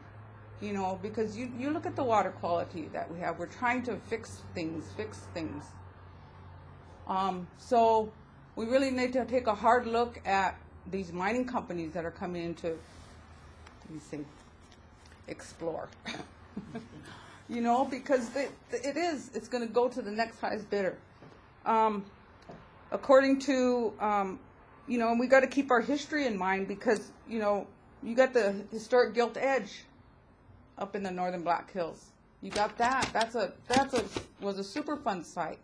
You know, because you look at the water quality that we have. We're trying to fix things. So we really need to take a hard look at these mining companies that are coming in to, let me see, explore. You know, because it's going to go to the next highest bidder. According to, you know, and we got to keep our history in mind because, you know, you got the historic Gilt Edge up in the northern Black Hills. You got that. Was a Superfund site.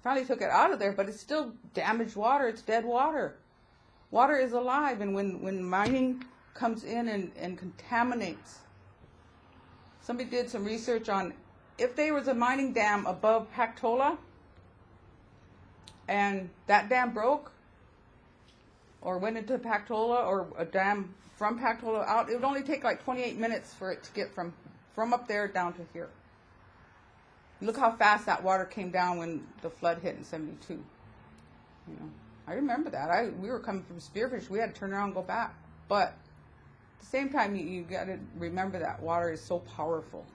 Finally took it out of there, but it's still damaged water. It's dead water. Water is alive, and when mining comes in and contaminates. Somebody did some research on if there was a mining dam above Pactola and that dam broke or went into Pactola or a dam from Pactola out, it would only take like 28 minutes for it to get from up there down to here. Look how fast that water came down when the flood hit in 72. You know, I remember that. We were coming from Spearfish. We had to turn around and go back. But at the same time, you got to remember that water is so powerful.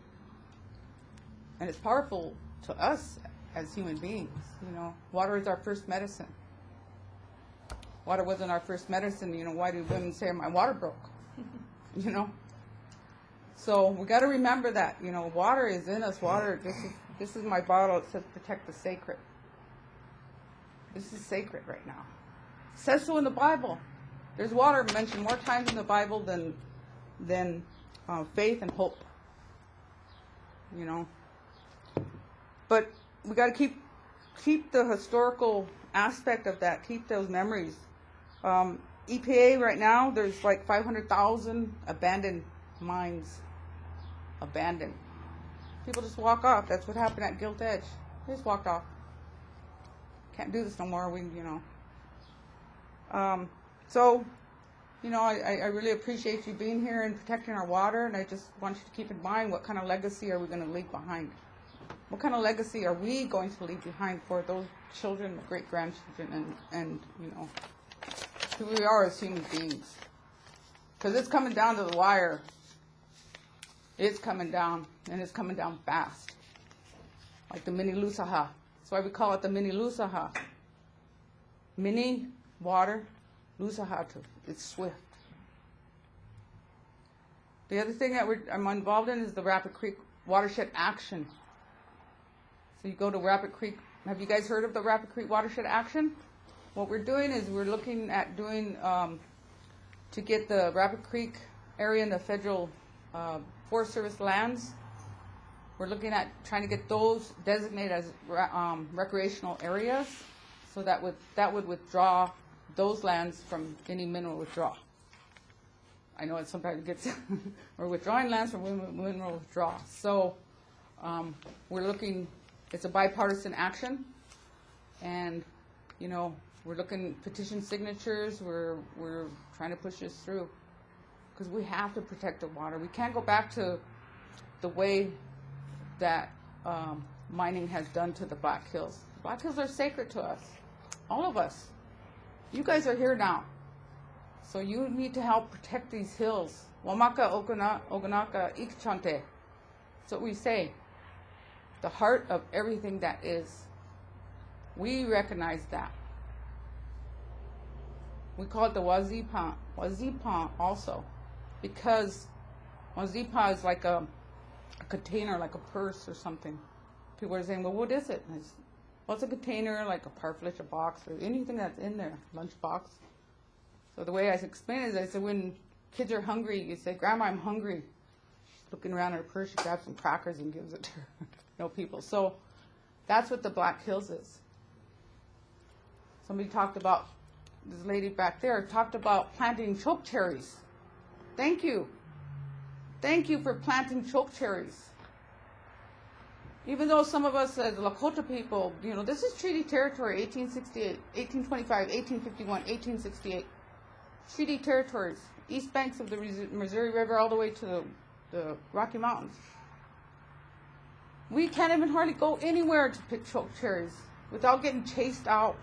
And it's powerful to us as human beings. You know, water is our first medicine. Water wasn't our first medicine. You know, why do women say my water broke? You know? So we got to remember that, you know, water is in us. Water, this is my bottle. It says protect the sacred. This is sacred right now. It says so in the Bible. There's water mentioned more times in the Bible than faith and hope. You know. But we got to keep the historical aspect of that. Keep those memories. EPA right now, there's like 500,000 abandoned mines. Abandoned. People just walk off. That's what happened at Gilt Edge. They just walked off. Can't do this no more. So, you know, I really appreciate you being here and protecting our water, and I just want you to keep in mind what kind of legacy are we going to leave behind? What kind of legacy are we going to leave behind for those children, great-grandchildren, and you know, who we are as human beings? Because it's coming down to the wire. It's coming down, and it's coming down fast. Like the mini Lusaha. That's why we call it the mini Lusaha. Mini water, Lusaha. It's swift. The other thing that I'm involved in is the Rapid Creek Watershed Action. So you go to Rapid Creek. Have you guys heard of the Rapid Creek Watershed Action? What we're doing is we're looking at doing to get the Rapid Creek area in the federal Forest Service lands. We're looking at trying to get those designated as recreational areas, so that would withdraw those lands from any mineral withdrawal. I know it sometimes gets we're withdrawing lands from mineral withdrawal. So we're looking. It's a bipartisan action, and you know we're looking petition signatures. We're trying to push this through because we have to protect the water. We can't go back to the way that mining has done to the Black Hills. The Black Hills are sacred to us, all of us. You guys are here now, so you need to help protect these hills. Wamaka Oganaka Ikchante. That's what we say. The heart of everything that is. We recognize that. We call it the Wazipan also, because Wazipa is like a container, like a purse or something. people are saying, well, what is it? And I said, well, it's a container, like a parfleche, a box, or anything that's in there, lunch box. So the way I explain it is, I said, when kids are hungry, you say, Grandma, I'm hungry. She's looking around her purse, she grabs some crackers and gives it to her. People. So that's what the Black Hills is. Somebody talked about, this lady back there talked about planting choke cherries. Thank you. Thank you for planting choke cherries. Even though some of us as Lakota people, this is treaty territory, 1868, 1825, 1851, 1868. Treaty territories, east banks of the Missouri River all the way to the Rocky Mountains. We can't even hardly go anywhere to pick choke cherries without getting chased out.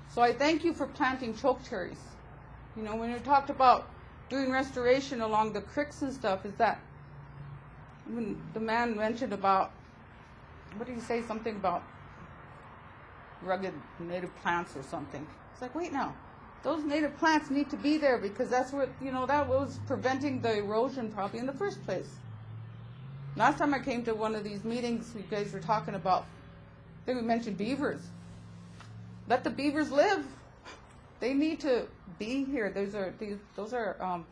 So I thank you for planting choke cherries. When you talked about doing restoration along the creeks and stuff, is that when the man mentioned about, what did he say, something about rugged native plants or something. It's like, wait now, those native plants need to be there because that's what, that was preventing the erosion probably in the first place. Last time I came to one of these meetings, you guys were talking about, I think we mentioned beavers. Let the beavers live. They need to be here. Those are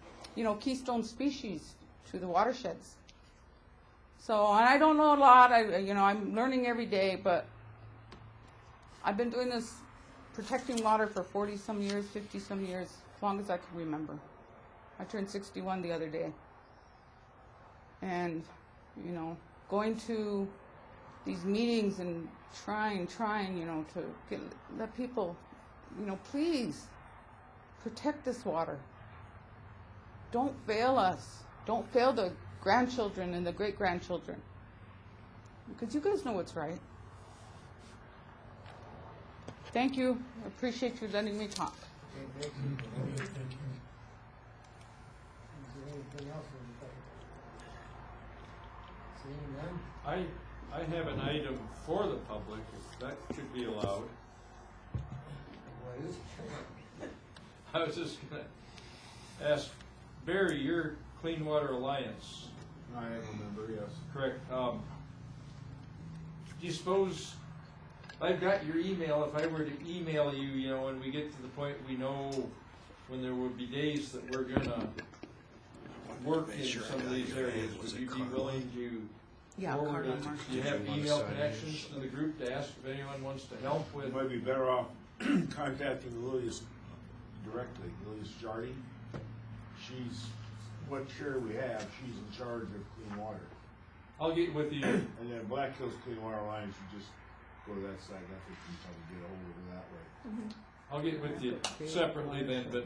keystone species to the watersheds. So, and I don't know a lot. I'm learning every day, but I've been doing this, protecting water for 40-some years, 50-some years, as long as I can remember. I turned 61 the other day. And, going to these meetings and trying, to let people, please protect this water. Don't fail us. Don't fail the grandchildren and the great-grandchildren. Because you guys know what's right. Thank you. I appreciate you letting me talk. Okay, thank you. Is there anything else? Seeing none? I have an item for the public, if that should be allowed. What is it? I was just going to ask, Barry, your Clean Water Alliance. I am a member, yes. Correct. Do you suppose, I've got your email, if I were to email you, when we get to the point we know when there would be days that we're going to work in some of these areas, would you be willing to forward it? Do you have email connections to the group to ask if anyone wants to help with? You might be better off contacting Lilius directly, Lilius Jardine. She's, what chair we have, she's in charge of clean water. I'll get with you. And then Black Hills Clean Water Alliance, you just go to that side, that's what you probably get a hold of her that way. I'll get with you separately then, but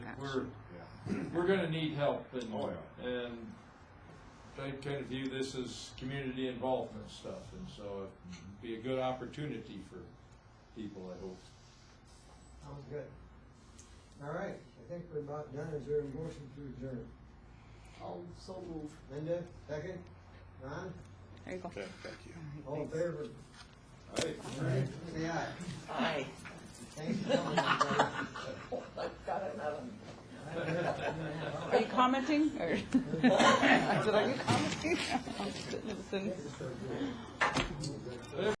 we're going to need help, and and I kind of view this as community involvement stuff, and so it'd be a good opportunity for people, I hope. Sounds good. All right, I think we're about done. Is there a motion to adjourn? I'll so move. Linda, second? Ron? There you go. Okay, thank you. All in favor? Aye. Say aye. Aye. Thanks for coming, everybody. I've got another. Are you commenting? Or I said, are you commenting? I'm sitting and listening.